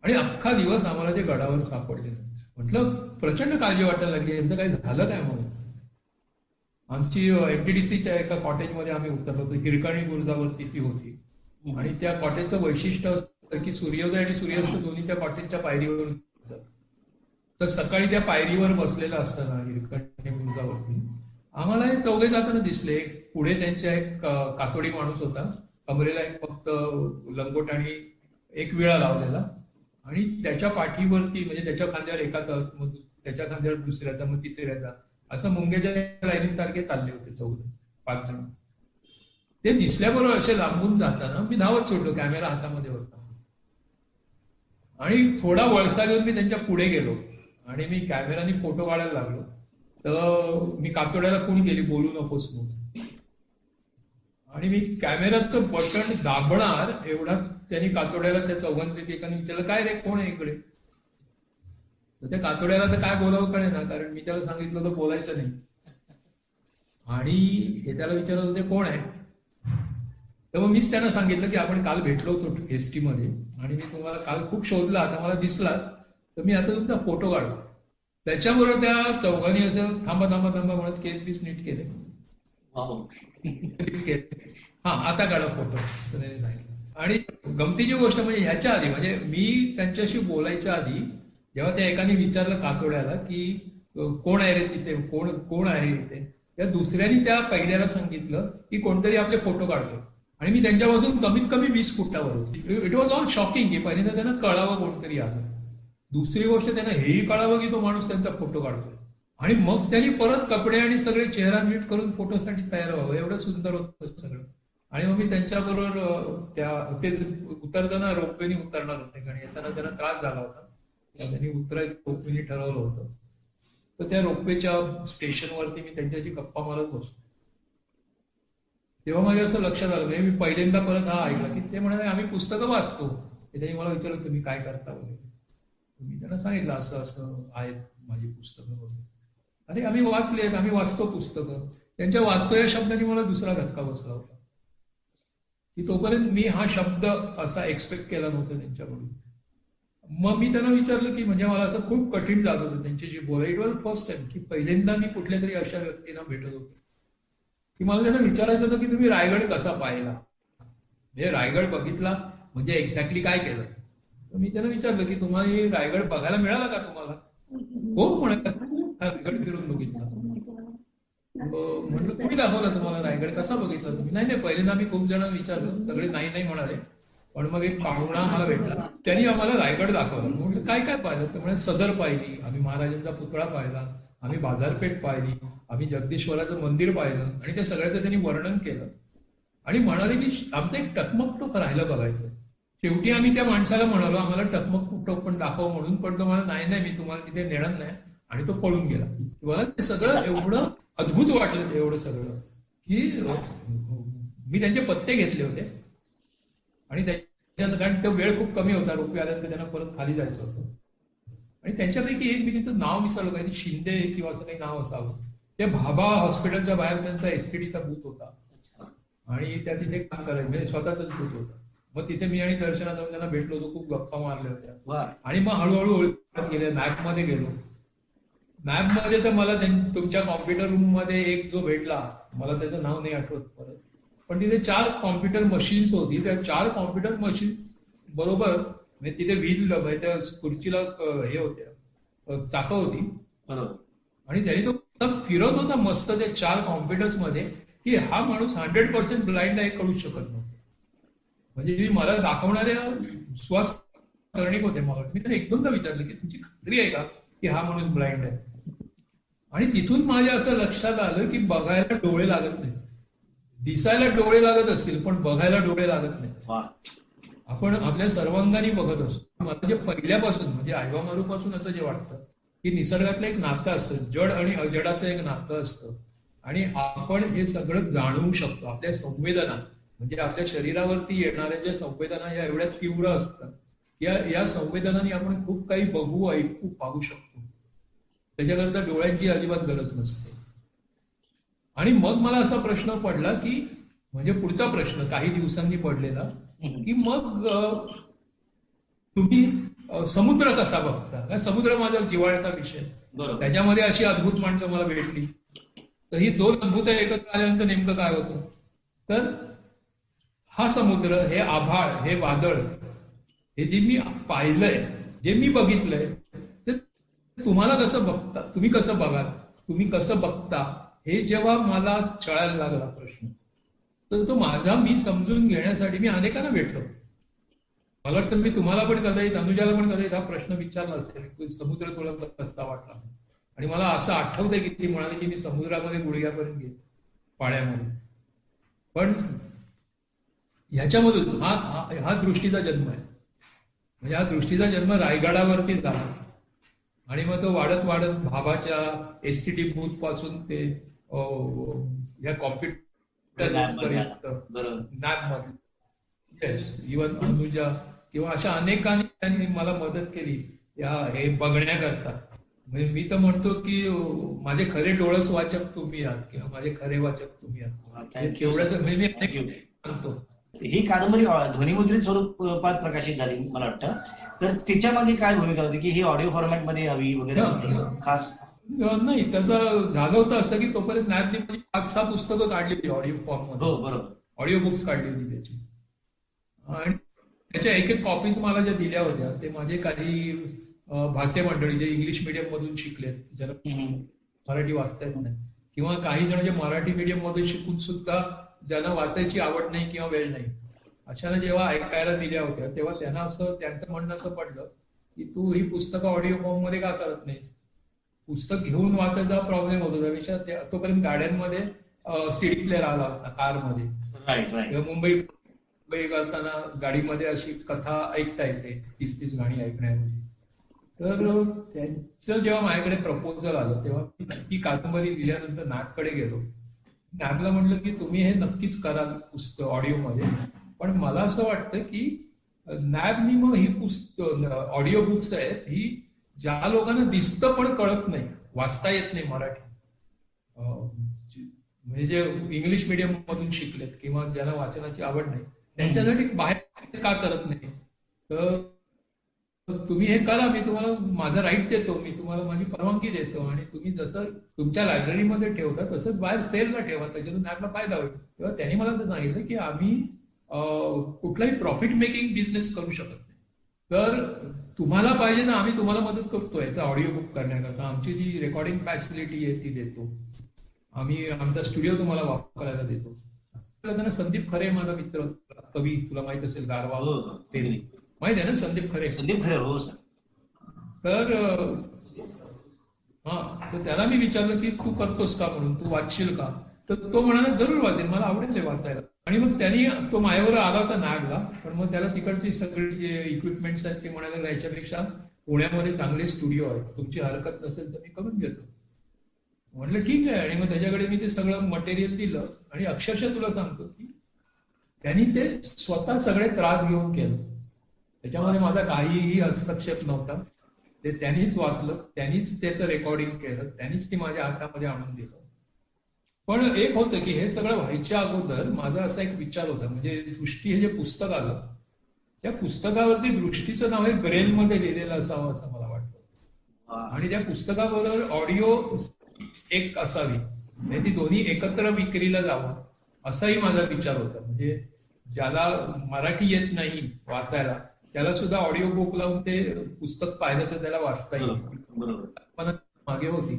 आणि अख्खा दिवस आम्हाला ते गडावर सापडले नाही. म्हटलं प्रचंड काळजी वाटायला लागली, यांचं काही झालं काय म्हणून. आमची एमटीडीसीच्या एका कॉटेजमध्ये आम्ही उतरलो होतो, हिरकणी बुरुजावरती ती होती. आणि त्या कॉटेजचं वैशिष्ट्य असतं की सूर्योदय आणि सूर्यास्त दोन्ही त्या कॉटेजच्या पायरीवर. तर सकाळी त्या पायरीवर बसलेलं असताना हिरकणी बुरुजावरती आम्हाला हे चौघे जाताना दिसले. पुढे त्यांच्या एक कातोडी माणूस होता, कमरेला एक फक्त लंगोट आणि एक विळा लावलेला, आणि त्याच्या पाठीवरती, म्हणजे त्याच्या खांद्यावर एकाचा, मग त्याच्या खांद्यावर दुसऱ्याचा, मग तिसऱ्याचा, असं मुंग्याच्या लाईनीसारखे चालले होते 5 जण. ते दिसल्याबरोबर असे लांबून जाताना मी धावत सोडलो, कॅमेरा हातामध्ये होता, आणि थोडा वळसा घेऊन मी त्यांच्या पुढे गेलो आणि मी कॅमेराने फोटो काढायला लागलो. तर मी कातोड्याला फोन केली, बोलू नकोस म्हणून. आणि मी कॅमेराचं बटन दाबणार एवढा त्यांनी कातोड्याला त्या चौघांपैकी एकाने विचारलं, काय रे कोण आहे इकडे? तर त्या कातोड्याला तर काय बोलावं कळे ना, कारण मी त्याला सांगितलं होतं बोलायचं नाही. आणि हे त्याला विचारत होते कोण आहे. तेव्हा मीच त्यांना सांगितलं की आपण काल भेटलो होतो एसटी मध्ये आणि मी तुम्हाला काल खूप शोधला, आता मला दिसला, तर मी आता तुमचा फोटो काढतो. त्याच्याबरोबर त्या चौघांनी असं थांबा थांबा थांबा म्हणत केस बीस नीट केले. हा आता काढा फोटो. आणि गमतीची गोष्ट म्हणजे ह्याच्या आधी, म्हणजे मी त्यांच्याशी बोलायच्या आधी जेव्हा त्या एकाने विचारलं कातोड्याला की कोण आहे रे तिथे, कोण आहे इथे, त्या दुसऱ्याने त्या पहिल्याला सांगितलं की कोणतरी आपले फोटो काढतो. आणि मी त्यांच्यापासून कमीत कमी 20 फुटावर होती. इट वॉज ऑल शॉकिंग की पहिल्यांदा त्यांना कळावं कोणतरी आलं. दुसरी गोष्ट त्यांना हेही कळावं की तो माणूस त्यांचा फोटो काढतोय. आणि मग त्यांनी परत कपडे आणि सगळे चेहरा नीट करून फोटोसाठी तयार व्हावं. एवढं सुंदर होतं सगळं. आणि मग मी त्यांच्याबरोबर ते उतरताना रोपवेने उतरणार होते आणि येताना त्यांना त्रास झाला होता, त्यांनी उतरायचं रोपवेने ठरवलं होतं. तर त्या रोपवेच्या स्टेशनवरती मी त्यांच्याशी गप्पा मारत बसतो. तेव्हा माझ्या असं लक्षात आलं, म्हणजे मी पहिल्यांदा परत हा ऐकला की ते म्हणाले आम्ही पुस्तकं वाचतो. त्यांनी मला विचारलं तुम्ही काय करता वगैरे. मी त्यांना सांगितलं असं असं आहेत माझी पुस्तकं वगैरे. अरे आम्ही वाचलेत, आम्ही वाचतो पुस्तकं. त्यांच्या वाचतो या शब्दाने मला दुसरा धक्का बसला होता की तोपर्यंत मी हा शब्द असा एक्सपेक्ट केला नव्हता त्यांच्याकडून. मग मी त्यांना विचारलं की म्हणजे मला असं खूप कठीण जात होतं त्यांच्याशी बोलायला. इट वॉज फर्स्ट टाइम की पहिल्यांदा मी कुठल्या तरी अशा व्यक्तींना भेटत होतो की मला त्यांना विचारायचं होतं की तुम्ही रायगड कसा पाहिला, म्हणजे रायगड बघितला म्हणजे एक्झॅक्टली काय केलं. तर मी त्यांना विचारलं की तुम्हाला रायगड बघायला मिळाला का तुम्हाला? हो म्हणत रायगड फिरून बघितला. म्हटलं कुणी दाखवलं तुम्हाला रायगड, कसा बघितला तुम्ही? नाही पहिल्यांदा मी खूप जण विचारलं, सगळे नाही नाही म्हणाले. पण मग एक पाहुणा आम्हाला भेटला, त्यांनी आम्हाला रायगड दाखवला. म्हटलं काय काय पाहिलं? तर म्हणजे सदर पाहिली, आम्ही महाराजांचा पुतळा पाहिला, आम्ही बाजारपेठ पाहिली, आम्ही जगदीश्वराचं मंदिर पाहिलं. आणि त्या सगळ्याचं त्यांनी वर्णन केलं आणि म्हणाले की आमचं एक टकमक टोक राहिलं बघायचं. शेवटी आम्ही त्या माणसाला म्हणालो आम्हाला टकमक टोक पण दाखव म्हणून, पण तो मला नाही मी तुम्हाला तिथे नेणार नाही, आणि तो पळून गेला. मला ते सगळं एवढं अद्भुत वाटलं, ते एवढं सगळं की मी त्यांचे पत्ते घेतले होते. आणि त्याच्यात कारण तो वेळ खूप कमी होता, रोपवे आल्यानंतर त्यांना परत खाली जायचं होतं. आणि त्यांच्यापैकी एक मी तिचं नाव विसरलो, काही शिंदे किंवा असं काही नाव असावं. ते भाभा हॉस्पिटलच्या बाहेर त्यांचा एसटीडीचा बूथ होता आणि त्या तिथे काम करायचं, म्हणजे स्वतःच बूथ होता. मग तिथे मी आणि दर्शना जाऊन त्यांना भेटलो होतो, खूप गप्पा मारल्या होत्या. आणि मग हळूहळू ओळखत गेले. मॅपमध्ये गेलो. मॅपमध्ये तर मला तुमच्या कॉम्प्युटर रूम मध्ये एक जो भेटला, मला त्याचं नाव नाही आठवत परत, पण तिथे 4 कॉम्प्युटर मशीन्स होती. त्या 4 कॉम्प्युटर मशीन्स बरोबर म्हणजे तिथे व्हील, त्या खुर्चीला हे होत्या, चाकं होती. आणि त्याने तो फिरत होता मस्त त्या 4 कॉम्प्युटर्स मध्ये की हा माणूस 100% ब्लाइंड आहे कळूच शकत नव्हतं. म्हणजे मला दाखवणाऱ्या श्वास कर्णिक होते. मला मी त्याला 1-2दा विचारलं की तुमची खात्री आहे का की हा माणूस ब्लाइंड आहे? आणि तिथून माझ्या असं लक्षात आलं की बघायला डोळे लागत नाही. दिसायला डोळे लागत असतील पण बघायला डोळे लागत नाही. आपण आपल्या सर्वांगाने बघत असतो. मला जे पहिल्यापासून म्हणजे आयवामारूपासून असं जे वाटतं की निसर्गातलं एक नातं असतं, जड आणि अजडाचं एक नातं असतं. आणि आपण हे सगळं जाणवू शकतो. आपल्या संवेदना म्हणजे आपल्या शरीरावरती येणाऱ्या ज्या संवेदना या एवढ्या तीव्र असतात, या संवेदनांनी आपण खूप काही बघू, ऐकू, पाहू शकतो. त्याच्याकरता डोळ्यांची अजिबात गरज नसते. आणि मग मला असा प्रश्न पडला की म्हणजे पुढचा प्रश्न काही दिवसांनी पडलेला की मग तुम्ही समुद्र कसा बघता? समुद्र माझा जिव्हाळ्याचा विषय. त्याच्यामध्ये अशी अद्भुत माणसं मला भेटली. तर ही 2 अद्भुत एकत्र आल्यानंतर नेमकं काय होतं? तर हा समुद्र, हे आभाळ, हे वादळ, हे जे मी पाहिलंय, जे मी बघितलंय, ते तुम्हाला कसं बघता, तुम्ही कसं बघाल, तुम्ही कसं बघता, हे जेव्हा मला चळायला लागला प्रश्न, तर तो माझा मी समजून घेण्यासाठी मी अनेकांना भेटलो. मला वाटतं मी तुम्हाला पण कदाचित, अनुजाला पण कदाचित हा प्रश्न विचारला असेल, समुद्र तुला कसा वाटला? आणि मला असं आठवतंय की ती म्हणाली की मी समुद्रामध्ये गुडघ्यापर्यंत गेलो, पाण्यामध्ये. पण ह्याच्यामधून हा दृष्टीचा जन्म आहे. म्हणजे हा दृष्टीचा जन्म रायगडावरती झाला. आणि मग तो वाढत वाढत भाभाच्या एसटीडी बूथ पासून ते या कॉम्प्युटर पर्यंत बरोबर. नॅब मध्ये येस, इव्हन अनुजा किंवा अशा अनेकांनी त्यांनी मला मदत केली हे बघण्याकरता. म्हणजे मी तर म्हणतो की माझे खरे डोळस वाचक तुम्ही आहात किंवा माझे खरे वाचक तुम्ही आहात. थँक्यू. एवढं म्हणजे मी अनेक सांगतो. ही कादंबरी ध्वनिमुद्रित स्वरूपात प्रकाशित झाली मला वाटतं. तर तिच्यामध्ये काय भूमिका होती की ही ऑडिओ फॉर्मॅट मध्ये हवी वगैरे खास? नाही, त्याचं झालं होतं असं की तोपर्यंत नॅबने 5-6 पुस्तकं काढली होती ऑडिओ फॉर्म मध्ये. हो बरोबर. ऑडिओ बुक्स काढली होती त्याची. आणि त्याच्या एक कॉपीज मला ज्या दिल्या होत्या ते माझे काही भाचे मंडळी जे इंग्लिश मिडियम मधून शिकलेत, ज्याला मराठी वाचता येत नाही, किंवा काही जण जे मराठी मीडियम मध्ये शिकून सुद्धा ज्यांना वाचायची आवड नाही किंवा वेळ नाही, अशाला जेव्हा ऐकायला दिल्या होत्या तेव्हा त्यांचं म्हणणं असं पडलं की तू ही पुस्तकं ऑडिओ फॉर्म मध्ये का करत नाहीस. पुस्तक घेऊन वाचायचा प्रॉब्लेम होतो, त्यापेक्षा तोपर्यंत गाड्यांमध्ये सीडी प्लेअर आला कारमध्ये. मुंबई करताना गाडीमध्ये अशी कथा ऐकता येते 30-30 गाणी ऐकण्यामध्ये. तर त्यांचं जेव्हा माझ्याकडे प्रपोजल आलं तेव्हा ती कादंबरी दिल्यानंतर नॅबकडे गेलो. नॅबला म्हणलं की तुम्ही हे नक्कीच कराल पुस्तक ऑडिओमध्ये, पण मला असं वाटतं की नॅबनी मग ही पुस्तक ऑडिओ बुक्स आहेत ही ज्या लोकांना दिसतं पण कळत नाही, वाचता येत नाही मराठी, म्हणजे जे इंग्लिश मिडियम मधून शिकलेत किंवा ज्यांना वाचनाची आवड नाही, त्यांच्यासाठी बाहेर का करत नाही. तर तुम्ही हे करा, मी तुम्हाला माझा राईट देतो, मी तुम्हाला माझी परवानगी देतो, आणि तुम्ही जसं तुमच्या लायब्ररीमध्ये ठेवता तसंच बाहेर सेलला ठेवा, त्याच्यातून ऍपला फायदा होईल. तेव्हा त्यांनी मला असं सांगितलं की आम्ही कुठलाही प्रॉफिट मेकिंग बिझनेस करू शकत नाही, तर तुम्हाला पाहिजे ना आम्ही तुम्हाला मदत करतो याचा ऑडिओ बुक करण्याकरता. आमची जी रेकॉर्डिंग फॅसिलिटी आहे ती देतो आम्ही, आमचा स्टुडिओ तुम्हाला वापरायला देतो. त्यांना संदीप खरे माझा मित्र, कवी, तुला माहित असेल, गारवा माहित आहे ना संदीप खरे? संदीप खरे, हो सर. तर तर त्याला मी विचारलं की तू करतोस का म्हणून, तू वाचशील का? तर तो म्हणाला जरूर वाचेल, मला आवडेल ते वाचायला. आणि मग त्यांनी तो माझ्यावर आला होता नागला, पण मग त्याला तिकडची सगळी जे इक्विपमेंट्स आहेत ते म्हणाले याच्यापेक्षा पुण्यामध्ये चांगले स्टुडिओ आहेत, तुमची हरकत नसेल तर मी करून घेतो. म्हटलं ठीक आहे. आणि मग त्याच्याकडे मी ते सगळं मटेरियल दिलं, आणि अक्षरशः तुला सांगतो की त्यांनी ते स्वतः सगळे त्रास घेऊन केलं, त्याच्यामध्ये माझा काहीही हस्तक्षेप नव्हता. ते त्यांनीच वाचलं, त्यांनीच त्याचं रेकॉर्डिंग केलं, त्यांनीच ती माझ्या हातामध्ये आणून दिलं. पण एक होतं की हे सगळं व्हायच्या अगोदर माझा असा एक विचार होता, म्हणजे दृष्टी हे जे पुस्तक आलं त्या पुस्तकावरती दृष्टीचं नाव हे ब्रेलमध्ये लिहिलेलं असावं असं मला वाटतं, आणि त्या पुस्तकाबरोबर ऑडिओ एक असावी, म्हणजे ती दोन्ही एकत्र विक्रीला जावं असाही माझा विचार होता. म्हणजे ज्याला मराठी येत नाही वाचायला त्याला सुद्धा ऑडिओ बुक लावून ते पुस्तक पाहिलं तर त्याला वाचता येईल मागे होती.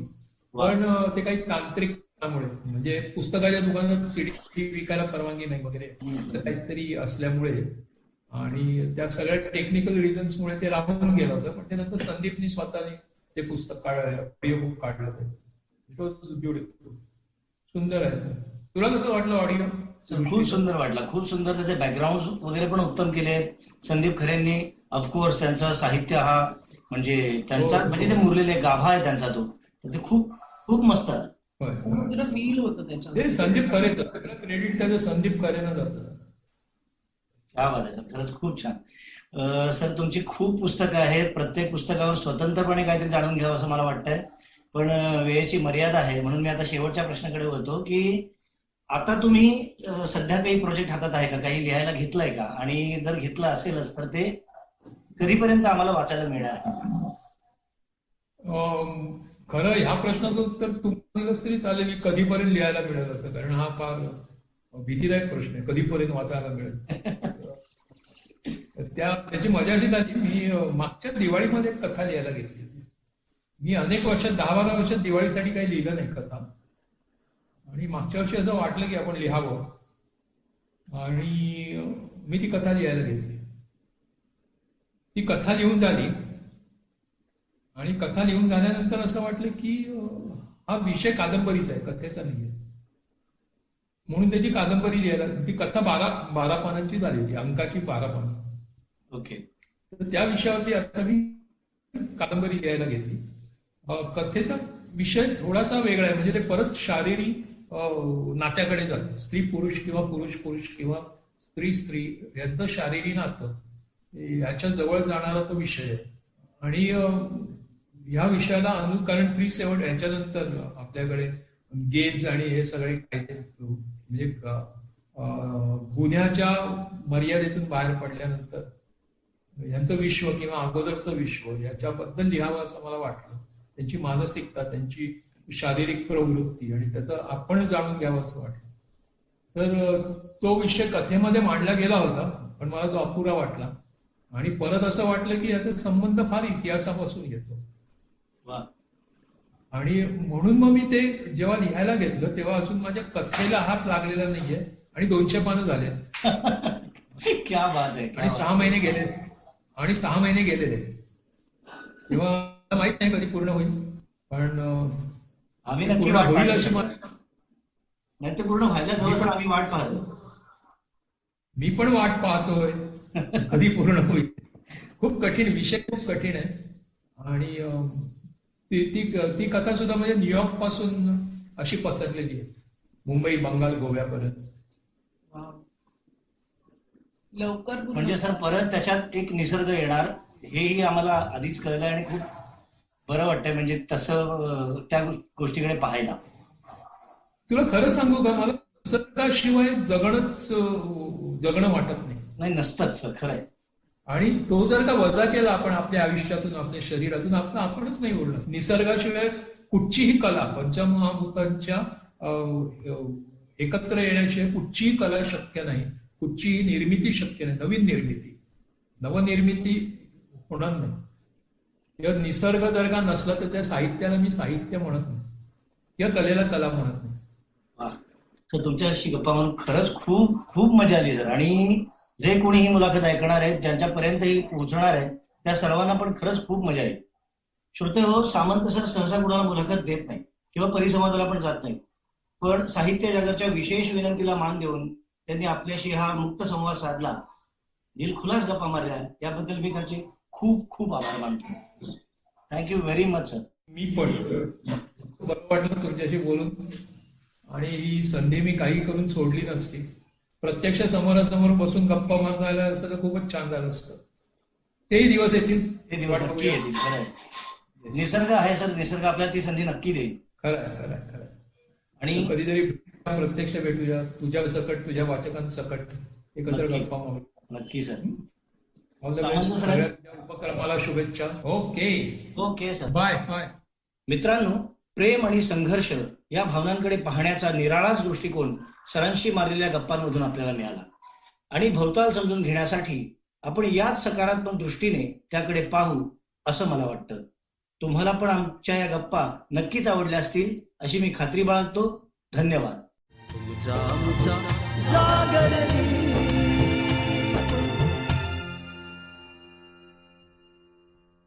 पण ते काही तांत्रिक म्हणजे पुस्तकाच्या दुकानात सीडी विकायला परवानगी नाही वगैरे असं काहीतरी असल्यामुळे, आणि त्या सगळ्या टेक्निकल रिझन्समुळे ते राहून गेलं होतं. पण ते नंतर संदीपनी स्वतःने ते पुस्तक ऑडिओ बुक काढलं होतं. इट वॉज ब्युटिफुल, सुंदर आहे. तुला कसं वाटलं ऑडिओ? खूप सुंदर वाटला, खूप सुंदर. त्याचे बॅकग्राऊंड वगैरे पण उत्तम केले संदीप खरेंनी. ऑफकोर्स त्यांचं साहित्य हा म्हणजे त्यांचा म्हणजे ते मुरलेले गाभा आहे त्यांचा, तो ते खूप खूप मस्त आहे. फील होतं त्याच्यात. ते संदीप खरे, क्रेडिट त्याचं संदीप खरेनं जातं. क्या बात आहे सर, खरंच खूप छान. सर तुमची खूप पुस्तकं आहेत, प्रत्येक पुस्तकावर स्वतंत्रपणे काहीतरी जाणून घ्यावं असं मला वाटतंय, पण वेळेची मर्यादा आहे. म्हणून मी आता शेवटच्या प्रश्नाकडे होतो की आता तुम्ही सध्या काही प्रोजेक्ट हातात आहे का, काही लिहायला घेतलंय का, आणि जर घेतलं असेलच तर ते कधीपर्यंत आम्हाला वाचायला मिळणार? खरं ह्या प्रश्नाचं उत्तर तुम्हाला तरी चालेल की कधीपर्यंत लिहायला मिळेल असं, कारण हा फार भीतीदायक प्रश्न आहे, कधीपर्यंत वाचायला मिळेल. त्याची मजा अशी झाली, मी मागच्या दिवाळीमध्ये एक कथा लिहायला घेतली होती. मी अनेक वर्षात 10-12 वर्षात दिवाळीसाठी काही लिहिलं नाही कथा, आणि मागच्या वर्षी असं वाटलं की आपण लिहावं, आणि मी ती कथा लिहायला घेतली. ती कथा लिहून झाली, आणि कथा लिहून झाल्यानंतर असं वाटलं की हा विषय कादंबरीचा आहे, कथेचा नाहीये, म्हणून त्याची कादंबरी लिहायला. ती कथा 12 पानांची झाली होती, अंकाची 12 पानं. ओके. तर त्या विषयावरती आता मी कादंबरी लिहायला घेतली. कथेचा विषय थोडासा वेगळा आहे. म्हणजे ते परत शारीरिक नात्याकडे जातं. स्त्री पुरुष किंवा पुरुष पुरुष किंवा स्त्री स्त्री याचं शारीरिक नातं याच्या जवळ जाणारा तो विषय आहे. आणि ह्या विषयाला कारण 3/7 याच्यानंतर आपल्याकडे गेज आणि हे सगळे कायदे म्हणजे गुन्ह्याच्या मर्यादेतून बाहेर पडल्यानंतर यांचं विश्व किंवा अगोदरचं विश्व याच्याबद्दल लिहावं असं मला वाटलं. त्यांची मानसिकता, त्यांची शारीरिक प्रवृत्ती आणि त्याचं आपण जाणून घ्यावं असं वाटलं. तर तो विषय कथेमध्ये मांडला गेला होता, पण मला तो अपुरा वाटला. आणि परत असं वाटलं की याचा संबंध फार इतिहासापासून येतो. आणि म्हणून मग मी ते जेव्हा लिहायला घेतलं तेव्हा अजून माझ्या कथेला हात लागलेला नाहीये आणि 200 पानं झाले. क्या बात आहे. आणि 6 महिने गेलेले तेव्हा माहित नाही कधी पूर्ण होईल, पण आम्ही नक्की पूर्ण वाट होईल पाहतो. अशी मला. नाही ते पूर्ण व्हायला जवळ पण आम्ही वाट पाहतो. मी पण वाट पाहतोय कधी पूर्ण होईल. खूप कठीण विषय, खूप कठीण आहे. आणि ती कथा सुद्धा म्हणजे न्यूयॉर्क पासून अशी पसरलेली आहे, मुंबई, बंगाल, गोव्यापर्यंत. लवकर पूर्ण म्हणजे सर परत त्याच्यात एक निसर्ग येणार हेही आम्हाला आधीच कळलं आणि खूप बरं वाटतंय. म्हणजे तसं त्या गोष्टीकडे पाहायला. तुला खरं सांगू का, मला निसर्गाशिवाय जगणं वाटत नाही. नाही नसतंच सर, खरंय. आणि तो जर का वजा केला आपण आपल्या आयुष्यातून, आपल्या शरीरातून, आपणच नाही उरलं. निसर्गाशिवाय कुठचीही कला, पंचमहाभूतांच्या एकत्र येण्याशिवाय कुठचीही कला शक्य नाही, कुठचीही निर्मिती शक्य नाही. नवनिर्मिती होणार नाही. या निसर्ग जर का नसला तर त्या साहित्याला मी साहित्य म्हणत नाही, या कलेला कला म्हणत नाही. तर तुमच्याशी गप्पा म्हणून खरंच खूप खूप मजा आली सर. आणि जे कोणी ही मुलाखत ऐकणार आहेत, ज्यांच्यापर्यंत ही पोहोचणार आहे, त्या सर्वांना पण खरंच खूप मजा येईल. श्रोते हो, सामंत सर सहसा कुणाला मुलाखत देत नाही किंवा परिसंवादाला पण जात नाही. पण साहित्य जगाच्या विशेष विनंतीला मान देऊन त्यांनी आपल्याशी हा मुक्त संवाद साधला, दिलखुलास गप्पा मारल्या, याबद्दल मी त्यांचे खूप खूप आभार मानतो. Thank you very much sir. मी पण बरं वाटलं तुमच्याशी बोलून. आणि ही संधी मी काही करून सोडली नसती. प्रत्यक्ष समोरासमोर बसून गप्पा मारायला असतं तर खूपच छान झालं असतं. तेही दिवस येतील, ते दिवस नक्की येतील. खरंय, निसर्ग आहे सर, निसर्ग आपल्याला ती संधी नक्की देईल. खरंय. आणि कधीतरी प्रत्यक्ष भेटूया, तुझ्या सकट, तुझ्या वाचकांसकट एकत्र गप्पा मारू. नक्की सर. All the best. सगळ्या उपक्रमाला शुभेच्छा. Okay sir. बाय. मित्रांनो, प्रेम आणि संघर्ष या भावनांकडे पाहण्याचा निराळाच दृष्टिकोन सरांशी मारलेल्या गप्पांमधून आपल्याला मिळाला. आणि भवताल समजून घेण्यासाठी आपण याच सकारात्मक दृष्टीने त्याकडे पाहू असं मला वाटतं. तुम्हाला पण आमच्या या गप्पा नक्कीच आवडल्या असतील अशी मी खात्री बाळगतो. धन्यवाद. तुझा जागरणी